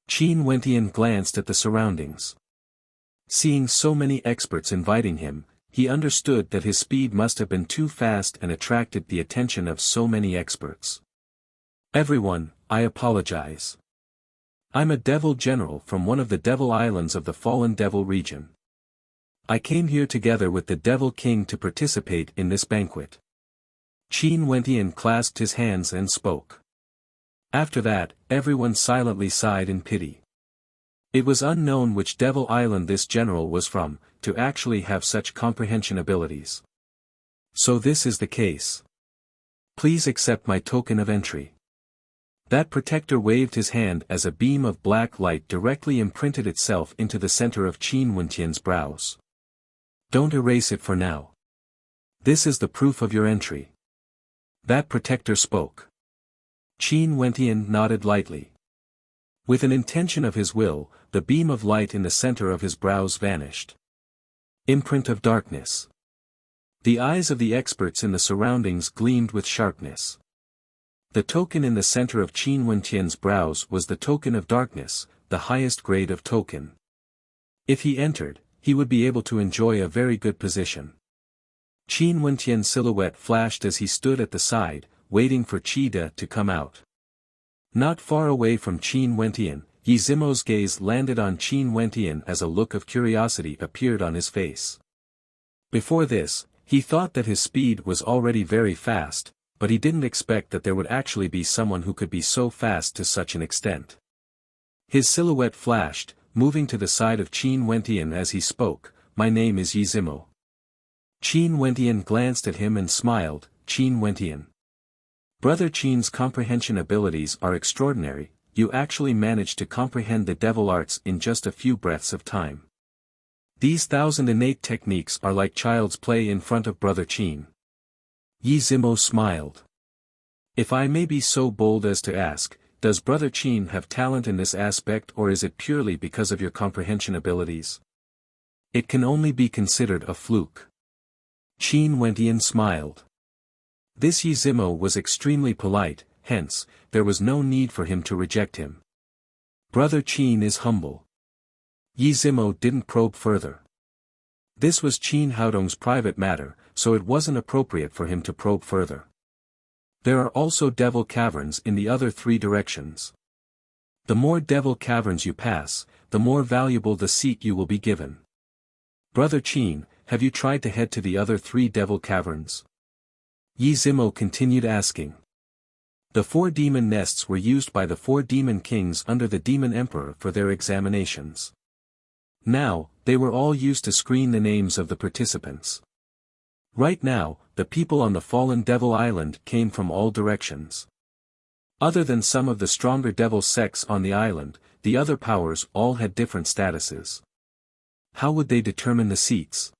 Qin Wentian glanced at the surroundings. Seeing so many experts inviting him, he understood that his speed must have been too fast and attracted the attention of so many experts. Everyone, I apologize. I'm a devil general from one of the devil islands of the fallen devil region. I came here together with the Devil King to participate in this banquet. Qin Wentian clasped his hands and spoke. After that, everyone silently sighed in pity. It was unknown which devil island this general was from, to actually have such comprehension abilities. So this is the case. Please accept my token of entry. That protector waved his hand as a beam of black light directly imprinted itself into the center of Qin Wentian's brows. Don't erase it for now. This is the proof of your entry. That protector spoke. Qin Wentian nodded lightly. With an intention of his will, the beam of light in the center of his brows vanished. Imprint of darkness. The eyes of the experts in the surroundings gleamed with sharpness. The token in the center of Qin Wentian's brows was the token of darkness, the highest grade of token. If he entered, he would be able to enjoy a very good position. Qin Wentian's silhouette flashed as he stood at the side, waiting for Qida to come out. Not far away from Qin Wentian, Yi Zimo's gaze landed on Qin Wentian as a look of curiosity appeared on his face. Before this, he thought that his speed was already very fast, but he didn't expect that there would actually be someone who could be so fast to such an extent. His silhouette flashed, moving to the side of Qin Wentian as he spoke, "My name is Yi Zimo." Qin Wentian glanced at him and smiled. "Qin Wentian. Brother Qin's comprehension abilities are extraordinary, you actually managed to comprehend the devil arts in just a few breaths of time. These 1,000 innate techniques are like child's play in front of Brother Qin." Yi Zimo smiled. "If I may be so bold as to ask, does Brother Qin have talent in this aspect, or is it purely because of your comprehension abilities? It can only be considered a fluke." Qin Wentian smiled. This Yi Zimo was extremely polite, hence, there was no need for him to reject him. Brother Qin is humble. Yi Zimo didn't probe further. This was Qin Haodong's private matter, so it wasn't appropriate for him to probe further. There are also devil caverns in the other 3 directions. The more devil caverns you pass, the more valuable the seat you will be given. Brother Qin, have you tried to head to the other 3 devil caverns? Yi Zimo continued asking. The 4 demon nests were used by the 4 demon kings under the demon emperor for their examinations. Now, they were all used to screen the names of the participants. Right now, the people on the fallen devil island came from all directions. Other than some of the stronger devil sects on the island, the other powers all had different statuses. How would they determine the seats?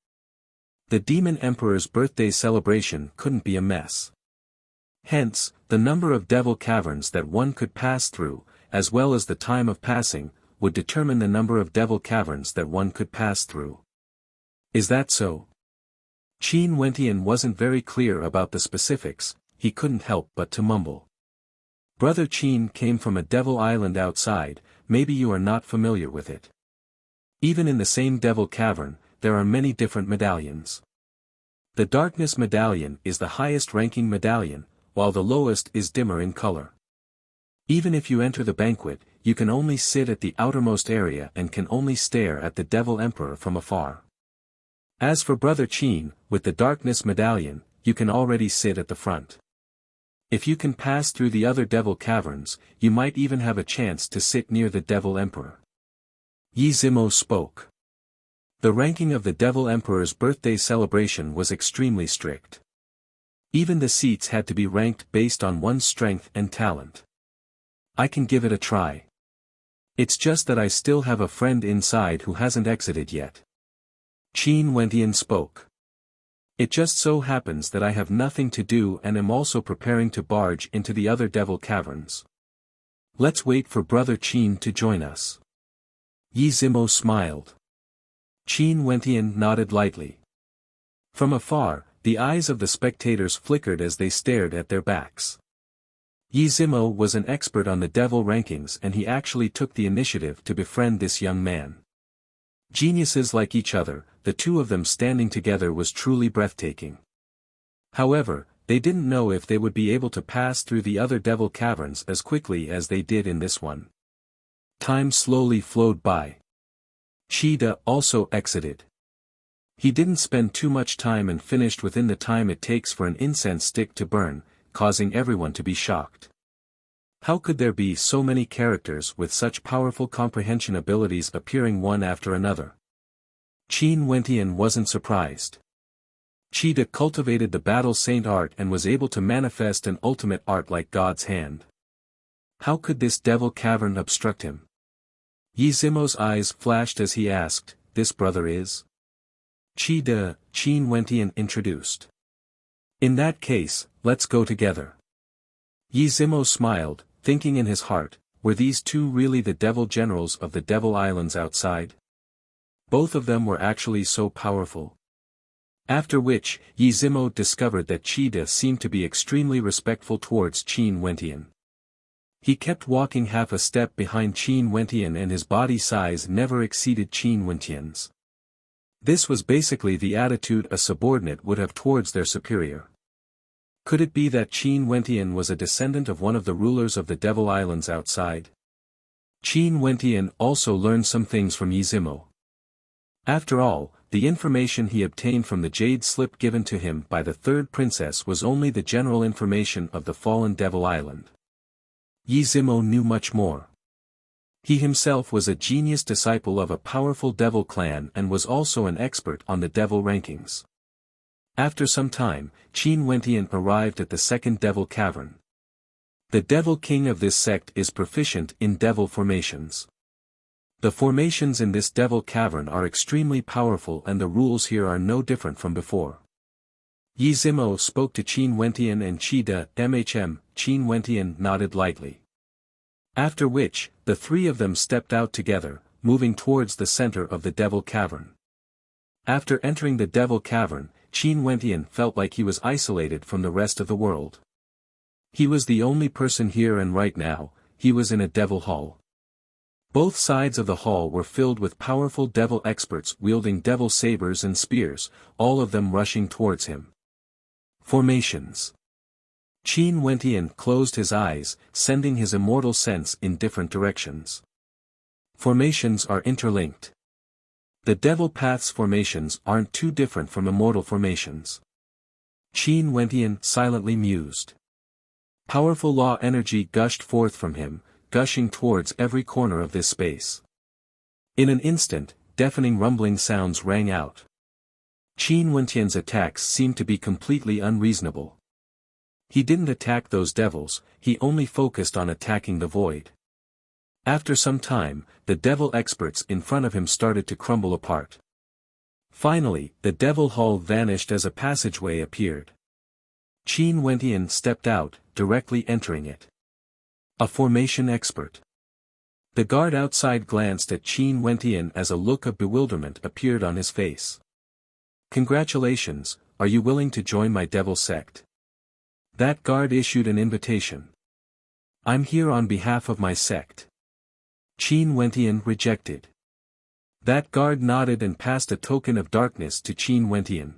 The demon emperor's birthday celebration couldn't be a mess. Hence, the number of devil caverns that one could pass through, as well as the time of passing, would determine the number of devil caverns that one could pass through. Is that so? Qin Wentian wasn't very clear about the specifics, he couldn't help but to mumble. Brother Qin came from a devil island outside, maybe you are not familiar with it. Even in the same devil cavern, there are many different medallions. The darkness medallion is the highest ranking medallion, while the lowest is dimmer in color. Even if you enter the banquet, you can only sit at the outermost area and can only stare at the devil emperor from afar. As for Brother Qin, with the darkness medallion, you can already sit at the front. If you can pass through the other devil caverns, you might even have a chance to sit near the devil emperor. Yi Zimo spoke. The ranking of the devil emperor's birthday celebration was extremely strict. Even the seats had to be ranked based on one's strength and talent. I can give it a try. It's just that I still have a friend inside who hasn't exited yet. Qin Wentian spoke. It just so happens that I have nothing to do and am also preparing to barge into the other devil caverns. Let's wait for Brother Qin to join us. Yi Zimo smiled. Qin Wentian nodded lightly. From afar, the eyes of the spectators flickered as they stared at their backs. Yi Zimo was an expert on the devil rankings and he actually took the initiative to befriend this young man. Geniuses like each other, the 2 of them standing together was truly breathtaking. However, they didn't know if they would be able to pass through the other devil caverns as quickly as they did in this one. Time slowly flowed by. Qida also exited. He didn't spend too much time and finished within the time it takes for an incense stick to burn, causing everyone to be shocked. How could there be so many characters with such powerful comprehension abilities appearing one after another? Qin Wentian wasn't surprised. Qida cultivated the battle saint art and was able to manifest an ultimate art like God's hand. How could this devil cavern obstruct him? Yi Zimo's eyes flashed as he asked, "This brother is?" Qida, Qin Wentian introduced. "In that case, let's go together." Yi Zimo smiled, thinking in his heart, were these 2 really the devil generals of the devil islands outside? Both of them were actually so powerful. After which, Yi Zimo discovered that Qida seemed to be extremely respectful towards Qin Wentian. He kept walking half a step behind Qin Wentian and his body size never exceeded Qin Wentian's. This was basically the attitude a subordinate would have towards their superior. Could it be that Qin Wentian was a descendant of one of the rulers of the Devil Islands outside? Qin Wentian also learned some things from Yizimo. After all, the information he obtained from the jade slip given to him by the third princess was only the general information of the fallen Devil Island. Yizimo knew much more. He himself was a genius disciple of a powerful devil clan and was also an expert on the devil rankings. After some time, Qin Wentian arrived at the second devil cavern. The devil king of this sect is proficient in devil formations. The formations in this devil cavern are extremely powerful and the rules here are no different from before. Yizimo spoke to Qin Wentian and Qida, Qin Wentian nodded lightly. After which, the three of them stepped out together, moving towards the center of the devil cavern. After entering the devil cavern, Qin Wentian felt like he was isolated from the rest of the world. He was the only person here and right now, he was in a devil hall. Both sides of the hall were filled with powerful devil experts wielding devil sabers and spears, all of them rushing towards him. Formations. Qin Wentian closed his eyes, sending his immortal sense in different directions. Formations are interlinked. The devil path's formations aren't too different from immortal formations. Qin Wentian silently mused. Powerful law energy gushed forth from him, gushing towards every corner of this space. In an instant, deafening rumbling sounds rang out. Qin Wentian's attacks seemed to be completely unreasonable. He didn't attack those devils, he only focused on attacking the void. After some time, the devil experts in front of him started to crumble apart. Finally, the devil hall vanished as a passageway appeared. Qin Wentian stepped out, directly entering it. A formation expert. The guard outside glanced at Qin Wentian as a look of bewilderment appeared on his face. Congratulations, are you willing to join my devil sect? That guard issued an invitation. I'm here on behalf of my sect. Qin Wentian rejected. That guard nodded and passed a token of darkness to Qin Wentian.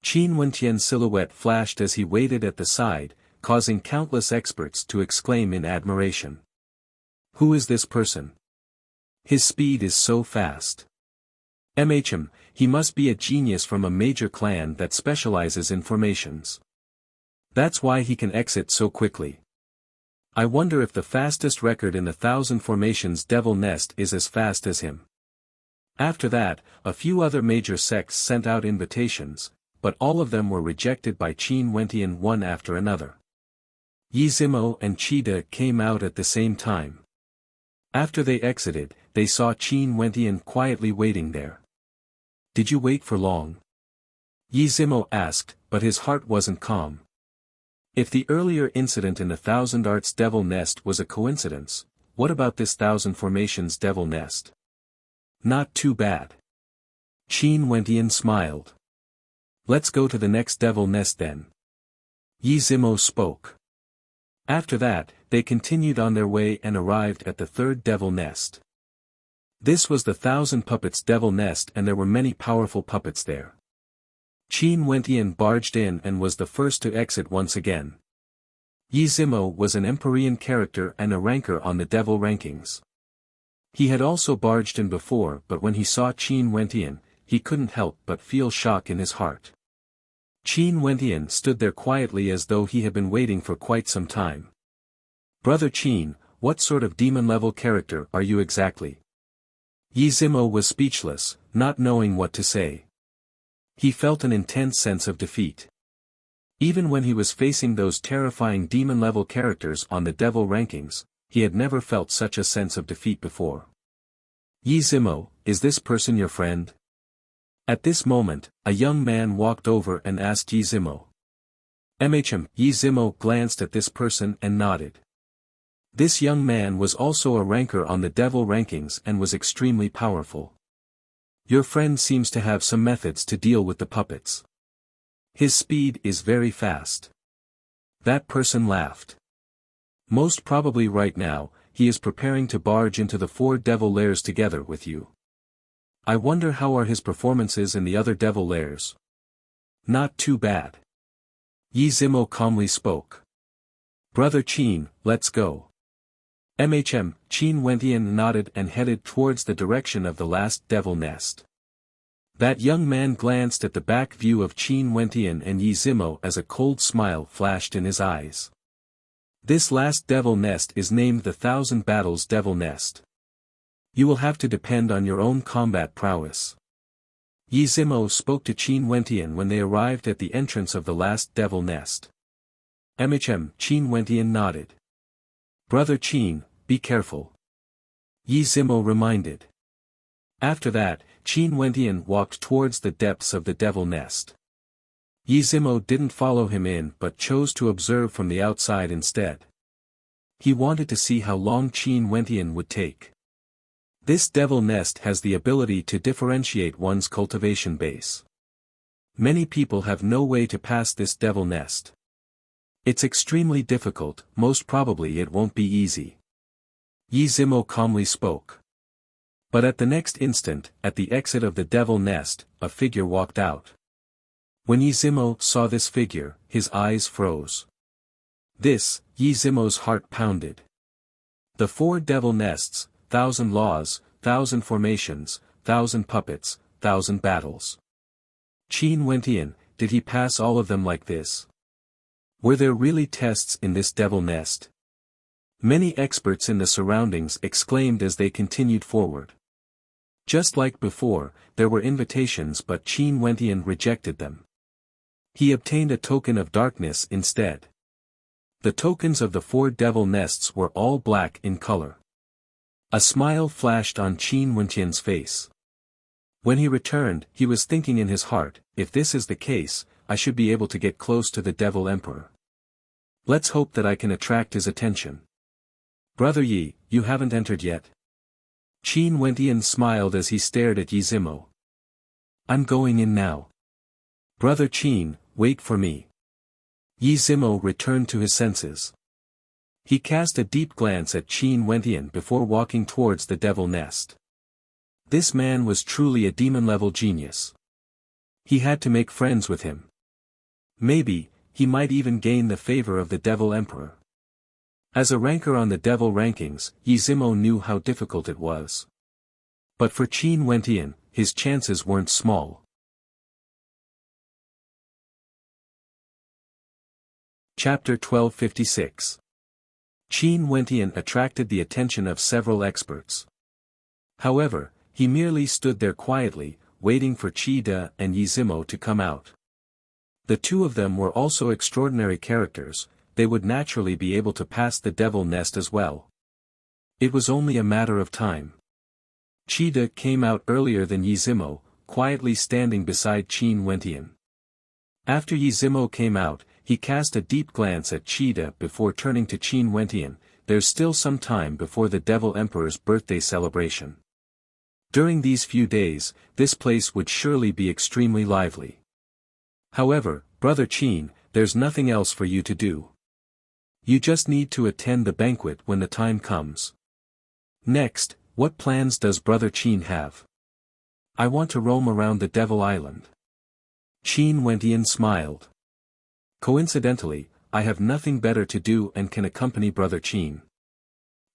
Qin Wentian's silhouette flashed as he waited at the side, causing countless experts to exclaim in admiration. Who is this person? His speed is so fast. He must be a genius from a major clan that specializes in formations. That's why he can exit so quickly. I wonder if the fastest record in the 1,000 formations devil nest is as fast as him. After that, a few other major sects sent out invitations, but all of them were rejected by Qin Wentian one after another. Yizimo and Qida came out at the same time. After they exited, they saw Qin Wentian quietly waiting there. Did you wait for long? Yizimo asked, but his heart wasn't calm. If the earlier incident in the 1,000 Arts Devil Nest was a coincidence, what about this 1,000 Formations Devil Nest? Not too bad. Qin Wentian smiled. Let's go to the next Devil Nest then. Yizimo spoke. After that, they continued on their way and arrived at the third Devil Nest. This was the 1,000 Puppets Devil Nest and there were many powerful puppets there. Qin Wentian barged in and was the first to exit once again. Yizimo was an Empyrean character and a ranker on the devil rankings. He had also barged in before but when he saw Qin Wentian, he couldn't help but feel shock in his heart. Qin Wentian stood there quietly as though he had been waiting for quite some time. Brother Qin, what sort of demon-level character are you exactly? Yizimo was speechless, not knowing what to say. He felt an intense sense of defeat. Even when he was facing those terrifying demon-level characters on the devil rankings, he had never felt such a sense of defeat before. Yizimo, is this person your friend? At this moment, a young man walked over and asked Yizimo. Yizimo glanced at this person and nodded. This young man was also a ranker on the devil rankings and was extremely powerful. Your friend seems to have some methods to deal with the puppets. His speed is very fast. That person laughed. Most probably right now, he is preparing to barge into the 4 devil lairs together with you. I wonder how are his performances in the other devil lairs. Not too bad. Yi Zimo calmly spoke. Brother Qin, let's go. Qin Wentian nodded and headed towards the direction of the last devil nest. That young man glanced at the back view of Qin Wentian and Yi Zimo as a cold smile flashed in his eyes. This last devil nest is named the Thousand Battles Devil Nest. You will have to depend on your own combat prowess. Yi Zimo spoke to Qin Wentian when they arrived at the entrance of the last devil nest. Qin Wentian nodded. Brother Qin, be careful. Yi Zimo reminded. After that, Qin Wentian walked towards the depths of the devil nest. Yi Zimo didn't follow him in but chose to observe from the outside instead. He wanted to see how long Qin Wentian would take. This devil nest has the ability to differentiate one's cultivation base. Many people have no way to pass this devil nest. It's extremely difficult, most probably it won't be easy. Yi Zimo calmly spoke. But at the next instant, at the exit of the devil nest, a figure walked out. When Yi Zimo saw this figure, his eyes froze. This, Yi Zimo's heart pounded. The 4 devil nests, 1,000 laws, 1,000 formations, 1,000 puppets, 1,000 battles. Qin Wentian, did he pass all of them like this? Were there really tests in this devil nest? Many experts in the surroundings exclaimed as they continued forward. Just like before, there were invitations but Qin Wentian rejected them. He obtained a token of darkness instead. The tokens of the 4 devil nests were all black in color. A smile flashed on Qin Wentian's face. When he returned, he was thinking in his heart, if this is the case, I should be able to get close to the Devil Emperor. Let's hope that I can attract his attention. Brother Yi, you haven't entered yet? Qin Wentian smiled as he stared at Yi Zimo. I'm going in now. Brother Qin, wait for me. Yi Zimo returned to his senses. He cast a deep glance at Qin Wentian before walking towards the devil nest. This man was truly a demon-level genius. He had to make friends with him. Maybe, he might even gain the favor of the Devil Emperor. As a ranker on the devil rankings, Yi Zimo knew how difficult it was. But for Qin Wentian, his chances weren't small. Chapter 1256. Qin Wentian attracted the attention of several experts. However, he merely stood there quietly, waiting for Qi and Yi Zimo to come out. The 2 of them were also extraordinary characters, they would naturally be able to pass the devil nest as well. It was only a matter of time. Qi came out earlier than Yi Zimo, quietly standing beside Qin Wentian. After Yi Zimo came out, he cast a deep glance at Qi before turning to Qin Wentian. There's still some time before the Devil Emperor's birthday celebration. During these few days, this place would surely be extremely lively. However, Brother Qin, there's nothing else for you to do. You just need to attend the banquet when the time comes. Next, what plans does Brother Qin have? I want to roam around the Devil Island. Qin Wentian smiled. Coincidentally, I have nothing better to do and can accompany Brother Qin.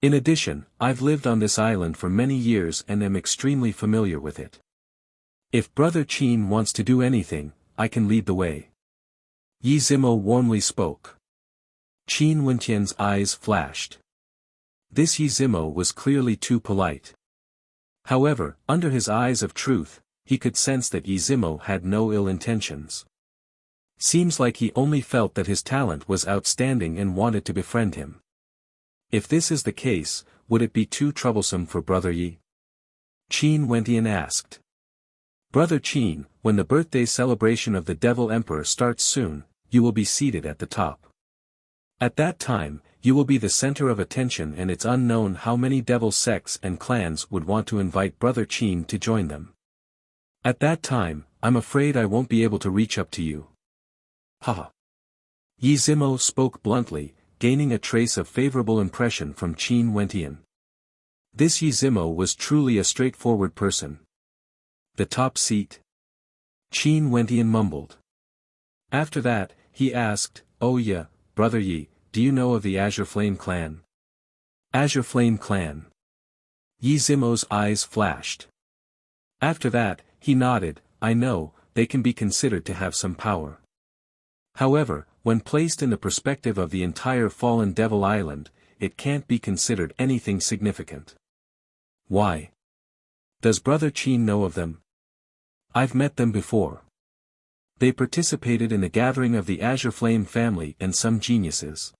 In addition, I've lived on this island for many years and am extremely familiar with it. If Brother Qin wants to do anything, I can lead the way. Yi Zimo warmly spoke. Qin Wentian's eyes flashed. This Yi Zimo was clearly too polite. However, under his eyes of truth, he could sense that Yi Zimo had no ill intentions. Seems like he only felt that his talent was outstanding and wanted to befriend him. If this is the case, would it be too troublesome for Brother Yi? Qin Wentian asked. Brother Qin, when the birthday celebration of the Devil Emperor starts soon, you will be seated at the top. At that time, you will be the center of attention and it's unknown how many devil sects and clans would want to invite Brother Qin to join them. At that time, I'm afraid I won't be able to reach up to you. Haha. Yi Zimo spoke bluntly, gaining a trace of favorable impression from Qin Wentian. This Yi Zimo was truly a straightforward person. The top seat? Qin Wentian mumbled. After that, he asked, "Oh yeah, Brother Yi, do you know of the Azure Flame clan?" Azure Flame clan. Yi Zimo's eyes flashed. After that, he nodded, "I know, they can be considered to have some power. However, when placed in the perspective of the entire fallen Devil Island, it can't be considered anything significant." "Why? Does Brother Qin know of them?" "I've met them before. They participated in the gathering of the Azure Flame family and some geniuses.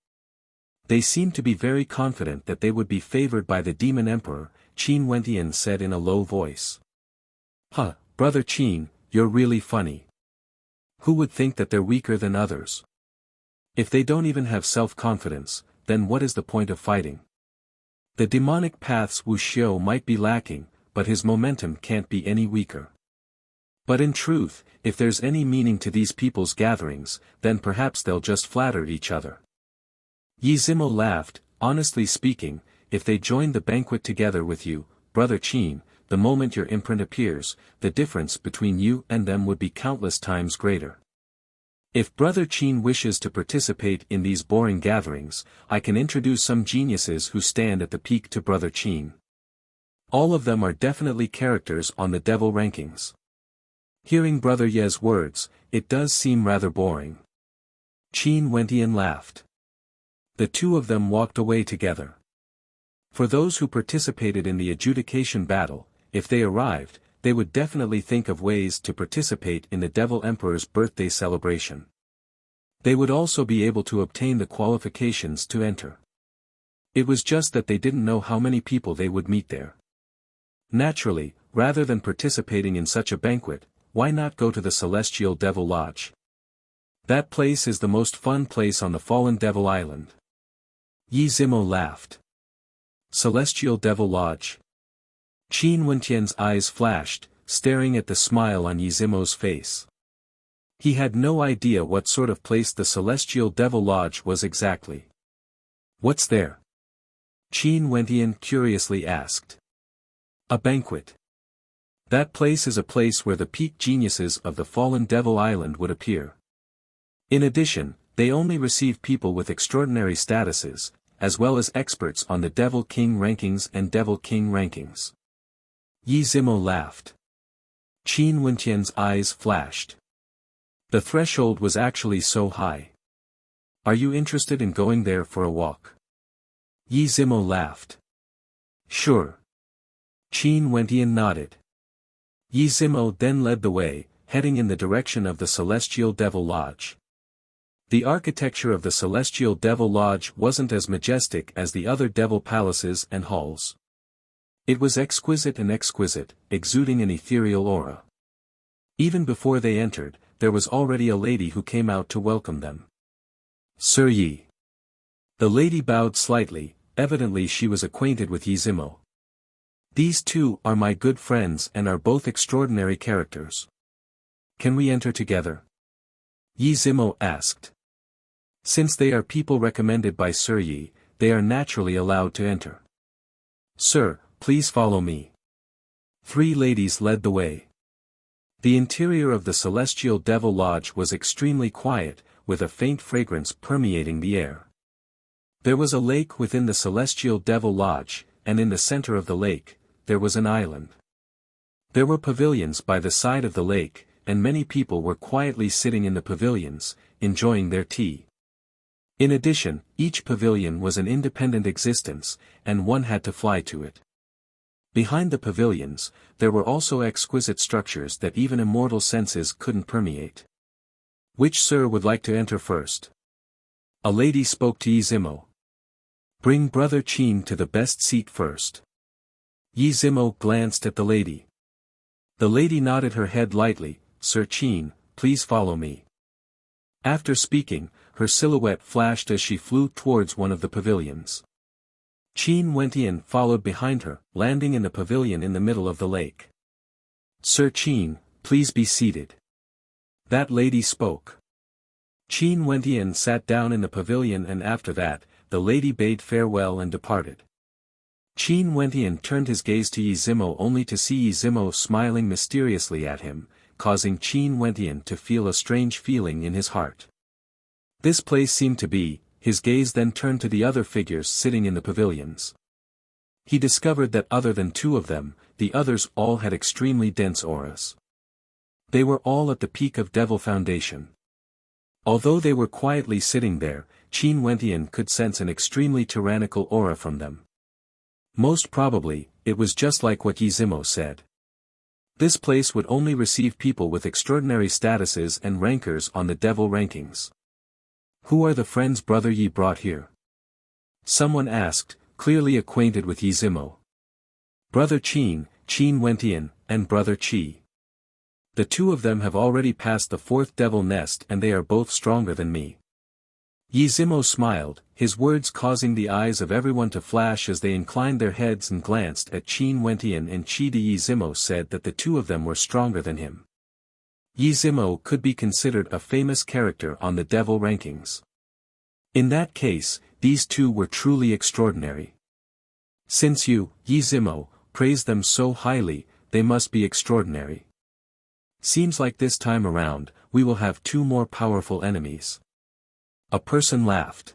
They seemed to be very confident that they would be favored by the Demon Emperor," Qin Wentian said in a low voice. "Huh, Brother Qin, you're really funny. Who would think that they're weaker than others? If they don't even have self-confidence, then what is the point of fighting? The demonic path's Wuxia might be lacking, but his momentum can't be any weaker. But in truth, if there's any meaning to these people's gatherings, then perhaps they'll just flatter each other." Yi Zimo laughed. "Honestly speaking, if they joined the banquet together with you, Brother Qin, the moment your imprint appears, the difference between you and them would be countless times greater. If Brother Qin wishes to participate in these boring gatherings, I can introduce some geniuses who stand at the peak to Brother Qin. All of them are definitely characters on the devil rankings." Hearing Brother Ye's words, it does seem rather boring. Qin Wentian laughed. The two of them walked away together. For those who participated in the adjudication battle, if they arrived, they would definitely think of ways to participate in the Devil Emperor's birthday celebration. They would also be able to obtain the qualifications to enter. It was just that they didn't know how many people they would meet there. Naturally, rather than participating in such a banquet, why not go to the Celestial Devil Lodge? That place is the most fun place on the fallen Devil Island. Yi Zimo laughed. Celestial Devil Lodge. Qin Wentian's eyes flashed, staring at the smile on Yi Zimo's face. He had no idea what sort of place the Celestial Devil Lodge was exactly. "What's there?" Qin Wentian curiously asked. "A banquet. That place is a place where the peak geniuses of the fallen Devil Island would appear. In addition, they only receive people with extraordinary statuses, as well as experts on the Devil King rankings and Devil King rankings." Yi Zimo laughed. Qin Wentian's eyes flashed. The threshold was actually so high. "Are you interested in going there for a walk?" Yi Zimo laughed. "Sure." Qin Wentian nodded. Yi Zimo then led the way, heading in the direction of the Celestial Devil Lodge. The architecture of the Celestial Devil Lodge wasn't as majestic as the other devil palaces and halls. It was exquisite and exquisite, exuding an ethereal aura. Even before they entered, there was already a lady who came out to welcome them. "Sir Yi." The lady bowed slightly, evidently she was acquainted with Yi Zimo. "These two are my good friends and are both extraordinary characters. Can we enter together?" Yi Zimo asked. Since they are people recommended by Sir Yi, they are naturally allowed to enter. "Sir, please follow me." Three ladies led the way. The interior of the Celestial Devil Lodge was extremely quiet, with a faint fragrance permeating the air. There was a lake within the Celestial Devil Lodge, and in the center of the lake, there was an island. There were pavilions by the side of the lake, and many people were quietly sitting in the pavilions, enjoying their tea. In addition, each pavilion was an independent existence, and one had to fly to it. Behind the pavilions, there were also exquisite structures that even immortal senses couldn't permeate. "Which sir would like to enter first?" A lady spoke to Yi Zimo. "Bring Brother Qin to the best seat first." Yi Zimo glanced at the lady. The lady nodded her head lightly. "Sir Qin, please follow me." After speaking, her silhouette flashed as she flew towards one of the pavilions. Qin Wentian followed behind her, landing in the pavilion in the middle of the lake. "Sir Qin, please be seated." That lady spoke. Qin Wentian sat down in the pavilion, and after that, the lady bade farewell and departed. Qin Wentian turned his gaze to Yi Zimo only to see Yi Zimo smiling mysteriously at him, causing Qin Wentian to feel a strange feeling in his heart. This place seemed to be, his gaze then turned to the other figures sitting in the pavilions. He discovered that other than two of them, the others all had extremely dense auras. They were all at the peak of Devil Foundation. Although they were quietly sitting there, Qin Wentian could sense an extremely tyrannical aura from them. Most probably, it was just like what Yi Zimo said. This place would only receive people with extraordinary statuses and rankers on the devil rankings. Who are the friends Brother Yi brought here? Someone asked, clearly acquainted with Yi Zimo. Brother Qin, Qin Wentian, and Brother Qi. The two of them have already passed the fourth devil nest and they are both stronger than me. Yi Zimo smiled, his words causing the eyes of everyone to flash as they inclined their heads and glanced at Qin Wentian and Qi. Yi Zimo said that the two of them were stronger than him. Yi Zimo could be considered a famous character on the devil rankings. In that case, these two were truly extraordinary. Since you, Yi Zimo, praise them so highly, they must be extraordinary. Seems like this time around, we will have two more powerful enemies. A person laughed.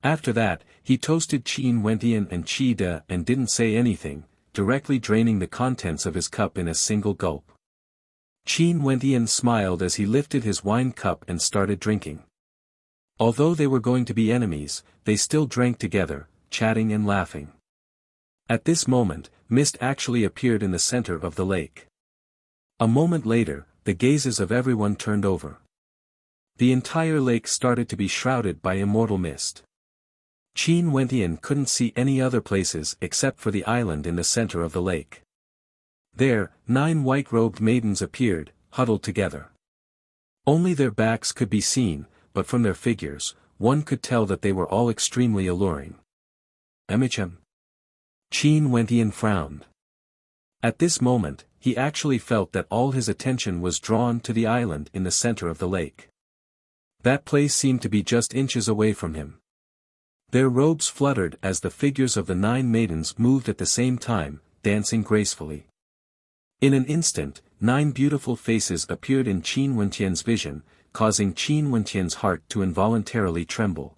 After that, he toasted Qin Wentian and Qi De and didn't say anything, directly draining the contents of his cup in a single gulp. Qin Wentian smiled as he lifted his wine cup and started drinking. Although they were going to be enemies, they still drank together, chatting and laughing. At this moment, mist actually appeared in the center of the lake. A moment later, the gazes of everyone turned over. The entire lake started to be shrouded by immortal mist. Qin Wentian couldn't see any other places except for the island in the center of the lake. There, 9 white-robed maidens appeared, huddled together. Only their backs could be seen, but from their figures, one could tell that they were all extremely alluring. Qin Wentian frowned. At this moment, he actually felt that all his attention was drawn to the island in the center of the lake. That place seemed to be just inches away from him. Their robes fluttered as the figures of the 9 maidens moved at the same time, dancing gracefully. In an instant, 9 beautiful faces appeared in Qin Wentian's vision, causing Qin Wentian's heart to involuntarily tremble.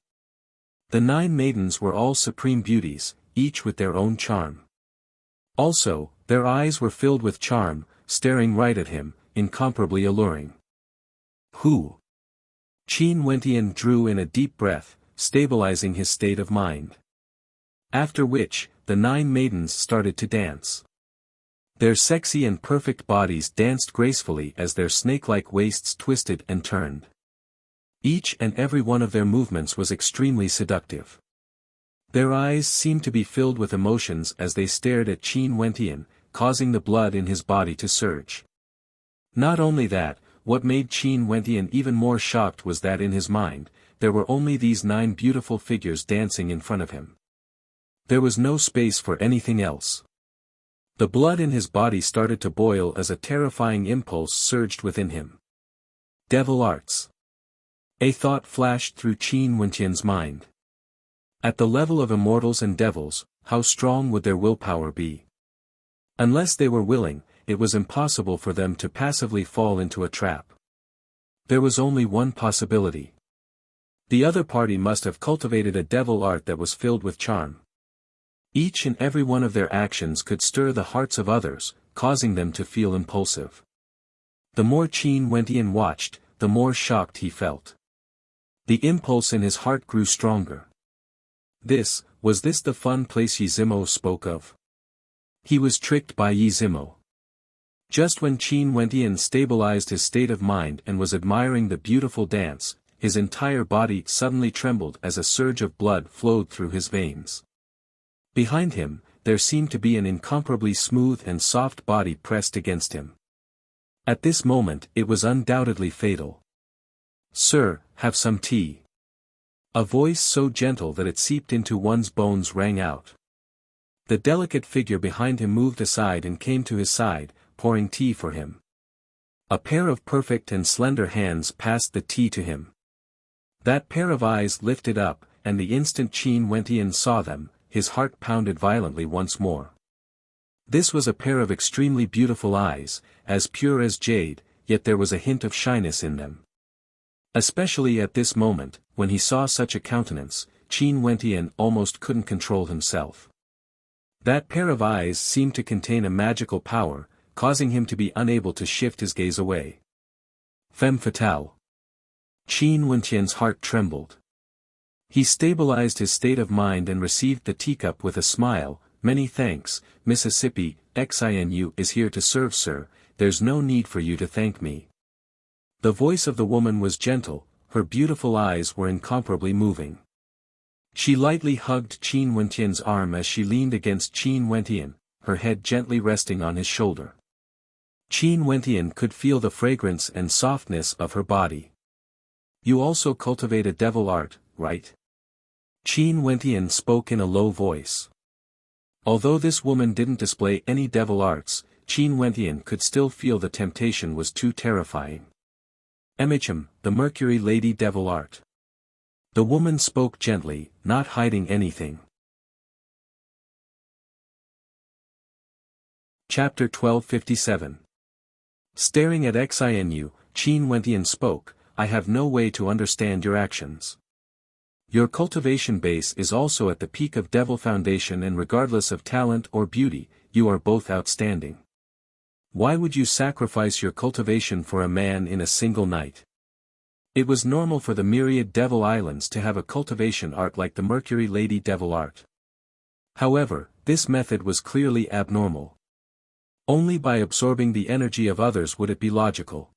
The 9 maidens were all supreme beauties, each with their own charm. Also, their eyes were filled with charm, staring right at him, incomparably alluring. Who? Qin Wentian drew in a deep breath, stabilizing his state of mind. After which, the 9 maidens started to dance. Their sexy and perfect bodies danced gracefully as their snake-like waists twisted and turned. Each and every one of their movements was extremely seductive. Their eyes seemed to be filled with emotions as they stared at Qin Wentian, causing the blood in his body to surge. Not only that, what made Qin Wentian even more shocked was that in his mind, there were only these 9 beautiful figures dancing in front of him. There was no space for anything else. The blood in his body started to boil as a terrifying impulse surged within him. Devil arts. A thought flashed through Qin Wentian's mind. At the level of immortals and devils, how strong would their willpower be? Unless they were willing, it was impossible for them to passively fall into a trap. There was only one possibility. The other party must have cultivated a devil art that was filled with charm. Each and every one of their actions could stir the hearts of others, causing them to feel impulsive. The more Qin Wentian watched, the more shocked he felt. The impulse in his heart grew stronger. Was this the fun place Yi Zimo spoke of? He was tricked by Yi Zimo. Just when Qin Wentian stabilized his state of mind and was admiring the beautiful dance, his entire body suddenly trembled as a surge of blood flowed through his veins. Behind him, there seemed to be an incomparably smooth and soft body pressed against him. At this moment it was undoubtedly fatal. "Sir, have some tea." A voice so gentle that it seeped into one's bones rang out. The delicate figure behind him moved aside and came to his side, pouring tea for him. A pair of perfect and slender hands passed the tea to him. That pair of eyes lifted up, and the instant Qin Wentian saw them, his heart pounded violently once more. This was a pair of extremely beautiful eyes, as pure as jade, yet there was a hint of shyness in them. Especially at this moment, when he saw such a countenance, Qin Wentian almost couldn't control himself. That pair of eyes seemed to contain a magical power, causing him to be unable to shift his gaze away. Femme fatale. Qin Wentian's heart trembled. He stabilized his state of mind and received the teacup with a smile. Many thanks, Mississippi. Xinu is here to serve, sir. There's no need for you to thank me. The voice of the woman was gentle, her beautiful eyes were incomparably moving. She lightly hugged Qin Wentian's arm as she leaned against Qin Wentian, her head gently resting on his shoulder. Qin Wentian could feel the fragrance and softness of her body. You also cultivate a devil art, right? Qin Wentian spoke in a low voice. Although this woman didn't display any devil arts, Qin Wentian could still feel the temptation was too terrifying. Emicham, the Mercury Lady Devil Art. The woman spoke gently, not hiding anything. Chapter 1257. Staring at Xinu, Qin Wentian spoke, I have no way to understand your actions. Your cultivation base is also at the peak of Devil Foundation, and regardless of talent or beauty, you are both outstanding. Why would you sacrifice your cultivation for a man in a single night? It was normal for the myriad Devil Islands to have a cultivation art like the Mercury Lady Devil Art. However, this method was clearly abnormal. Only by absorbing the energy of others would it be logical.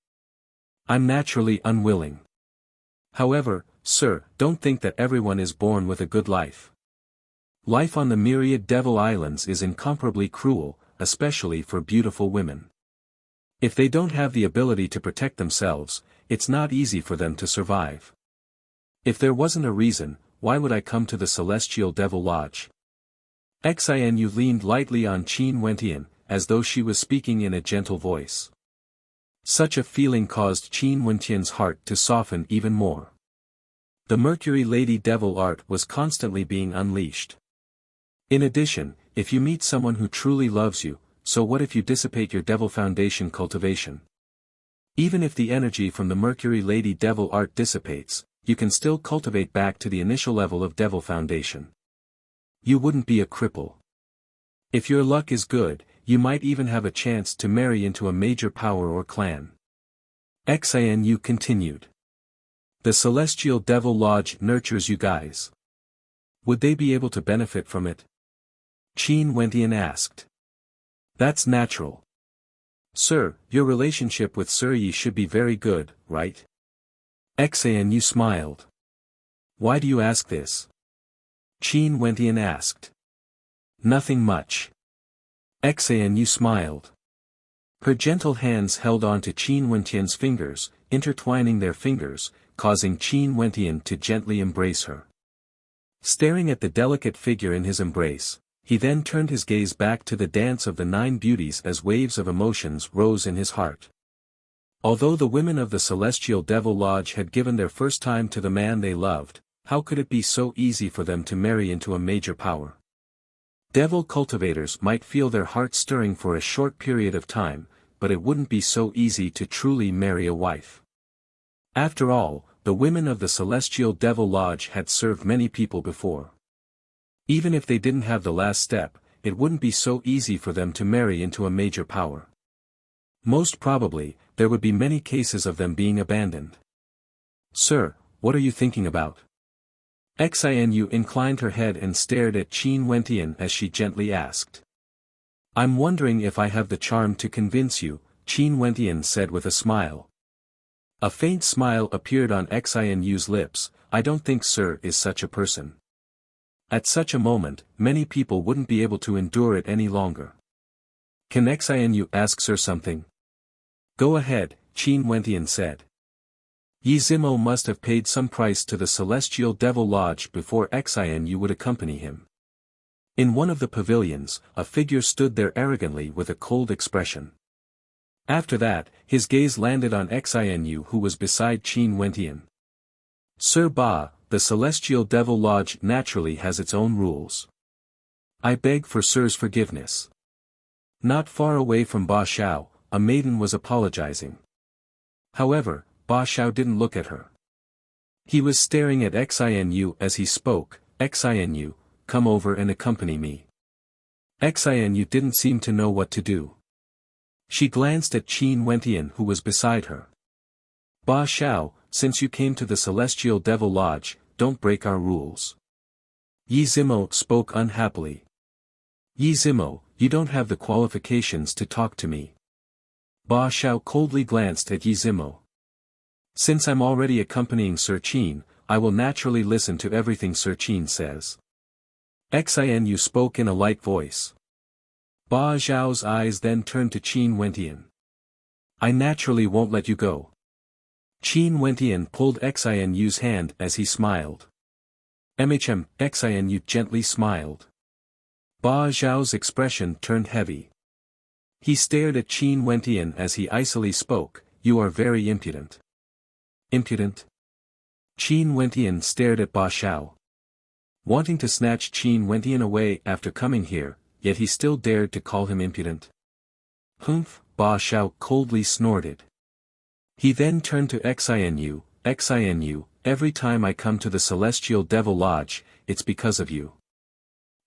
I'm naturally unwilling. However, sir, don't think that everyone is born with a good life. Life on the myriad Devil Islands is incomparably cruel, especially for beautiful women. If they don't have the ability to protect themselves, it's not easy for them to survive. If there wasn't a reason, why would I come to the Celestial Devil Lodge? Xinu leaned lightly on Qin Wentian, as though she was speaking in a gentle voice. Such a feeling caused Qin Wentian's heart to soften even more. The Mercury Lady Devil Art was constantly being unleashed. In addition, if you meet someone who truly loves you, so what if you dissipate your Devil Foundation cultivation? Even if the energy from the Mercury Lady Devil Art dissipates, you can still cultivate back to the initial level of Devil Foundation. You wouldn't be a cripple. If your luck is good, you might even have a chance to marry into a major power or clan. Xinu continued. The Celestial Devil Lodge nurtures you guys. Would they be able to benefit from it? Qin Wentian asked. That's natural. Sir, your relationship with Sir Yi should be very good, right? Xinu smiled. Why do you ask this? Qin Wentian asked. Nothing much. Xinu smiled. Her gentle hands held on to Qin Wentian's fingers, intertwining their fingers, causing Qin Wentian to gently embrace her. Staring at the delicate figure in his embrace, he then turned his gaze back to the dance of the 9 beauties as waves of emotions rose in his heart. Although the women of the Celestial Devil Lodge had given their first time to the man they loved, how could it be so easy for them to marry into a major power? Devil cultivators might feel their hearts stirring for a short period of time, but it wouldn't be so easy to truly marry a wife. After all, the women of the Celestial Devil Lodge had served many people before. Even if they didn't have the last step, it wouldn't be so easy for them to marry into a major power. Most probably, there would be many cases of them being abandoned. Sir, what are you thinking about? Xinu inclined her head and stared at Qin Wentian as she gently asked. I'm wondering if I have the charm to convince you, Qin Wentian said with a smile. A faint smile appeared on Xinu's lips. I don't think Sir is such a person. At such a moment, many people wouldn't be able to endure it any longer. Can Xinu ask Sir something? Go ahead, Qin Wentian said. Yi Zimo must have paid some price to the Celestial Devil Lodge before Xinu would accompany him. In one of the pavilions, a figure stood there arrogantly with a cold expression. After that, his gaze landed on Xinu, who was beside Qin Wentian. Sir Ba, the Celestial Devil Lodge naturally has its own rules. I beg for Sir's forgiveness. Not far away from Ba Xiao, a maiden was apologizing. However, Ba Xiao didn't look at her. He was staring at Xinu as he spoke. Xinu, come over and accompany me. Xinu didn't seem to know what to do. She glanced at Qin Wentian who was beside her. Ba Xiao, since you came to the Celestial Devil Lodge, don't break our rules. Yi Zimo spoke unhappily. Yi Zimo, you don't have the qualifications to talk to me. Ba Xiao coldly glanced at Yi Zimo. Since I'm already accompanying Sir Qin, I will naturally listen to everything Sir Qin says. Xinu spoke in a light voice. Ba Xiao's eyes then turned to Qin Wentian. I naturally won't let you go. Qin Wentian pulled Xinu's hand as he smiled. Xinu gently smiled. Ba Xiao's expression turned heavy. He stared at Qin Wentian as he icily spoke, you are very impudent. Impudent? Qin Wentian stared at Ba Xiao. Wanting to snatch Qin Wentian away after coming here, yet he still dared to call him impudent. Humph, Ba Xiao coldly snorted. He then turned to Xinu, Xinu, every time I come to the Celestial Devil Lodge, it's because of you.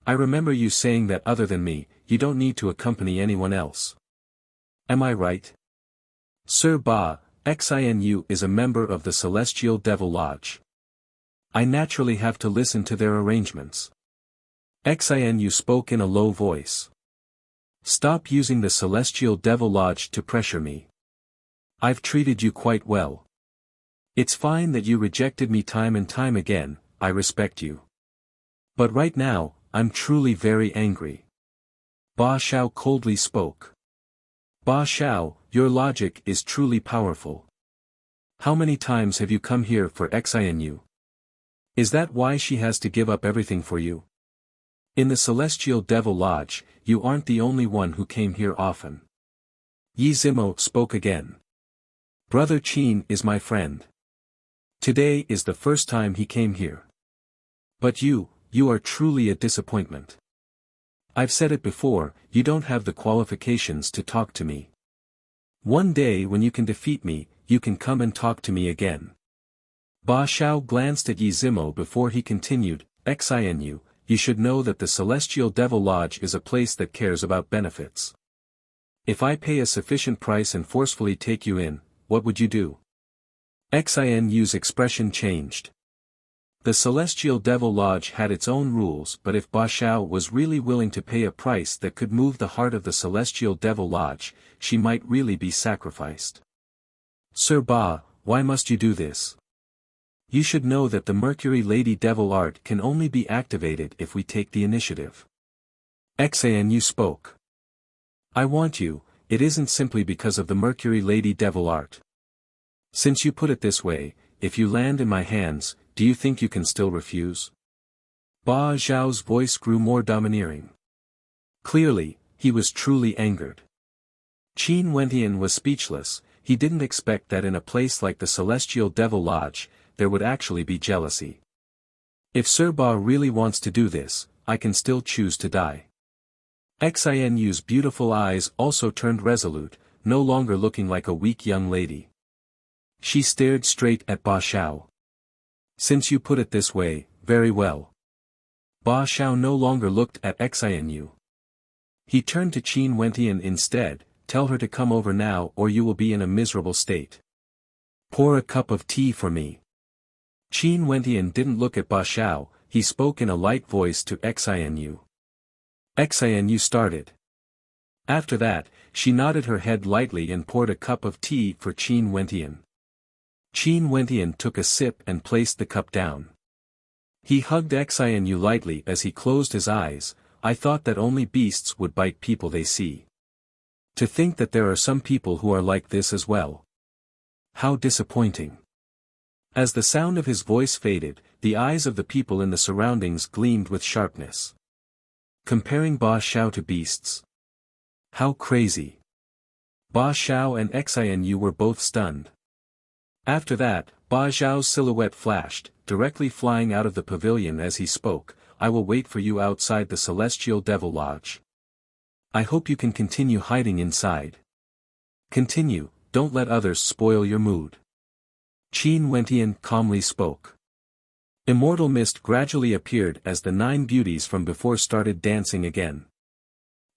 I remember you saying that other than me, you don't need to accompany anyone else. Am I right? Sir Ba, Xinu is a member of the Celestial Devil Lodge. I naturally have to listen to their arrangements. Xinu spoke in a low voice. Stop using the Celestial Devil Lodge to pressure me. I've treated you quite well. It's fine that you rejected me time and time again, I respect you. But right now, I'm truly very angry. Ba Xiao coldly spoke. Ba Xiao, your logic is truly powerful. How many times have you come here for Xinu? Is that why she has to give up everything for you? In the Celestial Devil Lodge, you aren't the only one who came here often. Yi Zimo spoke again. Brother Qin is my friend. Today is the first time he came here. But you are truly a disappointment. I've said it before, you don't have the qualifications to talk to me. One day when you can defeat me, you can come and talk to me again. Ba Xiao glanced at Yi Zimo before he continued, Xinu, you should know that the Celestial Devil Lodge is a place that cares about benefits. If I pay a sufficient price and forcefully take you in, what would you do? Xinu's expression changed. The Celestial Devil Lodge had its own rules, but if Ba Xiao was really willing to pay a price that could move the heart of the Celestial Devil Lodge, she might really be sacrificed. Sir Ba, why must you do this? You should know that the Mercury Lady Devil art can only be activated if we take the initiative. Xinu spoke. I want you, it isn't simply because of the Mercury Lady Devil art. Since you put it this way, if you land in my hands, do you think you can still refuse? Ba Xiao's voice grew more domineering. Clearly, he was truly angered. Qin Wentian was speechless. He didn't expect that in a place like the Celestial Devil Lodge, there would actually be jealousy. If Sir Ba really wants to do this, I can still choose to die. Xinu's beautiful eyes also turned resolute, no longer looking like a weak young lady. She stared straight at Ba Xiao. Since you put it this way, very well. Ba Xiao no longer looked at Xinu. He turned to Qin Wentian instead, tell her to come over now or you will be in a miserable state. Pour a cup of tea for me. Qin Wentian didn't look at Ba Xiao, he spoke in a light voice to Xinu. Xinu started. After that, she nodded her head lightly and poured a cup of tea for Qin Wentian. Qin Wentian took a sip and placed the cup down. He hugged Xinu lightly as he closed his eyes. I thought that only beasts would bite people they see. To think that there are some people who are like this as well. How disappointing. As the sound of his voice faded, the eyes of the people in the surroundings gleamed with sharpness. Comparing Ba Xiao to beasts. How crazy. Ba Xiao and Xinu were both stunned. After that, Ba Xiao's silhouette flashed, directly flying out of the pavilion as he spoke, I will wait for you outside the Celestial Devil Lodge. I hope you can continue hiding inside. Continue, don't let others spoil your mood. Qin Wentian calmly spoke. Immortal mist gradually appeared as the 9 beauties from before started dancing again.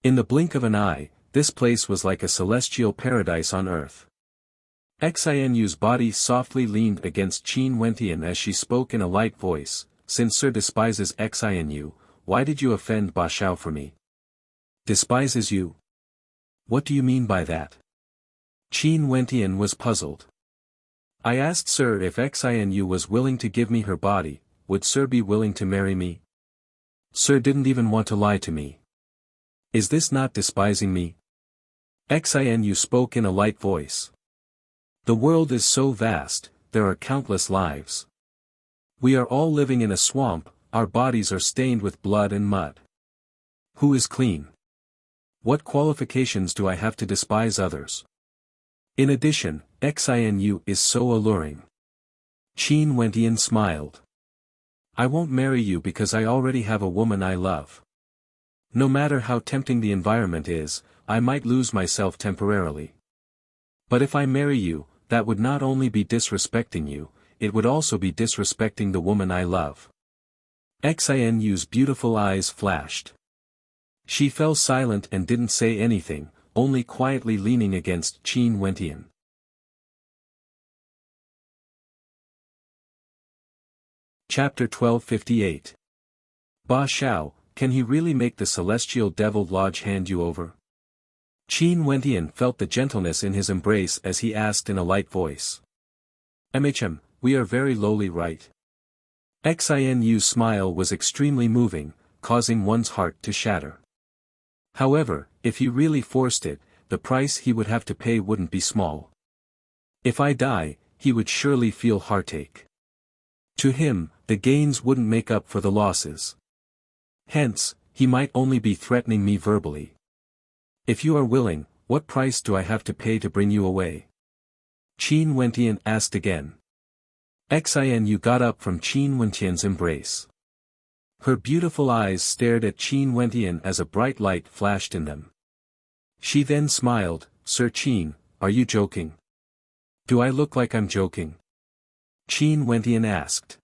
In the blink of an eye, this place was like a celestial paradise on earth. Xinu's body softly leaned against Qin Wentian as she spoke in a light voice, "Since Sir despises Xinu, why did you offend Ba Xiao for me?" "Despises you? What do you mean by that?" Qin Wentian was puzzled. "I asked Sir if Xinu was willing to give me her body, would Sir be willing to marry me? Sir didn't even want to lie to me. Is this not despising me?" Xinu spoke in a light voice. "The world is so vast, there are countless lives. We are all living in a swamp, our bodies are stained with blood and mud. Who is clean? What qualifications do I have to despise others? In addition, Xinu is so alluring." Qin Wentian smiled. "I won't marry you because I already have a woman I love. No matter how tempting the environment is, I might lose myself temporarily. But if I marry you, that would not only be disrespecting you, it would also be disrespecting the woman I love." Xinu's beautiful eyes flashed. She fell silent and didn't say anything, only quietly leaning against Qin Wentian. Chapter 1258. Ba Xiao, can he really make the Celestial Devil Lodge hand you over? Qin Wentian felt the gentleness in his embrace as he asked in a light voice. We are very lowly, right?" Xinu's smile was extremely moving, causing one's heart to shatter. However, if he really forced it, the price he would have to pay wouldn't be small. If I die, he would surely feel heartache. To him, the gains wouldn't make up for the losses. Hence, he might only be threatening me verbally. If you are willing, what price do I have to pay to bring you away? Qin Wentian asked again. Xinu got up from Qin Wentian's embrace. Her beautiful eyes stared at Qin Wentian as a bright light flashed in them. She then smiled, "Sir Qin, are you joking? Do I look like I'm joking?" Qin Wentian asked.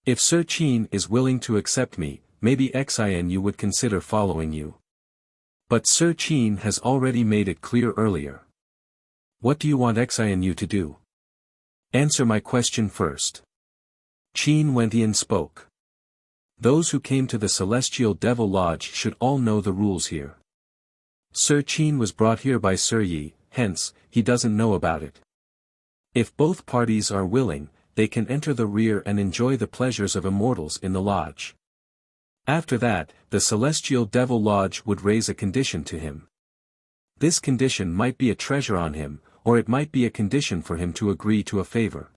"If Sir Qin is willing to accept me, maybe Xinu would consider following you. But Sir Qin has already made it clear earlier. What do you want Xinu to do? Answer my question first." Qin Wentian spoke. "Those who came to the Celestial Devil Lodge should all know the rules here. Sir Qin was brought here by Sir Yi, hence, he doesn't know about it. If both parties are willing, they can enter the rear and enjoy the pleasures of immortals in the lodge. After that, the Celestial Devil Lodge would raise a condition to him. This condition might be a treasure on him, or it might be a condition for him to agree to a favor.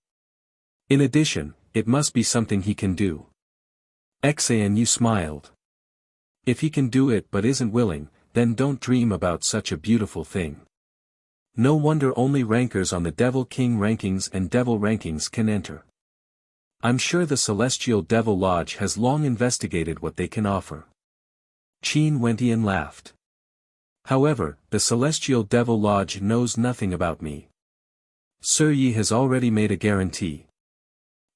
In addition, it must be something he can do." Xinu smiled. "If he can do it but isn't willing, then don't dream about such a beautiful thing. No wonder only rankers on the Devil King rankings and Devil rankings can enter. I'm sure the Celestial Devil Lodge has long investigated what they can offer." Qin Wentian laughed. "However, the Celestial Devil Lodge knows nothing about me. Sir Yi has already made a guarantee."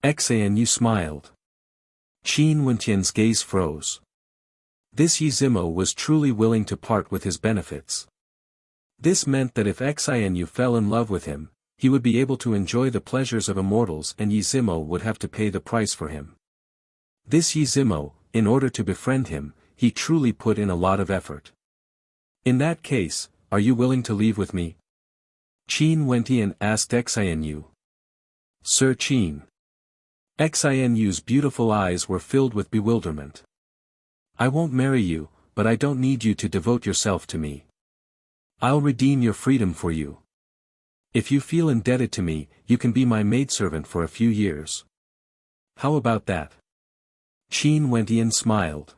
Xinu smiled. Qin Wentian's gaze froze. This Yi Zimo was truly willing to part with his benefits. This meant that if Xinu fell in love with him, he would be able to enjoy the pleasures of immortals and Yi Zimo would have to pay the price for him. This Yi Zimo, in order to befriend him, he truly put in a lot of effort. "In that case, are you willing to leave with me?" Qin Wentian asked Xinu. "Sir Qin." Xinu's beautiful eyes were filled with bewilderment. "I won't marry you, but I don't need you to devote yourself to me. I'll redeem your freedom for you. If you feel indebted to me, you can be my maidservant for a few years. How about that?" Qin Wentian smiled.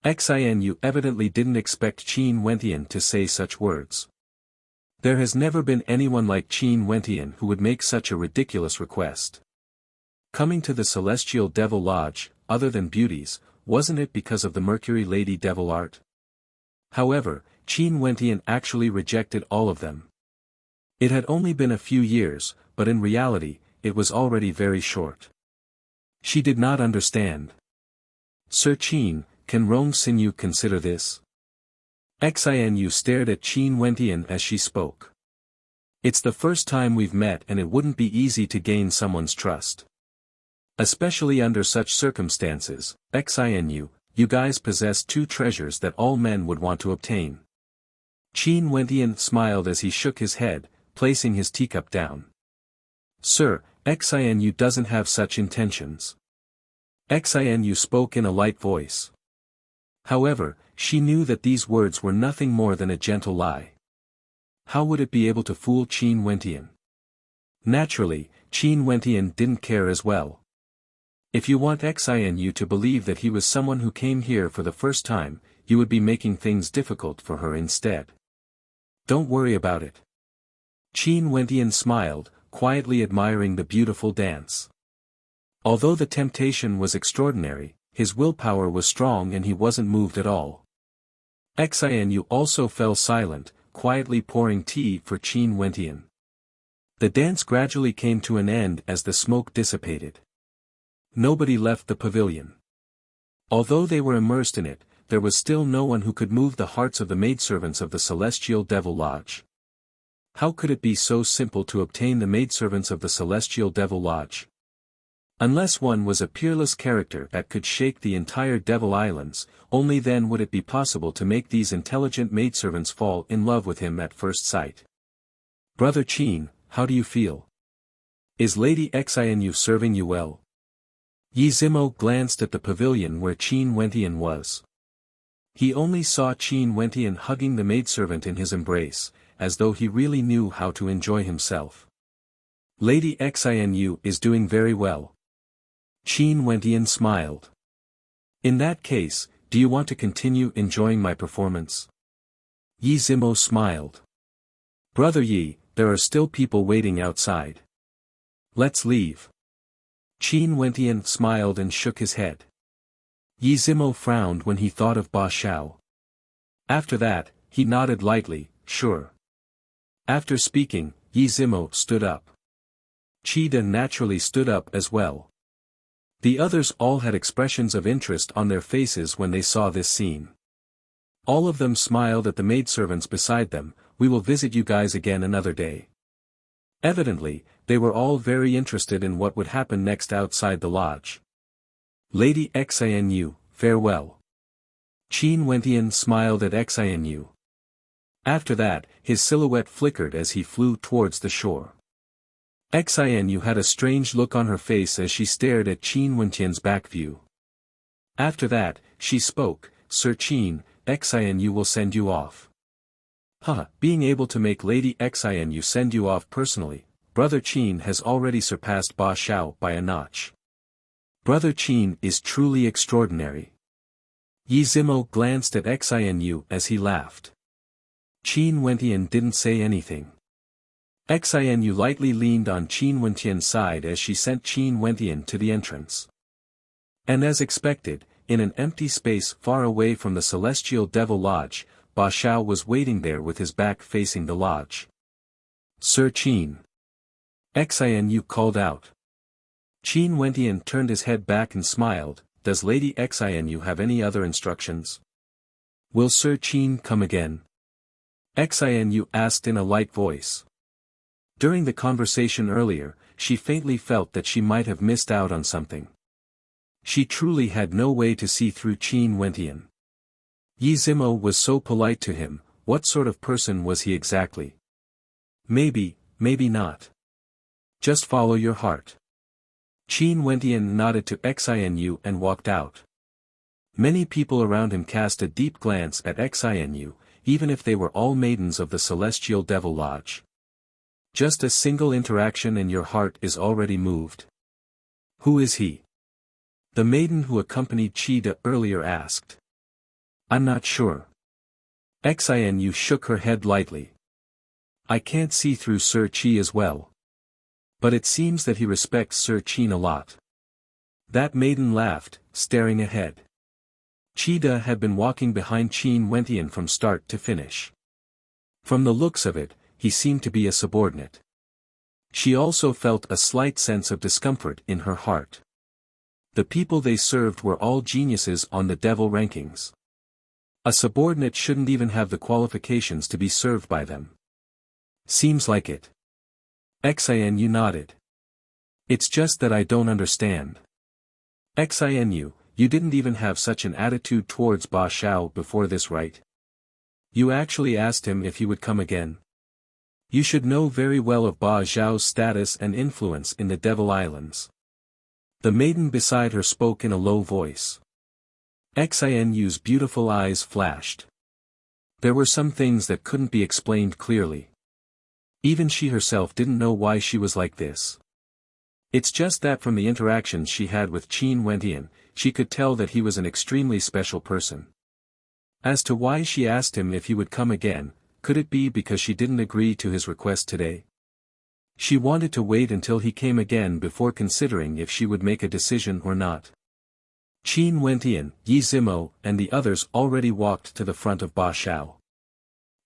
Xinu evidently didn't expect Qin Wentian to say such words. There has never been anyone like Qin Wentian who would make such a ridiculous request. Coming to the Celestial Devil Lodge, other than beauties, wasn't it because of the Mercury Lady Devil art? However, Qin Wentian actually rejected all of them. It had only been a few years, but in reality, it was already very short. She did not understand. Sir Qin, can Rong Xinyu consider this? Xinu stared at Qin Wentian as she spoke. It's the first time we've met and it wouldn't be easy to gain someone's trust. Especially under such circumstances, Xinu, you guys possess two treasures that all men would want to obtain. Qin Wentian smiled as he shook his head, placing his teacup down. Sir, Xinu doesn't have such intentions. Xinu spoke in a light voice. However, she knew that these words were nothing more than a gentle lie. How would it be able to fool Qin Wentian? Naturally, Qin Wentian didn't care as well. If you want Xinu to believe that he was someone who came here for the first time, you would be making things difficult for her instead. Don't worry about it. Qin Wentian smiled, quietly admiring the beautiful dance. Although the temptation was extraordinary, his willpower was strong and he wasn't moved at all. Xinu also fell silent, quietly pouring tea for Qin Wentian. The dance gradually came to an end as the smoke dissipated. Nobody left the pavilion. Although they were immersed in it, there was still no one who could move the hearts of the maidservants of the Celestial Devil Lodge. How could it be so simple to obtain the maidservants of the Celestial Devil Lodge? Unless one was a peerless character that could shake the entire Devil Islands, only then would it be possible to make these intelligent maidservants fall in love with him at first sight. Brother Qin, how do you feel? Is Lady Xinu serving you well? Yi Zimo glanced at the pavilion where Qin Wentian was. He only saw Qin Wentian hugging the maidservant in his embrace, as though he really knew how to enjoy himself. Lady Xinu is doing very well. Qin Wentian smiled. In that case, do you want to continue enjoying my performance? Yi Zimo smiled. Brother Yi, there are still people waiting outside. Let's leave. Qin Wentian smiled and shook his head. Yi Zimo frowned when he thought of Ba Xiao. After that, he nodded lightly, sure. After speaking, Yi Zimo stood up. Qida naturally stood up as well. The others all had expressions of interest on their faces when they saw this scene. All of them smiled at the maidservants beside them. We will visit you guys again another day. Evidently, they were all very interested in what would happen next outside the lodge. Lady Xinu, farewell. Qin Wentian smiled at Xinu. After that, his silhouette flickered as he flew towards the shore. Xinu had a strange look on her face as she stared at Qin Wentian's back view. After that, she spoke, Sir Qin, Xinu will send you off. Being able to make Lady Xinu send you off personally, Brother Qin has already surpassed Ba Xiao by a notch. Brother Qin is truly extraordinary. Yi Zimo glanced at Xinu as he laughed. Qin Wentian didn't say anything. Xinu lightly leaned on Qin Wentian's side as she sent Qin Wentian to the entrance. And as expected, in an empty space far away from the Celestial Devil Lodge, Ba Xiao was waiting there with his back facing the lodge. Sir Qin. Xinu called out. Qin Wentian turned his head back and smiled. Does Lady Xinu have any other instructions? Will Sir Qin come again? Xinu asked in a light voice. During the conversation earlier, she faintly felt that she might have missed out on something. She truly had no way to see through Qin Wentian. Yi Zimo was so polite to him. What sort of person was he exactly? Maybe, maybe not. Just follow your heart. Qin Wentian nodded to Xinu and walked out. Many people around him cast a deep glance at Xinu, even if they were all maidens of the Celestial Devil Lodge. Just a single interaction and your heart is already moved. Who is he? The maiden who accompanied Qida earlier asked. I'm not sure. Xinu shook her head lightly. I can't see through Sir Qi as well. But it seems that he respects Sir Qin a lot. That maiden laughed, staring ahead. Chida had been walking behind Qin Wentian from start to finish. From the looks of it, he seemed to be a subordinate. She also felt a slight sense of discomfort in her heart. The people they served were all geniuses on the devil rankings. A subordinate shouldn't even have the qualifications to be served by them. Seems like it. Xinu nodded. It's just that I don't understand. Xinu, you didn't even have such an attitude towards Ba Xiao before this, right? You actually asked him if he would come again? You should know very well of Ba Xiao's status and influence in the Devil Islands. The maiden beside her spoke in a low voice. Xinu's beautiful eyes flashed. There were some things that couldn't be explained clearly. Even she herself didn't know why she was like this. It's just that from the interactions she had with Qin Wentian, she could tell that he was an extremely special person. As to why she asked him if he would come again, could it be because she didn't agree to his request today? She wanted to wait until he came again before considering if she would make a decision or not. Qin Wentian, Yi Zimo, and the others already walked to the front of Ba Xiao.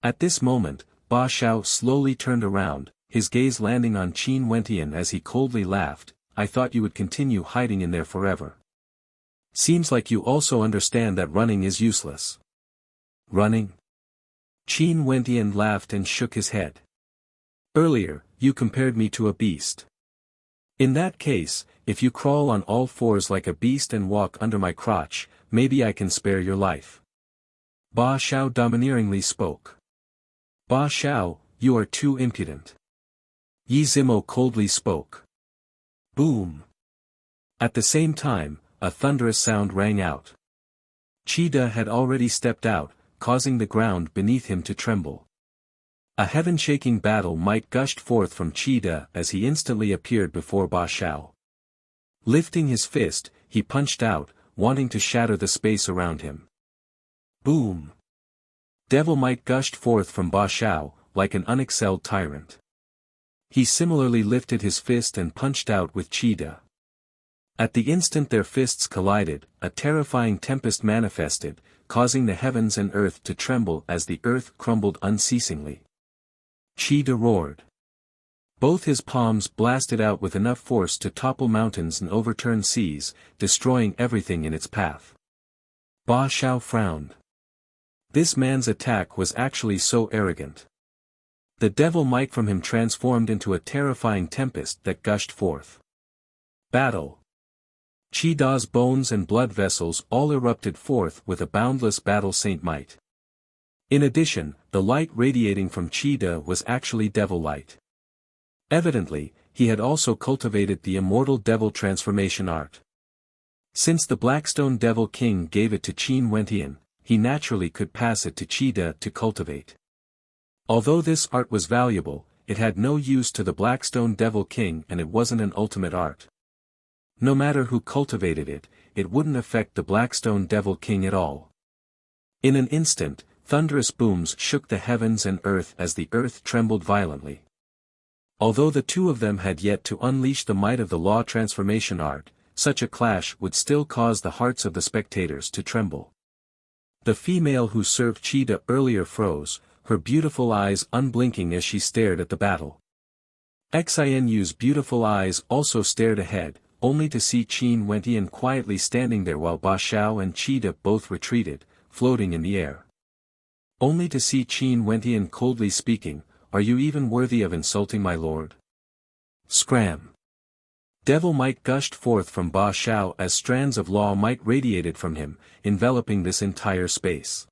At this moment, Ba Xiao slowly turned around, his gaze landing on Qin Wentian as he coldly laughed. I thought you would continue hiding in there forever. Seems like you also understand that running is useless. Running? Qin Wentian laughed and shook his head. Earlier, you compared me to a beast. In that case, if you crawl on all fours like a beast and walk under my crotch, maybe I can spare your life. Ba Xiao domineeringly spoke. Ba Xiao, you are too impudent. Yi Zimo coldly spoke. Boom. At the same time, a thunderous sound rang out. Chida had already stepped out, causing the ground beneath him to tremble. A heaven-shaking battle might gushed forth from Chida as he instantly appeared before Ba Xiao. Lifting his fist, he punched out, wanting to shatter the space around him. Boom! Devil might gushed forth from Ba Xiao, like an unexcelled tyrant. He similarly lifted his fist and punched out with Chida. At the instant their fists collided, a terrifying tempest manifested, causing the heavens and earth to tremble as the earth crumbled unceasingly. Chida roared. Both his palms blasted out with enough force to topple mountains and overturn seas, destroying everything in its path. Ba Xiao frowned. This man's attack was actually so arrogant. The devil might from him transformed into a terrifying tempest that gushed forth. Battle. Chida's bones and blood vessels all erupted forth with a boundless battle saint might. In addition, the light radiating from Chida was actually devil light. Evidently, he had also cultivated the immortal devil transformation art. Since the Blackstone Devil King gave it to Qin Wentian, he naturally could pass it to Chida to cultivate. Although this art was valuable, it had no use to the Blackstone Devil King and it wasn't an ultimate art. No matter who cultivated it, it wouldn't affect the Blackstone Devil King at all. In an instant, thunderous booms shook the heavens and earth as the earth trembled violently. Although the two of them had yet to unleash the might of the law transformation art, such a clash would still cause the hearts of the spectators to tremble. The female who served Chida earlier froze, her beautiful eyes unblinking as she stared at the battle. Xinu's beautiful eyes also stared ahead, only to see Qin Wentian quietly standing there while Ba Xiao and Chida both retreated, floating in the air. Only to see Qin Wentian coldly speaking, "Are you even worthy of insulting my lord?" Scram! Devil might gushed forth from Ba Xiao as strands of law might radiated from him, enveloping this entire space.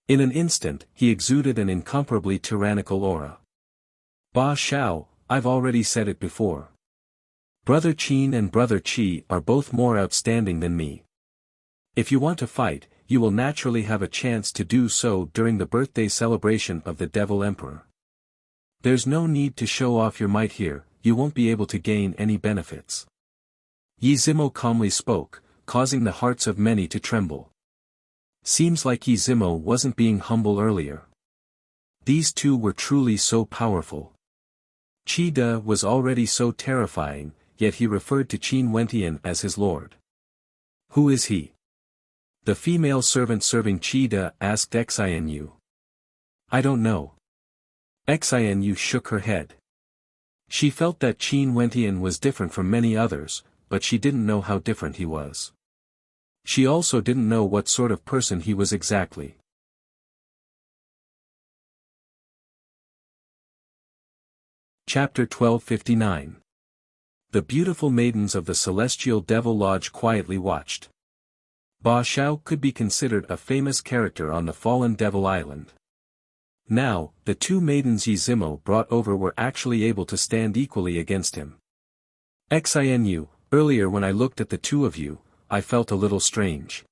In an instant, he exuded an incomparably tyrannical aura. Ba Xiao, I've already said it before. Brother Qin and Brother Qi are both more outstanding than me. If you want to fight, you will naturally have a chance to do so during the birthday celebration of the Devil Emperor. There's no need to show off your might here, you won't be able to gain any benefits. Yi Zimo calmly spoke, causing the hearts of many to tremble. Seems like Yi Zimo wasn't being humble earlier. These two were truly so powerful. Chida was already so terrifying, yet he referred to Qin Wentian as his lord. Who is he? The female servant serving Qida asked Xinu. I don't know. Xinu shook her head. She felt that Qin Wentian was different from many others, but she didn't know how different he was. She also didn't know what sort of person he was exactly. Chapter 1259. The beautiful maidens of the Celestial Devil Lodge quietly watched. Ba Xiao could be considered a famous character on the fallen Devil Island. Now, the two maidens Yi Zimo brought over were actually able to stand equally against him. Xinu, earlier when I looked at the two of you, I felt a little strange.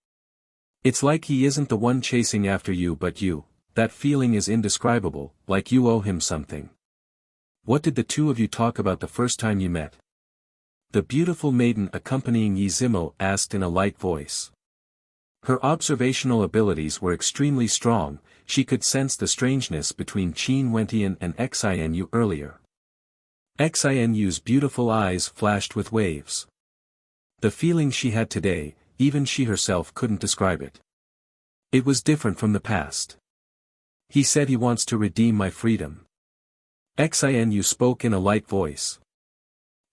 It's like he isn't the one chasing after you but you, that feeling is indescribable, like you owe him something. What did the two of you talk about the first time you met? The beautiful maiden accompanying Yi Zimo asked in a light voice. Her observational abilities were extremely strong, she could sense the strangeness between Qin Wentian and Xinu earlier. Xinu's beautiful eyes flashed with waves. The feeling she had today, even she herself couldn't describe it. It was different from the past. He said he wants to redeem my freedom. Xinu spoke in a light voice.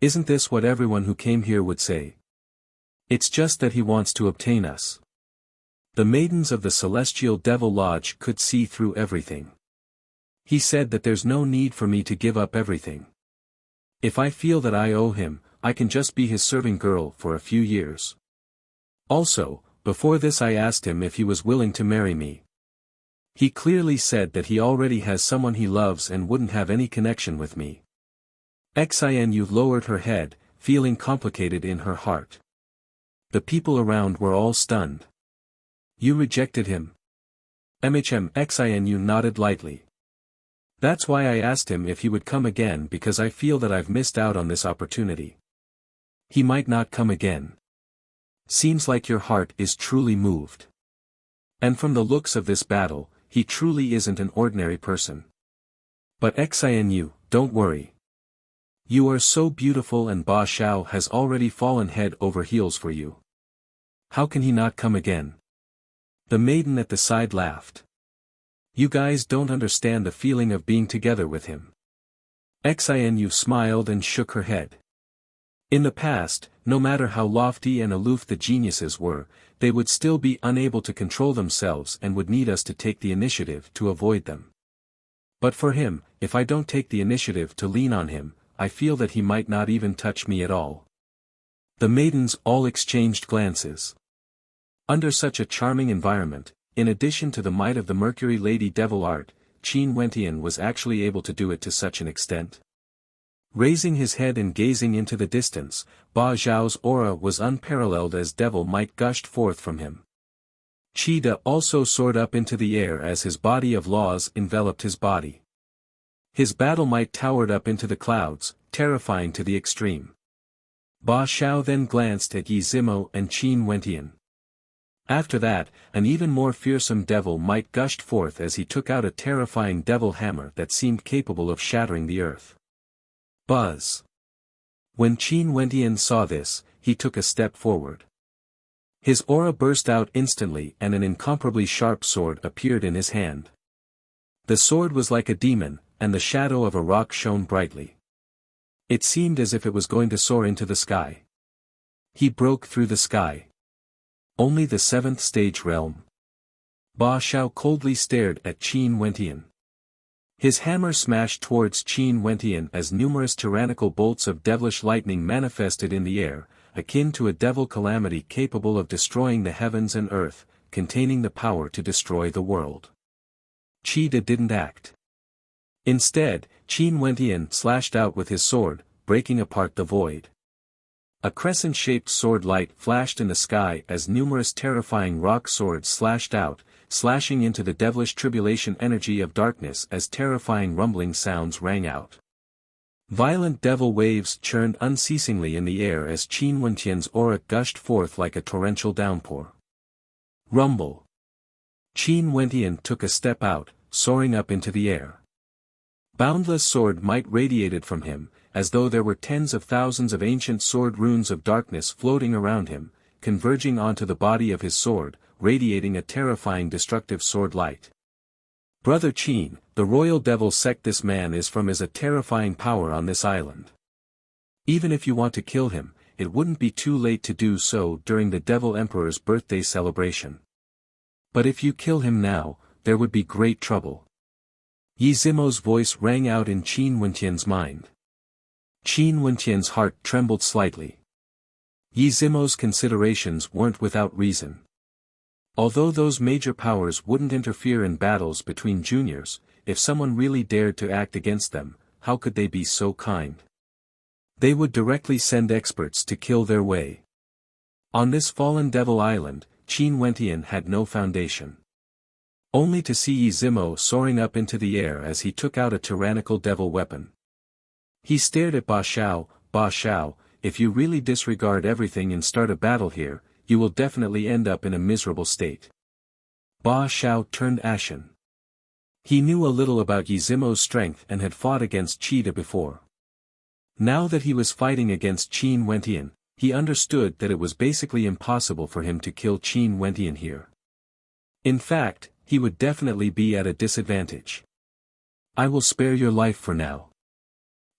Isn't this what everyone who came here would say? It's just that he wants to obtain us. The maidens of the Celestial Devil Lodge could see through everything. He said that there's no need for me to give up everything. If I feel that I owe him, I can just be his serving girl for a few years. Also, before this I asked him if he was willing to marry me. He clearly said that he already has someone he loves and wouldn't have any connection with me. Xinu lowered her head, feeling complicated in her heart. The people around were all stunned. You rejected him? Xinu nodded lightly. That's why I asked him if he would come again because I feel that I've missed out on this opportunity. He might not come again. Seems like your heart is truly moved. And from the looks of this battle, he truly isn't an ordinary person. But Xinu, don't worry. You are so beautiful and Ba Xiao has already fallen head over heels for you. How can he not come again? The maiden at the side laughed. You guys don't understand the feeling of being together with him. Xinu smiled and shook her head. In the past, no matter how lofty and aloof the geniuses were, they would still be unable to control themselves and would need us to take the initiative to avoid them. But for him, if I don't take the initiative to lean on him, I feel that he might not even touch me at all. The maidens all exchanged glances. Under such a charming environment, in addition to the might of the Mercury Lady Devil art, Qin Wentian was actually able to do it to such an extent. Raising his head and gazing into the distance, Ba Xiao's aura was unparalleled as devil might gushed forth from him. Qida also soared up into the air as his body of laws enveloped his body. His battle might towered up into the clouds, terrifying to the extreme. Ba Xiao then glanced at Yi Zimo and Qin Wentian. After that, an even more fearsome devil might gushed forth as he took out a terrifying devil hammer that seemed capable of shattering the earth. Buzz. When Qin Wentian saw this, he took a step forward. His aura burst out instantly and an incomparably sharp sword appeared in his hand. The sword was like a demon, and the shadow of a rock shone brightly. It seemed as if it was going to soar into the sky. He broke through the sky. Only the seventh stage realm. Ba Xiao coldly stared at Qin Wentian. His hammer smashed towards Qin Wentian as numerous tyrannical bolts of devilish lightning manifested in the air, akin to a devil calamity capable of destroying the heavens and earth, containing the power to destroy the world. Qida didn't act. Instead, Qin Wentian slashed out with his sword, breaking apart the void. A crescent-shaped sword light flashed in the sky as numerous terrifying rock swords slashed out, slashing into the devilish tribulation energy of darkness as terrifying rumbling sounds rang out. Violent devil waves churned unceasingly in the air as Qin Wentian's aura gushed forth like a torrential downpour. Rumble. Qin Wentian took a step out, soaring up into the air. Boundless sword might radiated from him, as though there were tens of thousands of ancient sword runes of darkness floating around him, converging onto the body of his sword, radiating a terrifying destructive sword light. Brother Qin, the royal devil sect this man is from is a terrifying power on this island. Even if you want to kill him, it wouldn't be too late to do so during the Devil Emperor's birthday celebration. But if you kill him now, there would be great trouble. Yi Zimo's voice rang out in Qin Wentian's mind. Qin Wentian's heart trembled slightly. Yi Zimo's considerations weren't without reason. Although those major powers wouldn't interfere in battles between juniors, if someone really dared to act against them, how could they be so kind? They would directly send experts to kill their way. On this fallen devil island, Qin Wentian had no foundation. Only to see Yi Zimo soaring up into the air as he took out a tyrannical devil weapon. He stared at Ba Xiao, if you really disregard everything and start a battle here, you will definitely end up in a miserable state. Ba Xiao turned ashen. He knew a little about Yi Zimo's strength and had fought against Cheetah before. Now that he was fighting against Qin Wentian, he understood that it was basically impossible for him to kill Qin Wentian here. In fact, he would definitely be at a disadvantage. I will spare your life for now.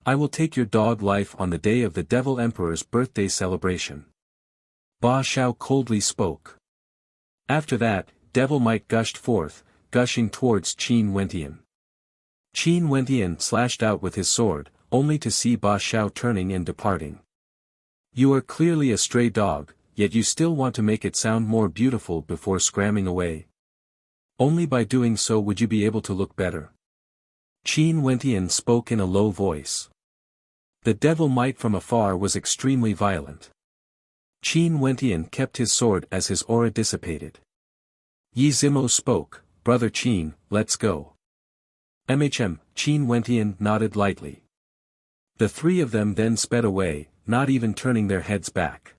I will take your dog life on the day of the Devil Emperor's birthday celebration. Ba Xiao coldly spoke. After that, devil might gushed forth, gushing towards Qin Wentian. Qin Wentian slashed out with his sword, only to see Ba Xiao turning and departing. You are clearly a stray dog, yet you still want to make it sound more beautiful before scramming away. Only by doing so would you be able to look better. Qin Wentian spoke in a low voice. The devil might from afar was extremely violent. Qin Wentian kept his sword as his aura dissipated. Yi Zimo spoke, Brother Qin, let's go. Qin Wentian nodded lightly. The three of them then sped away, not even turning their heads back.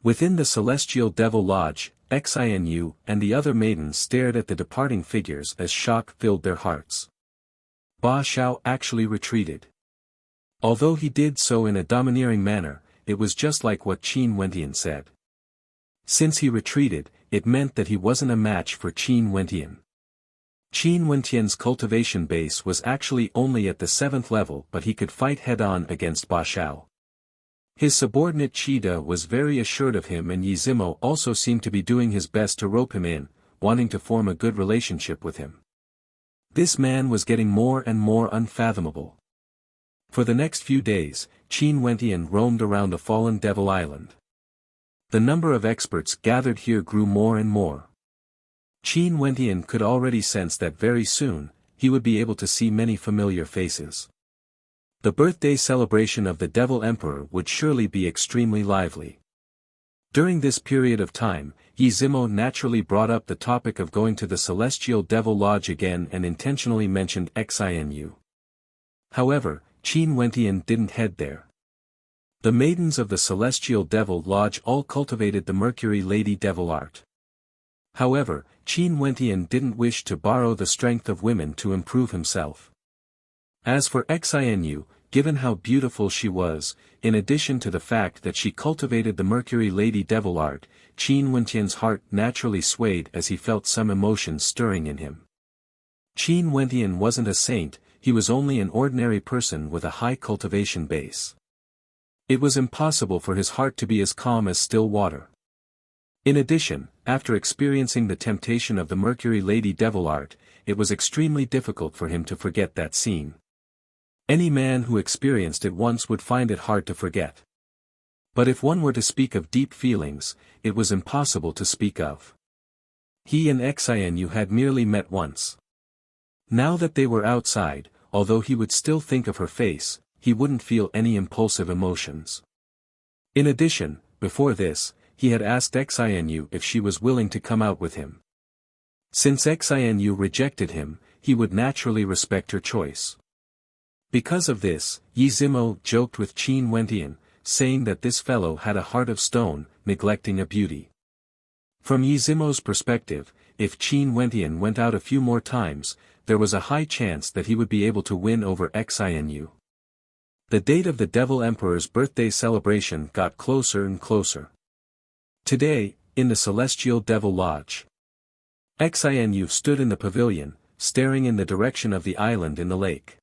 Within the Celestial Devil Lodge, Xinu and the other maidens stared at the departing figures as shock filled their hearts. Ba Xiao actually retreated. Although he did so in a domineering manner, it was just like what Qin Wentian said. Since he retreated, it meant that he wasn't a match for Qin Wentian. Qin Wentian's cultivation base was actually only at the 7th level, but he could fight head-on against Ba Xiao. His subordinate Cheetah was very assured of him, and Yi Zimo also seemed to be doing his best to rope him in, wanting to form a good relationship with him. This man was getting more and more unfathomable. For the next few days, Qin Wentian roamed around the fallen devil island. The number of experts gathered here grew more and more. Qin Wentian could already sense that very soon, he would be able to see many familiar faces. The birthday celebration of the Devil Emperor would surely be extremely lively. During this period of time, Yi Zimo naturally brought up the topic of going to the Celestial Devil Lodge again and intentionally mentioned Xinu. However, Qin Wentian didn't head there. The maidens of the Celestial Devil Lodge all cultivated the Mercury Lady Devil art. However, Qin Wentian didn't wish to borrow the strength of women to improve himself. As for Xinu, given how beautiful she was, in addition to the fact that she cultivated the Mercury Lady Devil art, Qin Wentian's heart naturally swayed as he felt some emotions stirring in him. Qin Wentian wasn't a saint, he was only an ordinary person with a high cultivation base. It was impossible for his heart to be as calm as still water. In addition, after experiencing the temptation of the Mercury Lady Devil art, it was extremely difficult for him to forget that scene. Any man who experienced it once would find it hard to forget. But if one were to speak of deep feelings, it was impossible to speak of. He and Xinu had merely met once. Now that they were outside, although he would still think of her face, he wouldn't feel any impulsive emotions. In addition, before this, he had asked Xinu if she was willing to come out with him. Since Xinu rejected him, he would naturally respect her choice. Because of this, Yi Zimo joked with Qin Wentian, saying that this fellow had a heart of stone, neglecting a beauty. From Yi Zimo's perspective, if Qin Wentian went out a few more times, there was a high chance that he would be able to win over Xinu. The date of the Devil Emperor's birthday celebration got closer and closer. Today, in the Celestial Devil Lodge. Xinu stood in the pavilion, staring in the direction of the island in the lake.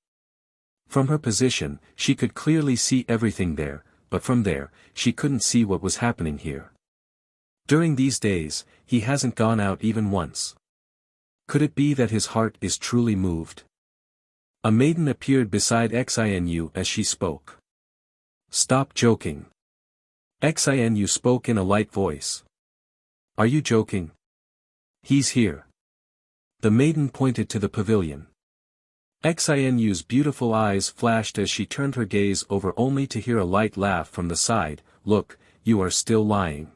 From her position, she could clearly see everything there, but from there, she couldn't see what was happening here. During these days, he hasn't gone out even once. Could it be that his heart is truly moved? A maiden appeared beside Xinu as she spoke. Stop joking. Xinu spoke in a light voice. Are you joking? He's here. The maiden pointed to the pavilion. Xinu's beautiful eyes flashed as she turned her gaze over only to hear a light laugh from the side. Look, you are still lying.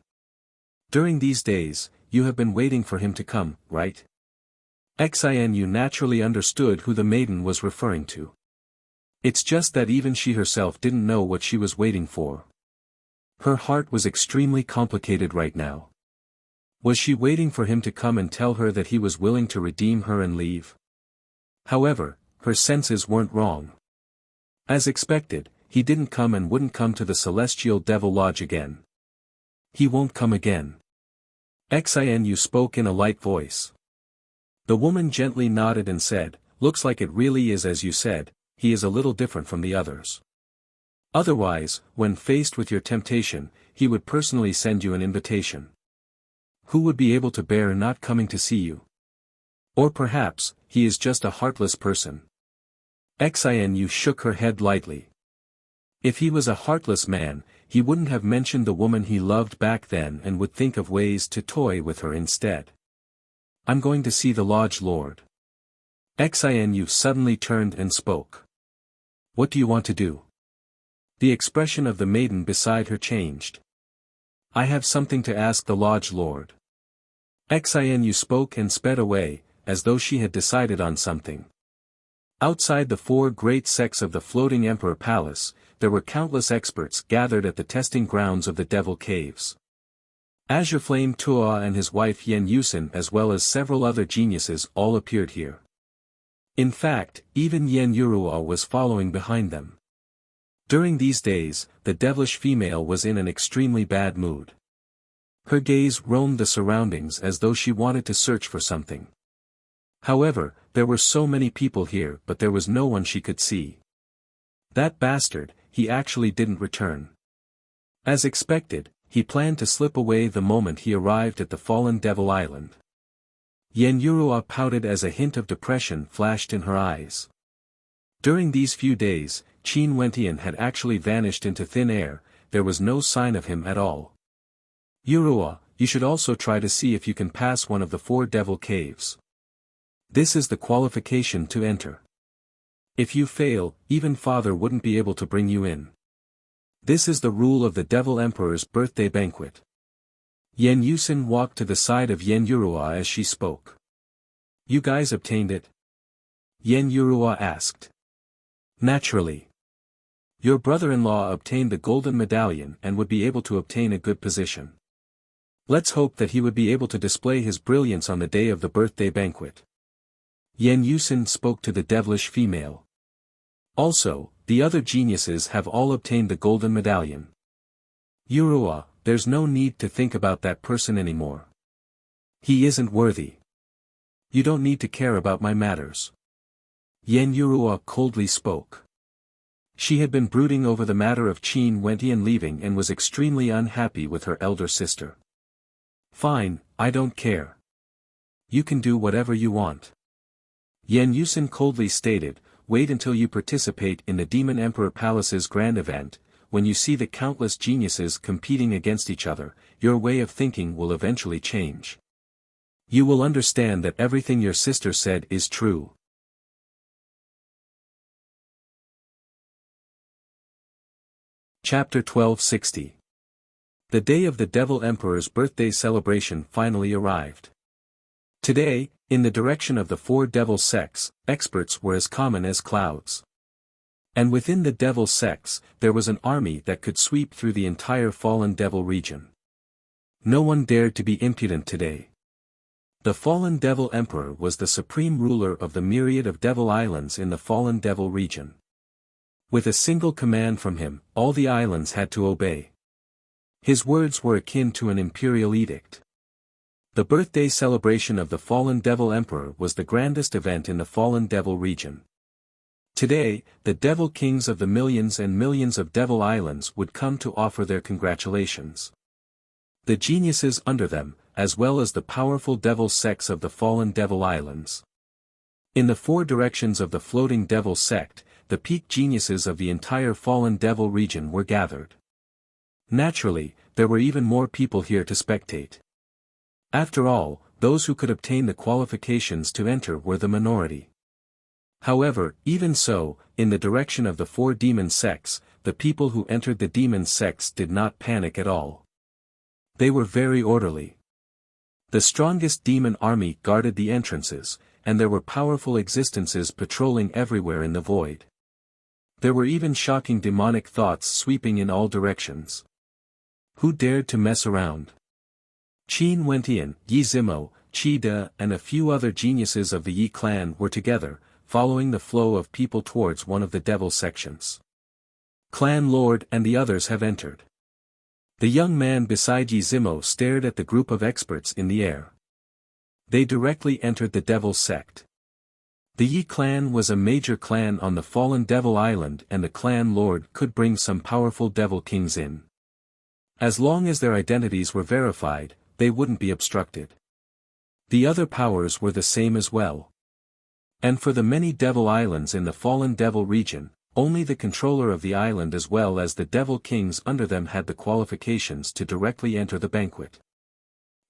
During these days, you have been waiting for him to come, right? Xinu naturally understood who the maiden was referring to. It's just that even she herself didn't know what she was waiting for. Her heart was extremely complicated right now. Was she waiting for him to come and tell her that he was willing to redeem her and leave? However, her senses weren't wrong. As expected, he didn't come and wouldn't come to the Celestial Devil Lodge again. He won't come again. Xinu spoke in a light voice. The woman gently nodded and said, looks like it really is as you said, he is a little different from the others. Otherwise, when faced with your temptation, he would personally send you an invitation. Who would be able to bear not coming to see you? Or perhaps, he is just a heartless person. Xinu shook her head lightly. If he was a heartless man, he wouldn't have mentioned the woman he loved back then and would think of ways to toy with her instead. I'm going to see the lodge lord. Xinu suddenly turned and spoke. What do you want to do? The expression of the maiden beside her changed. I have something to ask the lodge lord. Xinu spoke and sped away, as though she had decided on something. Outside the four great sects of the floating Emperor Palace, there were countless experts gathered at the testing grounds of the Devil Caves. Azure Flame Tua and his wife Yen Yusin as well as several other geniuses all appeared here. In fact, even Yen Yurua was following behind them. During these days, the devilish female was in an extremely bad mood. Her gaze roamed the surroundings as though she wanted to search for something. However, there were so many people here but there was no one she could see. That bastard, he actually didn't return. As expected, he planned to slip away the moment he arrived at the fallen Devil Island. Yen Yurua pouted as a hint of depression flashed in her eyes. During these few days, Qin Wentian had actually vanished into thin air, there was no sign of him at all. Yurua, you should also try to see if you can pass one of the 4 devil caves. This is the qualification to enter. If you fail, even father wouldn't be able to bring you in. This is the rule of the Devil Emperor's birthday banquet. Yen Yusin walked to the side of Yen Yurua as she spoke. You guys obtained it? Yen Yurua asked. Naturally. Your brother-in-law obtained the golden medallion and would be able to obtain a good position. Let's hope that he would be able to display his brilliance on the day of the birthday banquet. Yen Yusin spoke to the devilish female. Also, the other geniuses have all obtained the golden medallion. Yurua, there's no need to think about that person anymore. He isn't worthy. You don't need to care about my matters. Yen Yurua coldly spoke. She had been brooding over the matter of Qin Wentian leaving and was extremely unhappy with her elder sister. Fine, I don't care. You can do whatever you want. Yen Yusin coldly stated, wait until you participate in the Demon Emperor Palace's grand event, when you see the countless geniuses competing against each other, your way of thinking will eventually change. You will understand that everything your sister said is true. Chapter 1260. The day of the Devil Emperor's birthday celebration finally arrived. Today, in the direction of the 4 devil sects, experts were as common as clouds. And within the devil sects, there was an army that could sweep through the entire fallen devil region. No one dared to be impudent today. The fallen devil emperor was the supreme ruler of the myriad of devil islands in the fallen devil region. With a single command from him, all the islands had to obey. His words were akin to an imperial edict. The birthday celebration of the fallen Devil Emperor was the grandest event in the fallen Devil region. Today, the Devil Kings of the millions and millions of Devil Islands would come to offer their congratulations. The geniuses under them, as well as the powerful Devil sects of the fallen Devil Islands. In the four directions of the floating Devil sect, the peak geniuses of the entire fallen Devil region were gathered. Naturally, there were even more people here to spectate. After all, those who could obtain the qualifications to enter were the minority. However, even so, in the direction of the four demon sects, the people who entered the demon sects did not panic at all. They were very orderly. The strongest demon army guarded the entrances, and there were powerful existences patrolling everywhere in the void. There were even shocking demonic thoughts sweeping in all directions. Who dared to mess around? Qin Wentian, Yi Zimo, Qi De, and a few other geniuses of the Yi clan were together, following the flow of people towards one of the devil sections. Clan Lord and the others have entered. The young man beside Yi Zimo stared at the group of experts in the air. They directly entered the devil sect. The Yi clan was a major clan on the fallen Devil Island, and the clan Lord could bring some powerful Devil Kings in. As long as their identities were verified, they wouldn't be obstructed. The other powers were the same as well. And for the many Devil Islands in the fallen Devil region, only the controller of the island as well as the Devil Kings under them had the qualifications to directly enter the banquet.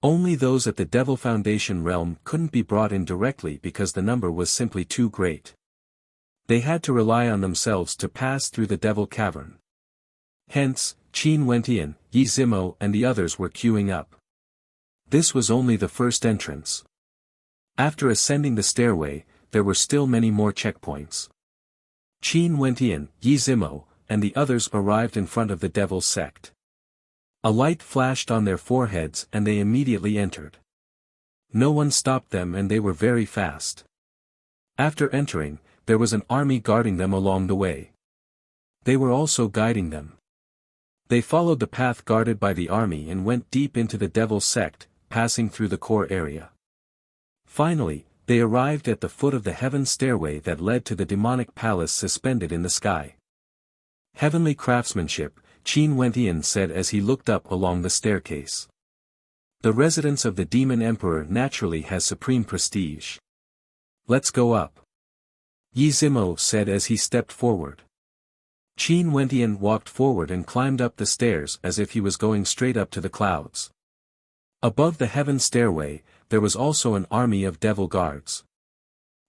Only those at the Devil Foundation realm couldn't be brought in directly because the number was simply too great. They had to rely on themselves to pass through the Devil Cavern. Hence, Qin Wentian, Yi Zimo and the others were queuing up. This was only the first entrance. After ascending the stairway, there were still many more checkpoints. Qin Wentian, Yi Zimo, and the others arrived in front of the Devil sect. A light flashed on their foreheads and they immediately entered. No one stopped them and they were very fast. After entering, there was an army guarding them along the way. They were also guiding them. They followed the path guarded by the army and went deep into the Devil sect, passing through the core area. Finally, they arrived at the foot of the heaven stairway that led to the demonic palace suspended in the sky. Heavenly craftsmanship, Qin Wentian said as he looked up along the staircase. The residence of the Demon Emperor naturally has supreme prestige. Let's go up. Yi Zimo said as he stepped forward. Qin Wentian walked forward and climbed up the stairs as if he was going straight up to the clouds. Above the heaven stairway, there was also an army of devil guards.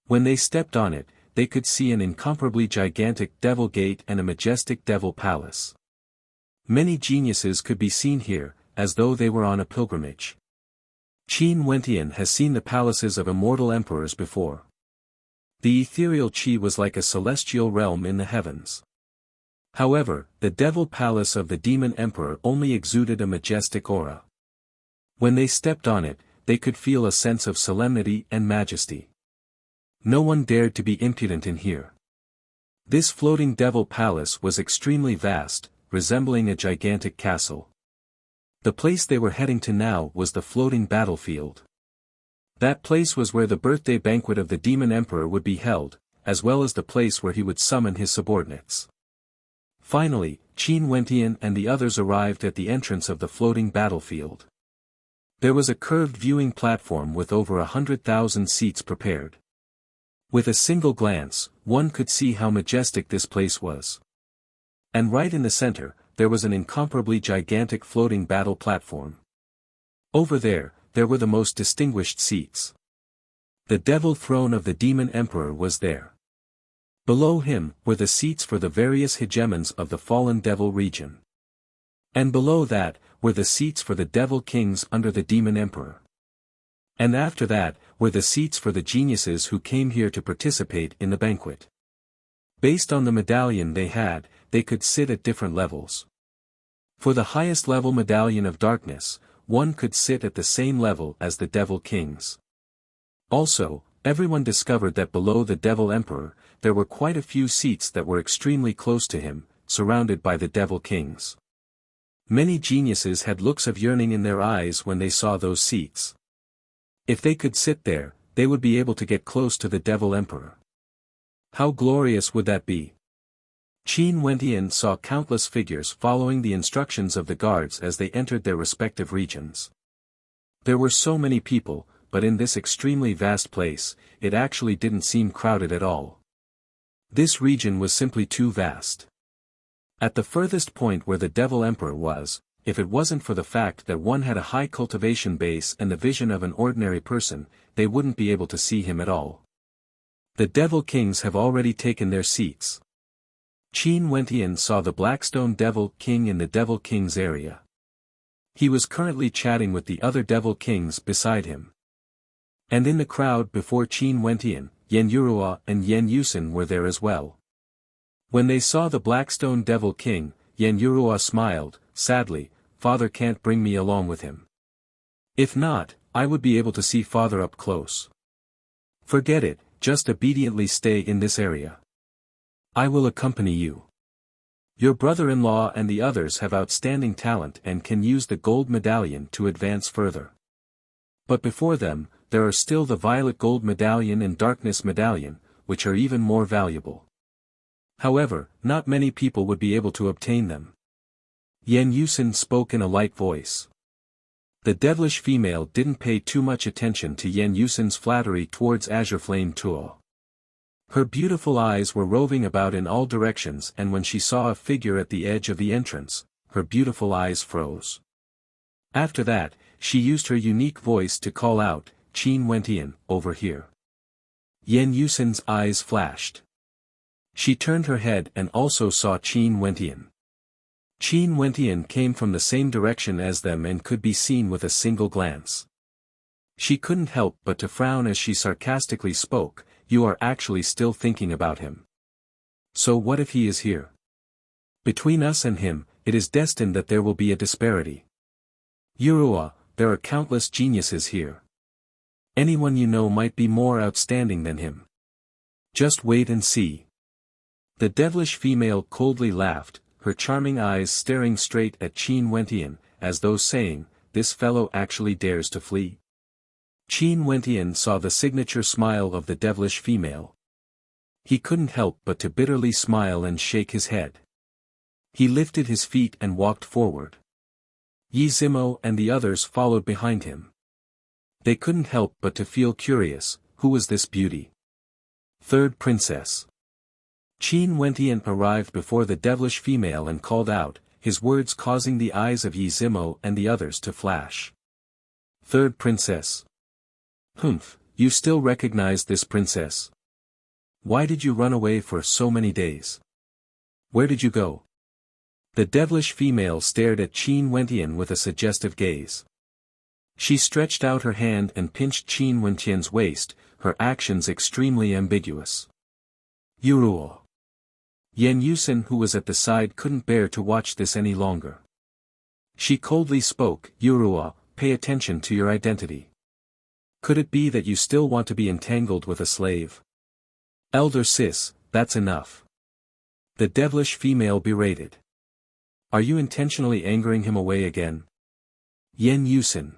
When they stepped on it, they could see an incomparably gigantic devil gate and a majestic devil palace. Many geniuses could be seen here, as though they were on a pilgrimage. Qin Wentian has seen the palaces of immortal emperors before. The ethereal Qi was like a celestial realm in the heavens. However, the devil palace of the demon emperor only exuded a majestic aura. When they stepped on it, they could feel a sense of solemnity and majesty. No one dared to be impudent in here. This floating devil palace was extremely vast, resembling a gigantic castle. The place they were heading to now was the floating battlefield. That place was where the birthday banquet of the demon emperor would be held, as well as the place where he would summon his subordinates. Finally, Qin Wentian and the others arrived at the entrance of the floating battlefield. There was a curved viewing platform with over 100,000 seats prepared. With a single glance, one could see how majestic this place was. And right in the center, there was an incomparably gigantic floating battle platform. Over there were the most distinguished seats. The devil throne of the demon emperor was there. Below him were the seats for the various hegemons of the fallen devil region. And below that were the seats for the devil kings under the demon emperor. And after that were the seats for the geniuses who came here to participate in the banquet. Based on the medallion they had, they could sit at different levels. For the highest level medallion of darkness, one could sit at the same level as the devil kings. Also, everyone discovered that below the devil emperor, there were quite a few seats that were extremely close to him, surrounded by the devil kings. Many geniuses had looks of yearning in their eyes when they saw those seats. If they could sit there, they would be able to get close to the Devil Emperor. How glorious would that be? Qin Wentian saw countless figures following the instructions of the guards as they entered their respective regions. There were so many people, but in this extremely vast place, it actually didn't seem crowded at all. This region was simply too vast. At the furthest point where the Devil Emperor was, if it wasn't for the fact that one had a high cultivation base and the vision of an ordinary person, they wouldn't be able to see him at all. The Devil Kings have already taken their seats. Qin Wentian saw the Blackstone Devil King in the Devil Kings area. He was currently chatting with the other Devil Kings beside him. And in the crowd before Qin Wentian, Yen Yurua and Yen Yusen were there as well. When they saw the Blackstone Devil King, Yen Yurua smiled, sadly, "Father can't bring me along with him. If not, I would be able to see Father up close." "Forget it, just obediently stay in this area. I will accompany you. Your brother-in-law and the others have outstanding talent and can use the gold medallion to advance further. But before them, there are still the violet gold medallion and darkness medallion, which are even more valuable. However, not many people would be able to obtain them." Yen Yusen spoke in a light voice. The devilish female didn't pay too much attention to Yen Yusen's flattery towards Azure Flame Tuo. Her beautiful eyes were roving about in all directions, and when she saw a figure at the edge of the entrance, her beautiful eyes froze. After that, she used her unique voice to call out, "Qin Wentian, over here." Yen Yusen's eyes flashed. She turned her head and also saw Qin Wentian. Qin Wentian came from the same direction as them and could be seen with a single glance. She couldn't help but to frown as she sarcastically spoke, "You are actually still thinking about him. So what if he is here? Between us and him, it is destined that there will be a disparity. Yurua, there are countless geniuses here. Anyone you know might be more outstanding than him. Just wait and see." The devilish female coldly laughed, her charming eyes staring straight at Qin Wentian, as though saying, "This fellow actually dares to flee." Qin Wentian saw the signature smile of the devilish female. He couldn't help but to bitterly smile and shake his head. He lifted his feet and walked forward. Yi Zimo and the others followed behind him. They couldn't help but to feel curious, who was this beauty? Third princess. Qin Wentian arrived before the devilish female and called out, his words causing the eyes of Yi Zimo and the others to flash. "Third princess. Humph, you still recognize this princess? Why did you run away for so many days? Where did you go?" The devilish female stared at Qin Wentian with a suggestive gaze. She stretched out her hand and pinched Qin Wentian's waist, her actions extremely ambiguous. "Yurua." Yen Yusen, who was at the side, couldn't bear to watch this any longer. She coldly spoke, "Yurua, pay attention to your identity. Could it be that you still want to be entangled with a slave? Elder sis, that's enough." The devilish female berated. "Are you intentionally angering him away again?" Yen Yusen.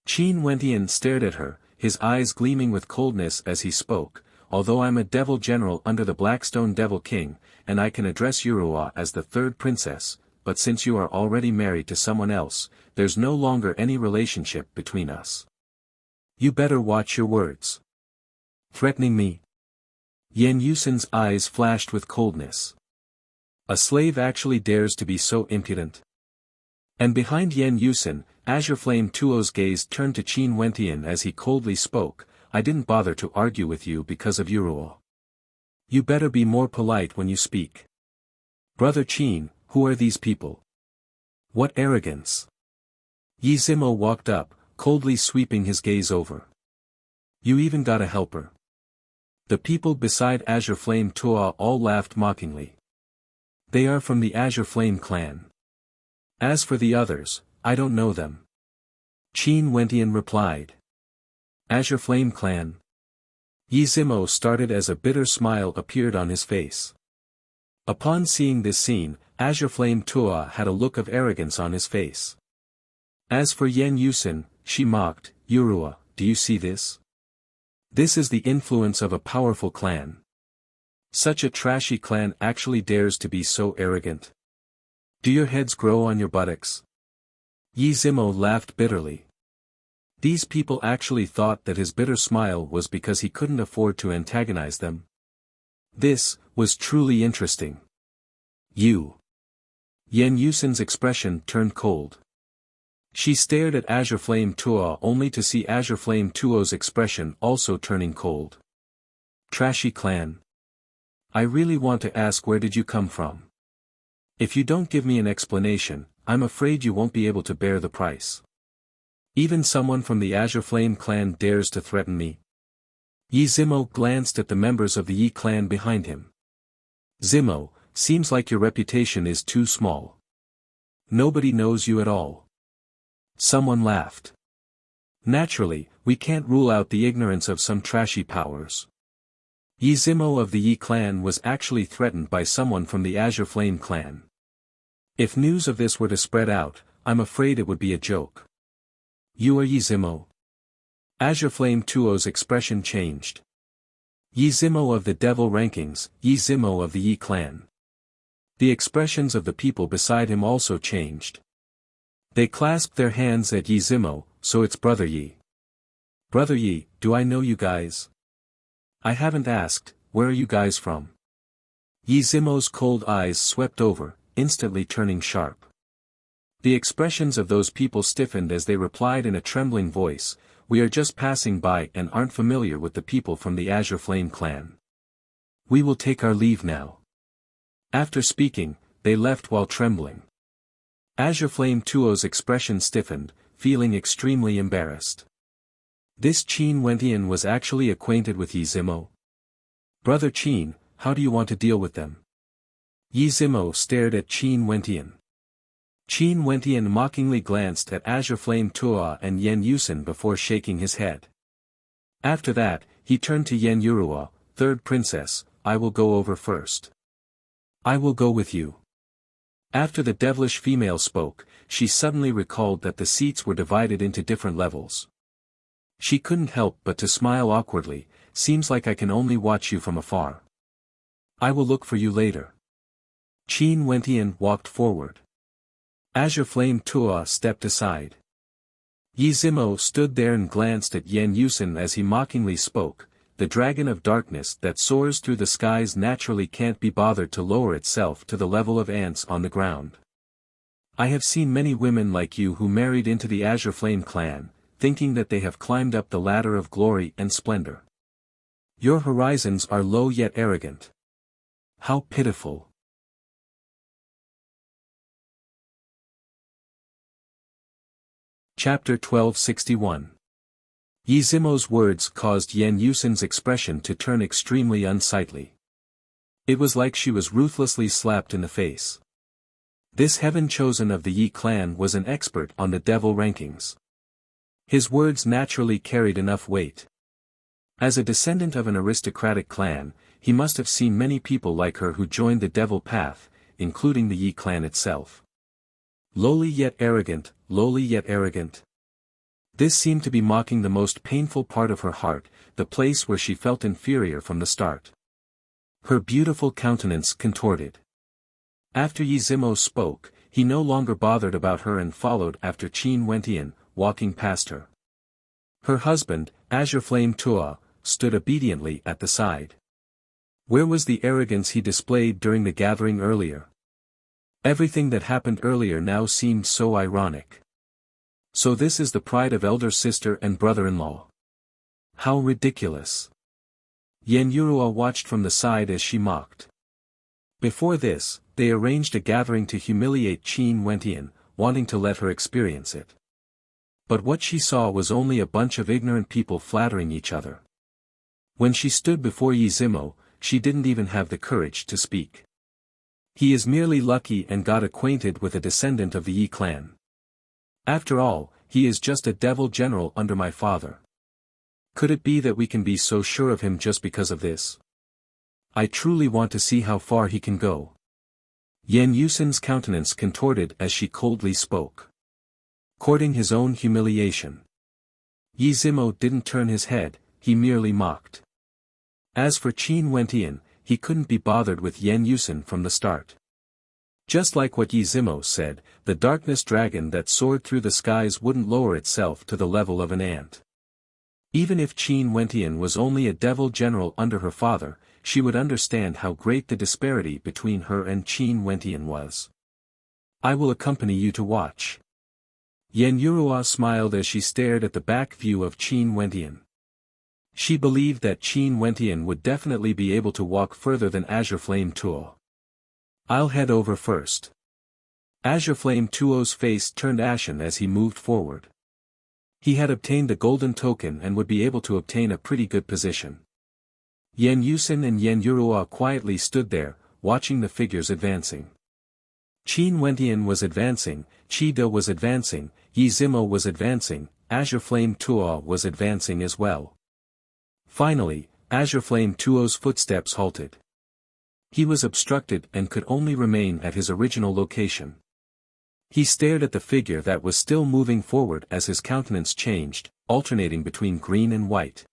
Qin Wentian stared at her, his eyes gleaming with coldness as he spoke, "Although I'm a devil general under the Blackstone Devil King, and I can address Yurua as the third princess, but since you are already married to someone else, there's no longer any relationship between us. You better watch your words. Threatening me?" Yen Yusen's eyes flashed with coldness. A slave actually dares to be so impudent? And behind Yen Yusen, Azure Flame Tuo's gaze turned to Qin Wentian as he coldly spoke, "I didn't bother to argue with you because of Yurua. You better be more polite when you speak. Brother Qin, who are these people? What arrogance!" Yi Zimo walked up, coldly sweeping his gaze over. "You even got a helper?" The people beside Azure Flame Tuo all laughed mockingly. "They are from the Azure Flame clan. As for the others, I don't know them." Qin Wentian replied. "Azure Flame clan?" Yi Zimo started as a bitter smile appeared on his face. Upon seeing this scene, Azure Flame Tua had a look of arrogance on his face. As for Yen Yusin, she mocked, Yurua, do you see this? This is the influence of a powerful clan. Such a trashy clan actually dares to be so arrogant. Do your heads grow on your buttocks? Yi Zimo laughed bitterly. These people actually thought that his bitter smile was because he couldn't afford to antagonize them. This was truly interesting. You. Yen Yusin's expression turned cold. She stared at Azure Flame Tuo only to see Azure Flame Tuo's expression also turning cold. Trashy clan. I really want to ask, where did you come from? If you don't give me an explanation, I'm afraid you won't be able to bear the price. Even someone from the Azure Flame clan dares to threaten me. Yi Zimo glanced at the members of the Yi clan behind him. Zimo, seems like your reputation is too small. Nobody knows you at all. Someone laughed. Naturally, we can't rule out the ignorance of some trashy powers. Yi Zimo of the Yi clan was actually threatened by someone from the Azure Flame clan. If news of this were to spread out, I'm afraid it would be a joke. You are Yi Zimo? Azure Flame Tuo's expression changed. Yi Zimo of the Devil Rankings, Yi Zimo of the Yi clan. The expressions of the people beside him also changed. They clasped their hands at Yi Zimo, so it's Brother Yi. Brother Yi, do I know you guys? I haven't asked, where are you guys from? Yi Zimo's cold eyes swept over, instantly turning sharp. The expressions of those people stiffened as they replied in a trembling voice, we are just passing by and aren't familiar with the people from the Azure Flame clan. We will take our leave now. After speaking, they left while trembling. Azure Flame Tuo's expression stiffened, feeling extremely embarrassed. This Qin Wentian was actually acquainted with Yi Zimo. Brother Qin, how do you want to deal with them? Yi Zimo stared at Qin Wentian. Qin Wentian mockingly glanced at Azure Flame Tuo and Yen Yusin before shaking his head. After that, he turned to Yen Yurua, third princess, I will go over first. I will go with you. After the devilish female spoke, she suddenly recalled that the seats were divided into different levels. She couldn't help but to smile awkwardly, seems like I can only watch you from afar. I will look for you later. Qin Wentian walked forward. Azure Flame Tuo stepped aside. Yi Zimo stood there and glanced at Yen Yusin as he mockingly spoke, the dragon of darkness that soars through the skies naturally can't be bothered to lower itself to the level of ants on the ground. I have seen many women like you who married into the Azure Flame clan, thinking that they have climbed up the ladder of glory and splendor. Your horizons are low yet arrogant. How pitiful. Chapter 1261. Yi Zimo's words caused Yen Yusin's expression to turn extremely unsightly. It was like she was ruthlessly slapped in the face. This heaven-chosen of the Yi clan was an expert on the devil rankings. His words naturally carried enough weight. As a descendant of an aristocratic clan, he must have seen many people like her who joined the devil path, including the Yi clan itself. Lowly yet arrogant, lowly yet arrogant. This seemed to be mocking the most painful part of her heart, the place where she felt inferior from the start. Her beautiful countenance contorted. After Yi Zimo spoke, he no longer bothered about her and followed after Qin Wentian, walking past her. Her husband, Azure Flame Tuo, stood obediently at the side. Where was the arrogance he displayed during the gathering earlier? Everything that happened earlier now seemed so ironic. So this is the pride of elder sister and brother-in-law. How ridiculous. Yen Yurua watched from the side as she mocked. Before this, they arranged a gathering to humiliate Qin Wentian, wanting to let her experience it. But what she saw was only a bunch of ignorant people flattering each other. When she stood before Yi Zimo, she didn't even have the courage to speak. He is merely lucky and got acquainted with a descendant of the Yi clan. After all, he is just a devil general under my father. Could it be that we can be so sure of him just because of this? I truly want to see how far he can go. Yen Yusen's countenance contorted as she coldly spoke. Courting his own humiliation. Yi Zimo didn't turn his head, he merely mocked. As for Qin Wentian, he couldn't be bothered with Yen Yusen from the start. Just like what Yi Zimo said, the darkness dragon that soared through the skies wouldn't lower itself to the level of an ant. Even if Qin Wentian was only a devil general under her father, she would understand how great the disparity between her and Qin Wentian was. I will accompany you to watch. Yen Yurua smiled as she stared at the back view of Qin Wentian. She believed that Qin Wentian would definitely be able to walk further than Azure Flame Tuo. I'll head over first. Azure Flame Tuo's face turned ashen as he moved forward. He had obtained a golden token and would be able to obtain a pretty good position. Yen Yusen and Yen Yurua quietly stood there, watching the figures advancing. Qin Wentian was advancing, Qida was advancing, Yi Zimo was advancing, Azure Flame Tuo was advancing as well. Finally, Azure Flame Tuo's footsteps halted. He was obstructed and could only remain at his original location. He stared at the figure that was still moving forward as his countenance changed, alternating between green and white.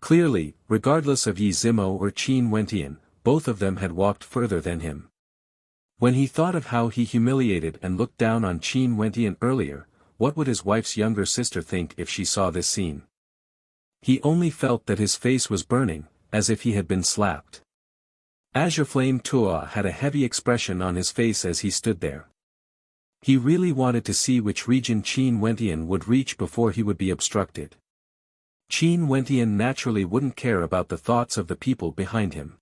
Clearly, regardless of Yi Zimo or Qin Wentian, both of them had walked further than him. When he thought of how he humiliated and looked down on Qin Wentian earlier, what would his wife's younger sister think if she saw this scene? He only felt that his face was burning, as if he had been slapped. Azure Flame Tuo had a heavy expression on his face as he stood there. He really wanted to see which region Qin Wentian would reach before he would be obstructed. Qin Wentian naturally wouldn't care about the thoughts of the people behind him.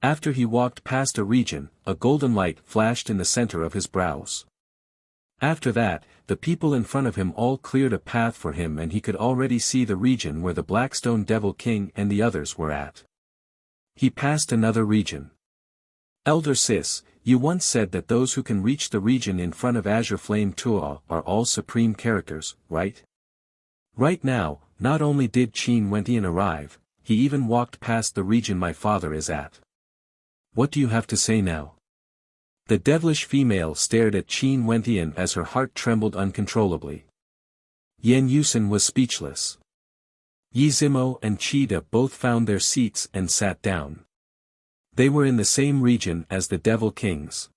After he walked past a region, a golden light flashed in the center of his brows. After that, the people in front of him all cleared a path for him and he could already see the region where the Blackstone Devil King and the others were at. He passed another region. Elder Sis, you once said that those who can reach the region in front of Azure Flame Tuo are all supreme characters, right? Right now, not only did Qin Wentian arrive, he even walked past the region my father is at. What do you have to say now? The devilish female stared at Qin Wentian as her heart trembled uncontrollably. Yen Yusen was speechless. Yi Zimo and Qida both found their seats and sat down. They were in the same region as the Devil Kings.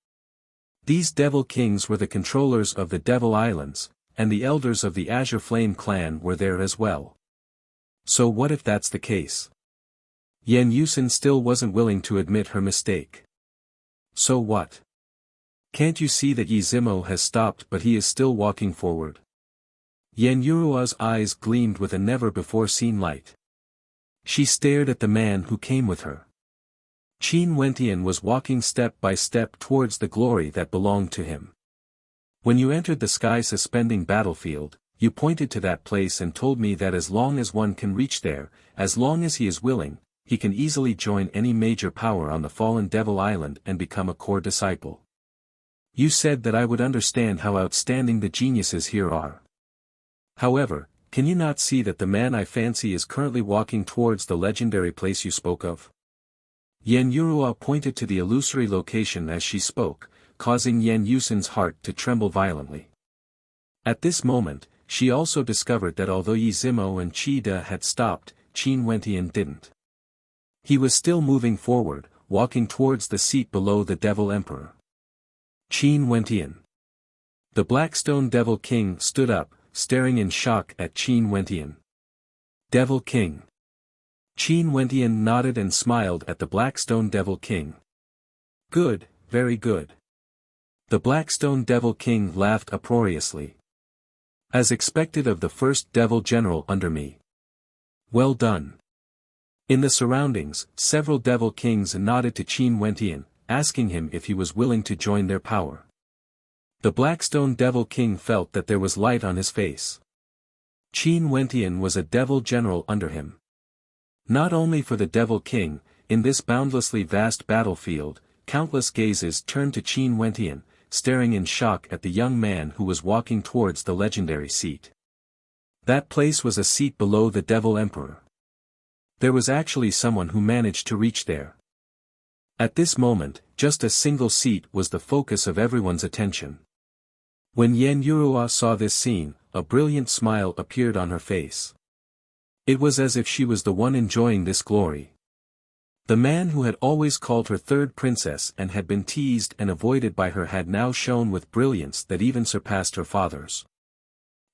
These Devil Kings were the controllers of the Devil Islands, and the elders of the Azure Flame clan were there as well. So what if that's the case? Yen Yusen still wasn't willing to admit her mistake. So what? Can't you see that Yi Zimo has stopped but he is still walking forward? Yen Yurua's eyes gleamed with a never-before-seen light. She stared at the man who came with her. Qin Wentian was walking step by step towards the glory that belonged to him. When you entered the sky-suspending battlefield, you pointed to that place and told me that as long as one can reach there, as long as he is willing, he can easily join any major power on the fallen Devil Island and become a core disciple. You said that I would understand how outstanding the geniuses here are. However, can you not see that the man I fancy is currently walking towards the legendary place you spoke of? Yen Yurua pointed to the illusory location as she spoke, causing Yen Yusen's heart to tremble violently. At this moment, she also discovered that although Yi Zimo and Qida had stopped, Qin Wentian didn't. He was still moving forward, walking towards the seat below the Devil Emperor. Qin Wentian. The Blackstone Devil King stood up, staring in shock at Qin Wentian. Devil King. Qin Wentian nodded and smiled at the Blackstone Devil King. Good, very good. The Blackstone Devil King laughed uproariously. As expected of the first Devil General under me. Well done. In the surroundings, several Devil Kings nodded to Qin Wentian, asking him if he was willing to join their power. The Blackstone Devil King felt that there was light on his face. Qin Wentian was a Devil General under him. Not only for the Devil King, in this boundlessly vast battlefield, countless gazes turned to Qin Wentian, staring in shock at the young man who was walking towards the legendary seat. That place was a seat below the Devil Emperor. There was actually someone who managed to reach there. At this moment, just a single seat was the focus of everyone's attention. When Yen Yurua saw this scene, a brilliant smile appeared on her face. It was as if she was the one enjoying this glory. The man who had always called her third princess and had been teased and avoided by her had now shone with brilliance that even surpassed her father's.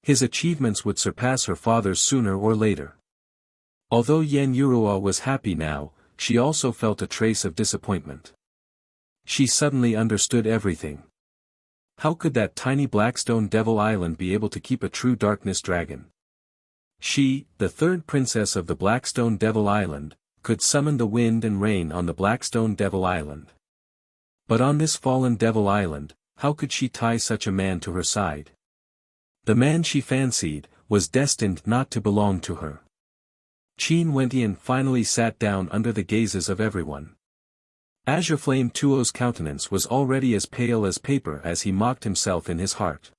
His achievements would surpass her father's sooner or later. Although Yen Yurua was happy now, she also felt a trace of disappointment. She suddenly understood everything. How could that tiny Blackstone Devil Island be able to keep a true darkness dragon? She, the third princess of the Blackstone Devil Island, could summon the wind and rain on the Blackstone Devil Island. But on this fallen Devil Island, how could she tie such a man to her side? The man she fancied, was destined not to belong to her. Qin Wentian finally sat down under the gazes of everyone. Azure Flame Tuo's countenance was already as pale as paper as he mocked himself in his heart.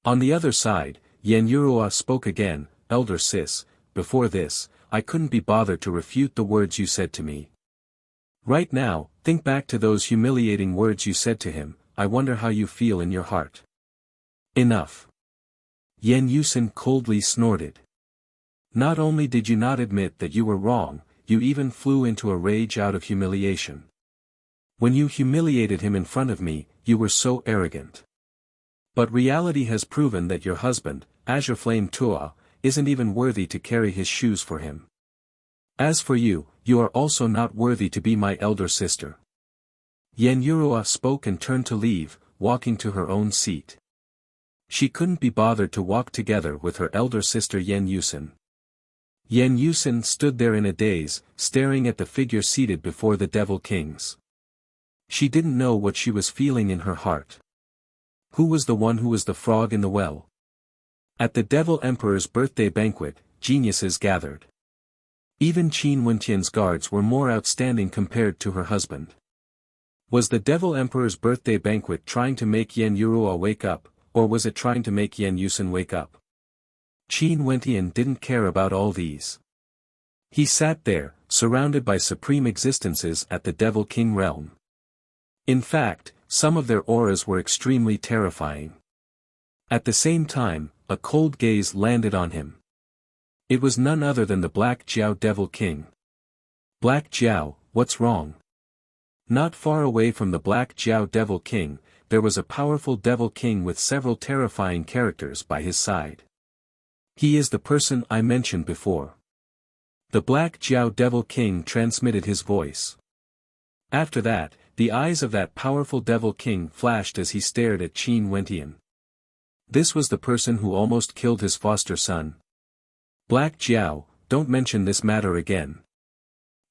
On the other side, Yen Yurua spoke again, "Elder sis, before this, I couldn't be bothered to refute the words you said to me. Right now, think back to those humiliating words you said to him. I wonder how you feel in your heart." "Enough." Yen Yusin coldly snorted. "Not only did you not admit that you were wrong, you even flew into a rage out of humiliation. When you humiliated him in front of me, you were so arrogant. But reality has proven that your husband, Azure Flame Tuo, isn't even worthy to carry his shoes for him. As for you, you are also not worthy to be my elder sister." Yen Yurua spoke and turned to leave, walking to her own seat. She couldn't be bothered to walk together with her elder sister Yen Yusin. Yen Yusin stood there in a daze, staring at the figure seated before the Devil Kings. She didn't know what she was feeling in her heart. Who was the one who was the frog in the well? At the Devil Emperor's birthday banquet, geniuses gathered. Even Qin Wentian's guards were more outstanding compared to her husband. Was the Devil Emperor's birthday banquet trying to make Yen Yurua wake up, or was it trying to make Yen Yusin wake up? Qin Wentian didn't care about all these. He sat there, surrounded by supreme existences at the Devil King realm. In fact, some of their auras were extremely terrifying. At the same time, a cold gaze landed on him. It was none other than the Black Jiao Devil King. "Black Jiao, what's wrong?" Not far away from the Black Jiao Devil King, there was a powerful Devil King with several terrifying characters by his side. "He is the person I mentioned before." The Black Jiao Devil King transmitted his voice. After that, the eyes of that powerful Devil King flashed as he stared at Qin Wentian. This was the person who almost killed his foster son. "Black Jiao, don't mention this matter again.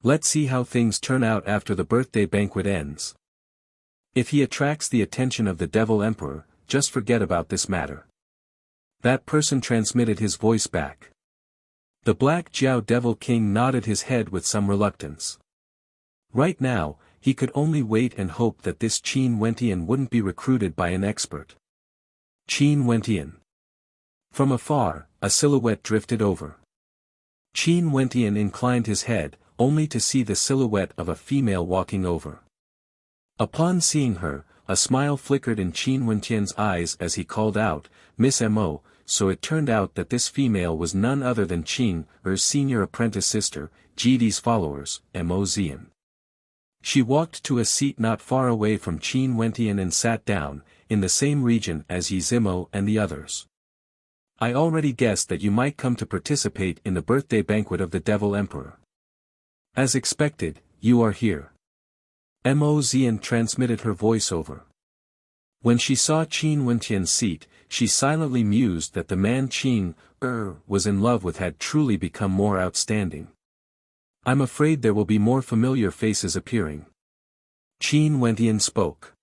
Let's see how things turn out after the birthday banquet ends. If he attracts the attention of the Devil Emperor, just forget about this matter." That person transmitted his voice back. The Black Jiao Devil King nodded his head with some reluctance. Right now, he could only wait and hope that this Qin Wentian wouldn't be recruited by an expert. Qin Wentian. From afar, a silhouette drifted over. Qin Wentian inclined his head, only to see the silhouette of a female walking over. Upon seeing her, a smile flickered in Qin Wentian's eyes as he called out, "Miss Mo," so it turned out that this female was none other than Qin, her senior apprentice sister, Jidi's followers, Mo Zian. She walked to a seat not far away from Qin Wentian and sat down, in the same region as Yi Zimo and the others. "I already guessed that you might come to participate in the birthday banquet of the Devil Emperor. As expected, you are here." Mo Zian transmitted her voice over. When she saw Qin Wentian's seat, she silently mused that the man Qin was in love with had truly become more outstanding. "I'm afraid there will be more familiar faces appearing." Qin Wentian spoke.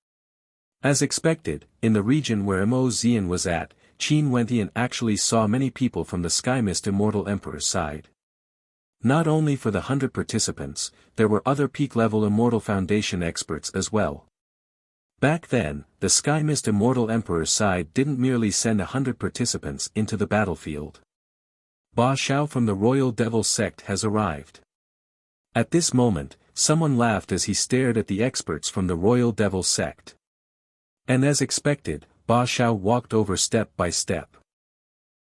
As expected, in the region where Mo Zian was at, Qin Wentian actually saw many people from the Skymist Immortal Emperor's side. Not only for the 100 participants, there were other peak-level Immortal Foundation experts as well. Back then, the Skymist Immortal Emperor's side didn't merely send 100 participants into the battlefield. Ba Xiao from the Royal Devil Sect has arrived. At this moment, someone laughed as he stared at the experts from the Royal Devil sect. And as expected, Ba Xiao walked over step by step.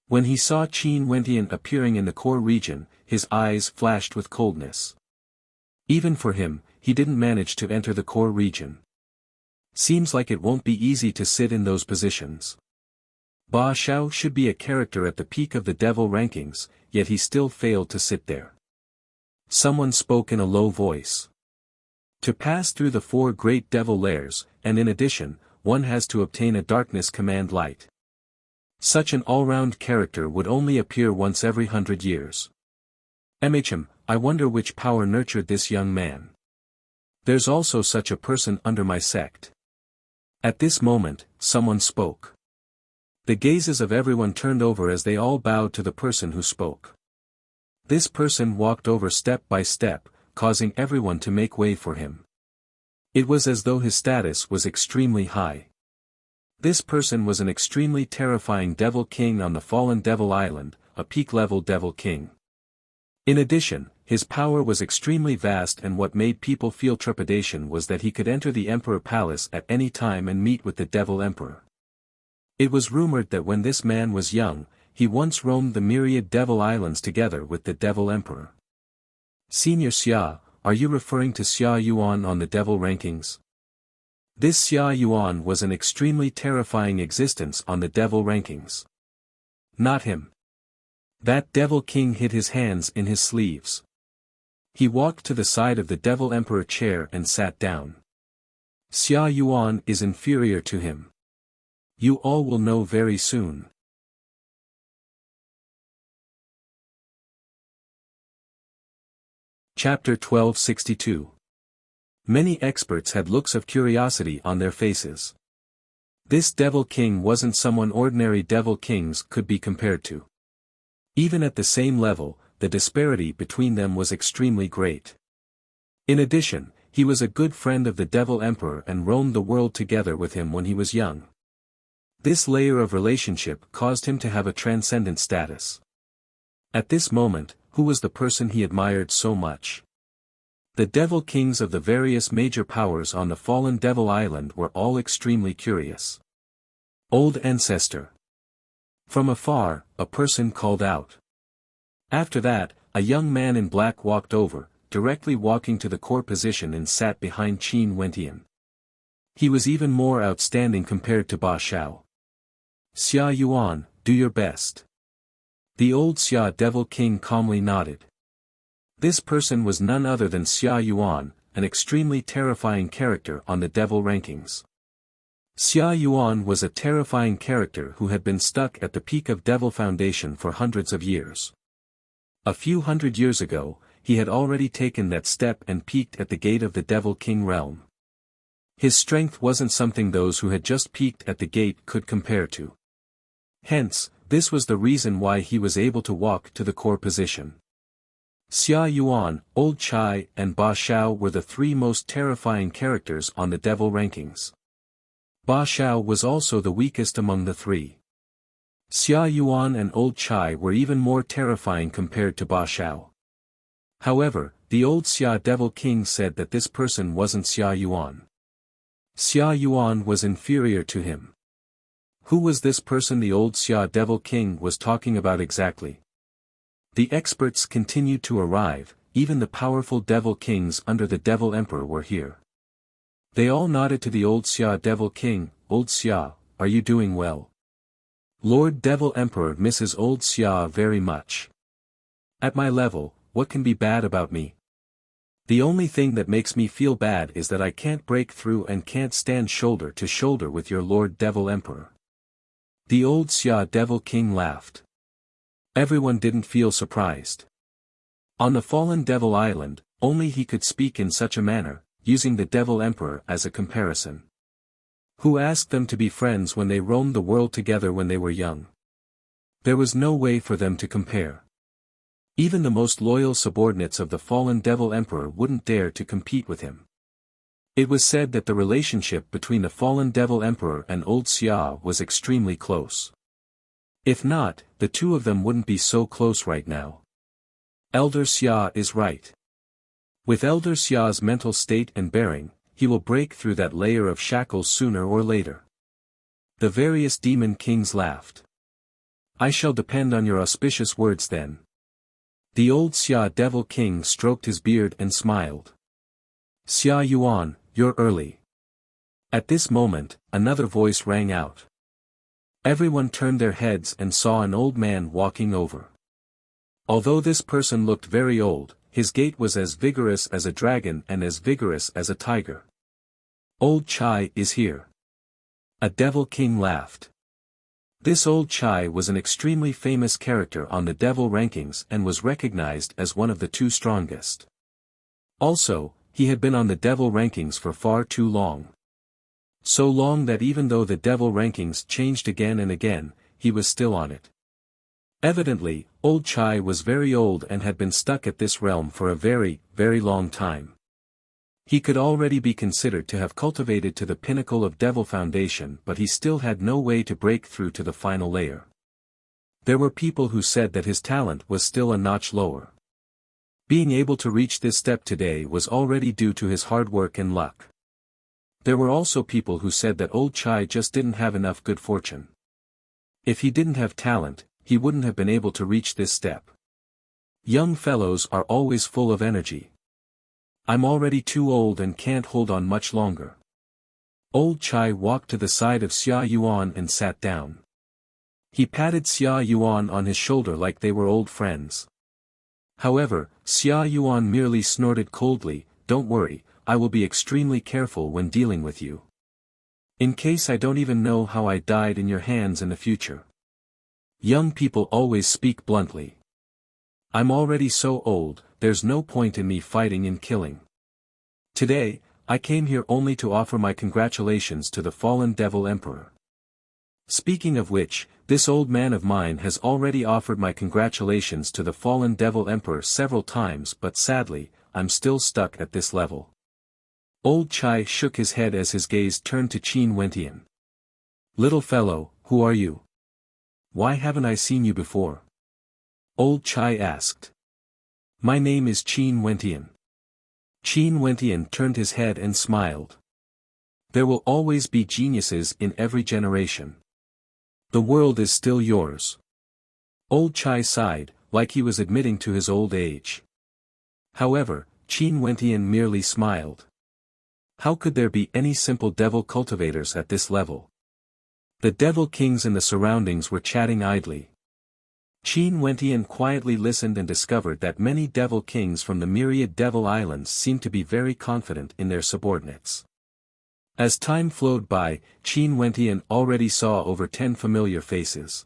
When he saw Qin Wentian appearing in the core region, his eyes flashed with coldness. Even for him, he didn't manage to enter the core region. Seems like it won't be easy to sit in those positions. Ba Xiao should be a character at the peak of the devil rankings, yet he still failed to sit there. Someone spoke in a low voice. To pass through the 4 great devil layers, and in addition, one has to obtain a darkness command light. Such an all-round character would only appear once every 100 years. I wonder which power nurtured this young man. There's also such a person under my sect. At this moment, someone spoke. The gazes of everyone turned over as they all bowed to the person who spoke. This person walked over step by step, causing everyone to make way for him. It was as though his status was extremely high. This person was an extremely terrifying devil king on the fallen devil island, a peak-level devil king. In addition, his power was extremely vast, and what made people feel trepidation was that he could enter the Emperor Palace at any time and meet with the Devil Emperor. It was rumored that when this man was young, he once roamed the myriad devil islands together with the Devil Emperor. Senior Xia, are you referring to Xia Yuan on the devil rankings? This Xia Yuan was an extremely terrifying existence on the devil rankings. Not him. That devil king hid his hands in his sleeves. He walked to the side of the Devil Emperor chair and sat down. Xia Yuan is inferior to him. You all will know very soon. Chapter 1262. Many experts had looks of curiosity on their faces. This devil king wasn't someone ordinary devil kings could be compared to. Even at the same level, the disparity between them was extremely great. In addition, he was a good friend of the Devil Emperor and roamed the world together with him when he was young. This layer of relationship caused him to have a transcendent status. At this moment, who was the person he admired so much? The devil kings of the various major powers on the fallen devil island were all extremely curious. Old ancestor. From afar, a person called out. After that, a young man in black walked over, directly walking to the core position and sat behind Qin Wentian. He was even more outstanding compared to Ba Xiao. Xia Yuan, do your best. The old Xia devil king calmly nodded. This person was none other than Xia Yuan, an extremely terrifying character on the devil rankings. Xia Yuan was a terrifying character who had been stuck at the peak of Devil Foundation for hundreds of years. A few hundred years ago, he had already taken that step and peaked at the gate of the Devil King realm. His strength wasn't something those who had just peaked at the gate could compare to. Hence, this was the reason why he was able to walk to the core position. Xia Yuan, Old Chai and Ba Xiao were the 3 most terrifying characters on the devil rankings. Ba Xiao was also the weakest among the 3. Xia Yuan and Old Chai were even more terrifying compared to Ba Xiao. However, the old Xia Devil King said that this person wasn't Xia Yuan. Xia Yuan was inferior to him. Who was this person the old Xia Devil King was talking about exactly? The experts continued to arrive, even the powerful Devil Kings under the Devil Emperor were here. They all nodded to the old Xia Devil King. Old Xia, are you doing well? Lord Devil Emperor misses old Xia very much. At my level, what can be bad about me? The only thing that makes me feel bad is that I can't break through and can't stand shoulder to shoulder with your Lord Devil Emperor. The old Xia Devil King laughed. Everyone didn't feel surprised. On the fallen Devil Island, only he could speak in such a manner, using the Devil Emperor as a comparison. Who asked them to be friends when they roamed the world together when they were young? There was no way for them to compare. Even the most loyal subordinates of the fallen Devil Emperor wouldn't dare to compete with him. It was said that the relationship between the fallen Devil Emperor and old Xia was extremely close. If not, the two of them wouldn't be so close right now. Elder Xia is right. With Elder Xia's mental state and bearing, he will break through that layer of shackles sooner or later. The various demon kings laughed. I shall depend on your auspicious words then. The old Xia devil king stroked his beard and smiled. Xia Yuan, you're early. At this moment, another voice rang out. Everyone turned their heads and saw an old man walking over. Although this person looked very old, his gait was as vigorous as a dragon and as vigorous as a tiger. Old Chai is here. A devil king laughed. This old Chai was an extremely famous character on the devil rankings and was recognized as one of the two strongest. Also, he had been on the devil rankings for far too long. So long that even though the devil rankings changed again and again, he was still on it. Evidently, old Chai was very old and had been stuck at this realm for a very, very long time. He could already be considered to have cultivated to the pinnacle of Devil Foundation, but he still had no way to break through to the final layer. There were people who said that his talent was still a notch lower. Being able to reach this step today was already due to his hard work and luck. There were also people who said that old Chai just didn't have enough good fortune. If he didn't have talent, he wouldn't have been able to reach this step. Young fellows are always full of energy. I'm already too old and can't hold on much longer. Old Chai walked to the side of Xia Yuan and sat down. He patted Xia Yuan on his shoulder like they were old friends. However, Xia Yuan merely snorted coldly, "Don't worry, I will be extremely careful when dealing with you. In case I don't even know how I died in your hands in the future." Young people always speak bluntly. I'm already so old, there's no point in me fighting and killing. Today, I came here only to offer my congratulations to the fallen Devil Emperor. Speaking of which, this old man of mine has already offered my congratulations to the fallen Devil Emperor several times, but sadly, I'm still stuck at this level. Old Chai shook his head as his gaze turned to Qin Wentian. Little fellow, who are you? Why haven't I seen you before? Old Chai asked. My name is Qin Wentian. Qin Wentian turned his head and smiled. There will always be geniuses in every generation. The world is still yours. Old Chai sighed, like he was admitting to his old age. However, Qin Wentian merely smiled. How could there be any simple devil cultivators at this level? The devil kings in the surroundings were chatting idly. Qin Wentian quietly listened and discovered that many devil kings from the myriad devil islands seemed to be very confident in their subordinates. As time flowed by, Qin Wentian already saw over 10 familiar faces.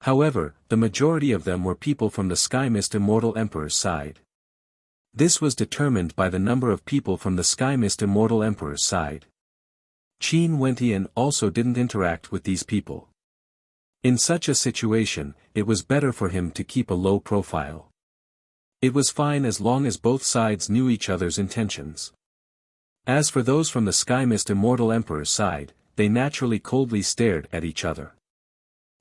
However, the majority of them were people from the Sky Mist Immortal Emperor's side. This was determined by the number of people from the Sky Mist Immortal Emperor's side. Qin Wentian also didn't interact with these people. In such a situation, it was better for him to keep a low profile. It was fine as long as both sides knew each other's intentions. As for those from the Sky Mist Immortal Emperor's side, they naturally coldly stared at each other.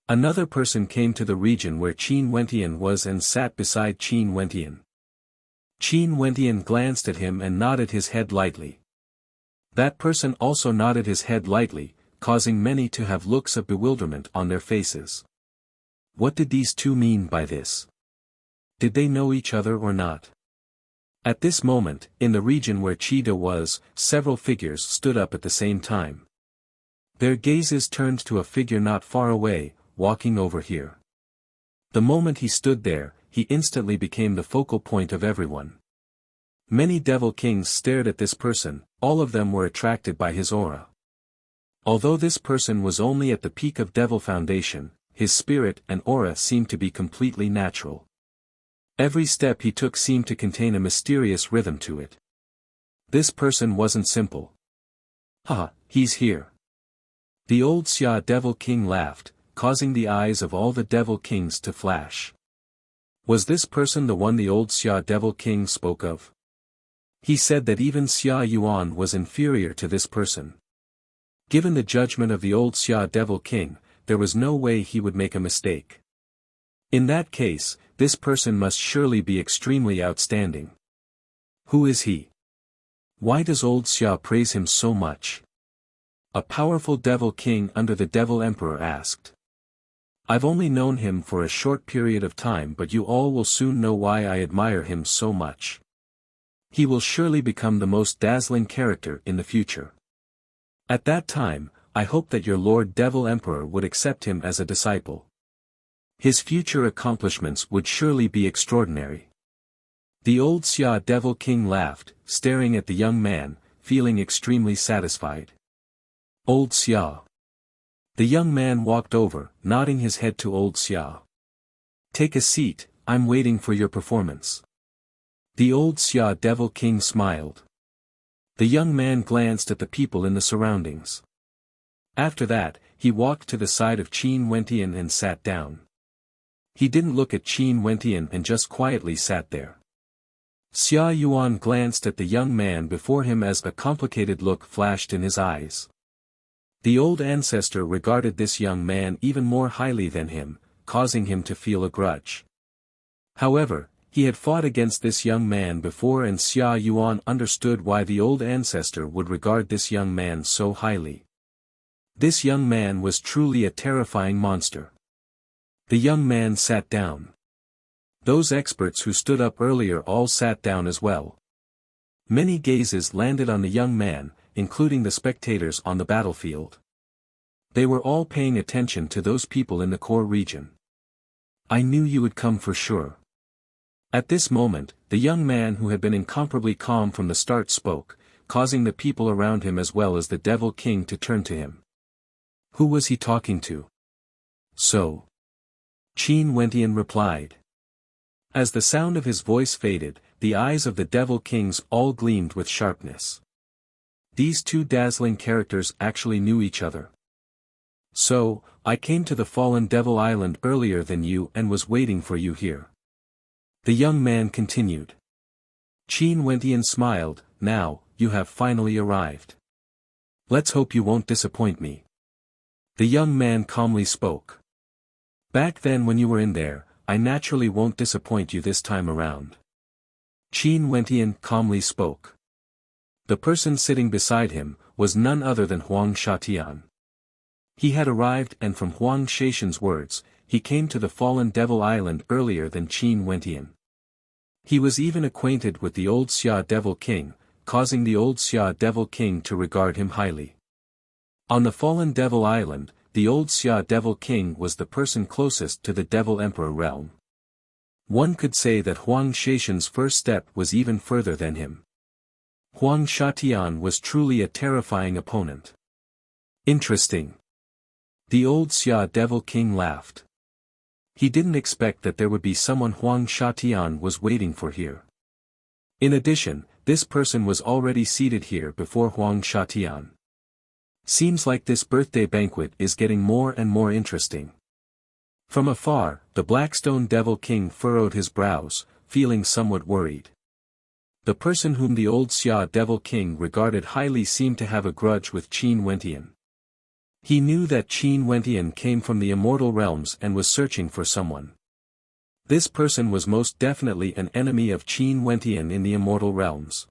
Another person came to the region where Qin Wentian was and sat beside Qin Wentian. Qin Wentian glanced at him and nodded his head lightly. That person also nodded his head lightly, causing many to have looks of bewilderment on their faces. What did these two mean by this? Did they know each other or not? At this moment, in the region where Cheetah was, several figures stood up at the same time. Their gazes turned to a figure not far away, walking over here. The moment he stood there, he instantly became the focal point of everyone. Many devil kings stared at this person, all of them were attracted by his aura. Although this person was only at the peak of Devil Foundation, his spirit and aura seemed to be completely natural. Every step he took seemed to contain a mysterious rhythm to it. This person wasn't simple. Ha, he's here. The old Xia Devil King laughed, causing the eyes of all the Devil Kings to flash. Was this person the one the old Xia Devil King spoke of? He said that even Xia Yuan was inferior to this person. Given the judgment of the old Xia Devil King, there was no way he would make a mistake. In that case, this person must surely be extremely outstanding. Who is he? Why does old Xia praise him so much? A powerful devil king under the devil emperor asked. I've only known him for a short period of time, but you all will soon know why I admire him so much. He will surely become the most dazzling character in the future. At that time, I hope that your Lord Devil Emperor would accept him as a disciple. His future accomplishments would surely be extraordinary. The old Xia Devil King laughed, staring at the young man, feeling extremely satisfied. Old Xia. The young man walked over, nodding his head to old Xia. Take a seat, I'm waiting for your performance. The old Xia Devil King smiled. The young man glanced at the people in the surroundings. After that, he walked to the side of Qin Wentian and sat down. He didn't look at Qin Wentian and just quietly sat there. Xia Yuan glanced at the young man before him as a complicated look flashed in his eyes. The old ancestor regarded this young man even more highly than him, causing him to feel a grudge. However, he had fought against this young man before, and Xia Yuan understood why the old ancestor would regard this young man so highly. This young man was truly a terrifying monster. The young man sat down. Those experts who stood up earlier all sat down as well. Many gazes landed on the young man, including the spectators on the battlefield. They were all paying attention to those people in the core region. I knew you would come for sure. At this moment, the young man who had been incomparably calm from the start spoke, causing the people around him as well as the Devil King to turn to him. Who was he talking to? So. Qin Wentian replied. As the sound of his voice faded, the eyes of the Devil Kings all gleamed with sharpness. These two dazzling characters actually knew each other. So, I came to the fallen Devil Island earlier than you and was waiting for you here. The young man continued. Qin Wentian smiled. Now, you have finally arrived. Let's hope you won't disappoint me. The young man calmly spoke. Back then when you were in there, I naturally won't disappoint you this time around. Qin Wentian calmly spoke. The person sitting beside him was none other than Huang Shatian. He had arrived, and from Huang Shaishan's words, he came to the fallen Devil Island earlier than Qin Wentian. He was even acquainted with the old Xia Devil King, causing the old Xia Devil King to regard him highly. On the fallen Devil Island, the old Xia Devil King was the person closest to the Devil Emperor realm. One could say that Huang Shaishan's first step was even further than him. Huang Shatian was truly a terrifying opponent. Interesting. The old Xia Devil King laughed. He didn't expect that there would be someone Huang Shatian was waiting for here. In addition, this person was already seated here before Huang Shatian. Seems like this birthday banquet is getting more and more interesting. From afar, the Blackstone Devil King furrowed his brows, feeling somewhat worried. The person whom the old Xia Devil King regarded highly seemed to have a grudge with Qin Wentian. He knew that Qin Wentian came from the Immortal realms and was searching for someone. This person was most definitely an enemy of Qin Wentian in the Immortal realms.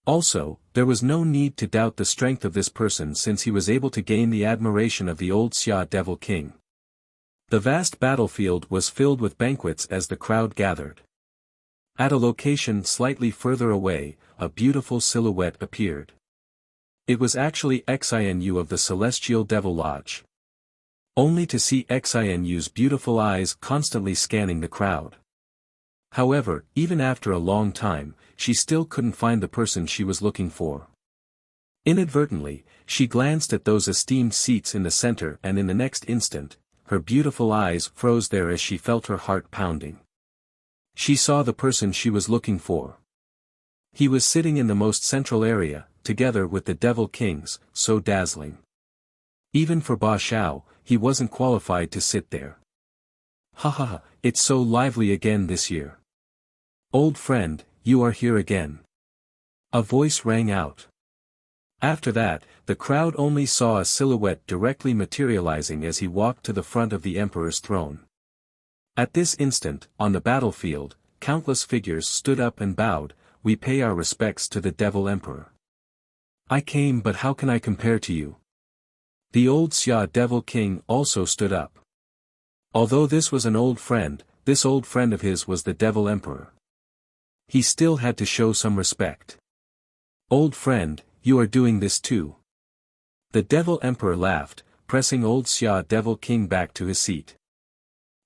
Also, there was no need to doubt the strength of this person since he was able to gain the admiration of the old Xia Devil King. The vast battlefield was filled with banquets as the crowd gathered. At a location slightly further away, a beautiful silhouette appeared. It was actually Xinu of the Celestial Devil Lodge. Only to see Xinu's beautiful eyes constantly scanning the crowd. However, even after a long time, she still couldn't find the person she was looking for. Inadvertently, she glanced at those esteemed seats in the center, and in the next instant, her beautiful eyes froze there as she felt her heart pounding. She saw the person she was looking for. He was sitting in the most central area, together with the Devil Kings, so dazzling. Even for Ba Xiao, he wasn't qualified to sit there. Ha ha ha, it's so lively again this year. Old friend, you are here again. A voice rang out. After that, the crowd only saw a silhouette directly materializing as he walked to the front of the Emperor's throne. At this instant, on the battlefield, countless figures stood up and bowed, we pay our respects to the Devil Emperor. I came, but how can I compare to you? The old Xia Devil King also stood up. Although this was an old friend, this old friend of his was the Devil Emperor. He still had to show some respect. Old friend, you are doing this too. The Devil Emperor laughed, pressing old Xia Devil King back to his seat.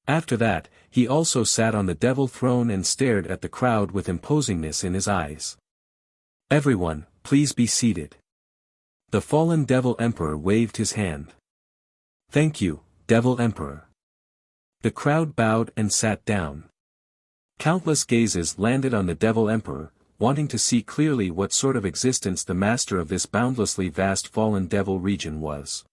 After that, he also sat on the Devil Throne and stared at the crowd with imposingness in his eyes. Everyone, please be seated. The fallen Devil Emperor waved his hand. Thank you, Devil Emperor. The crowd bowed and sat down. Countless gazes landed on the Devil Emperor, wanting to see clearly what sort of existence the master of this boundlessly vast fallen devil region was.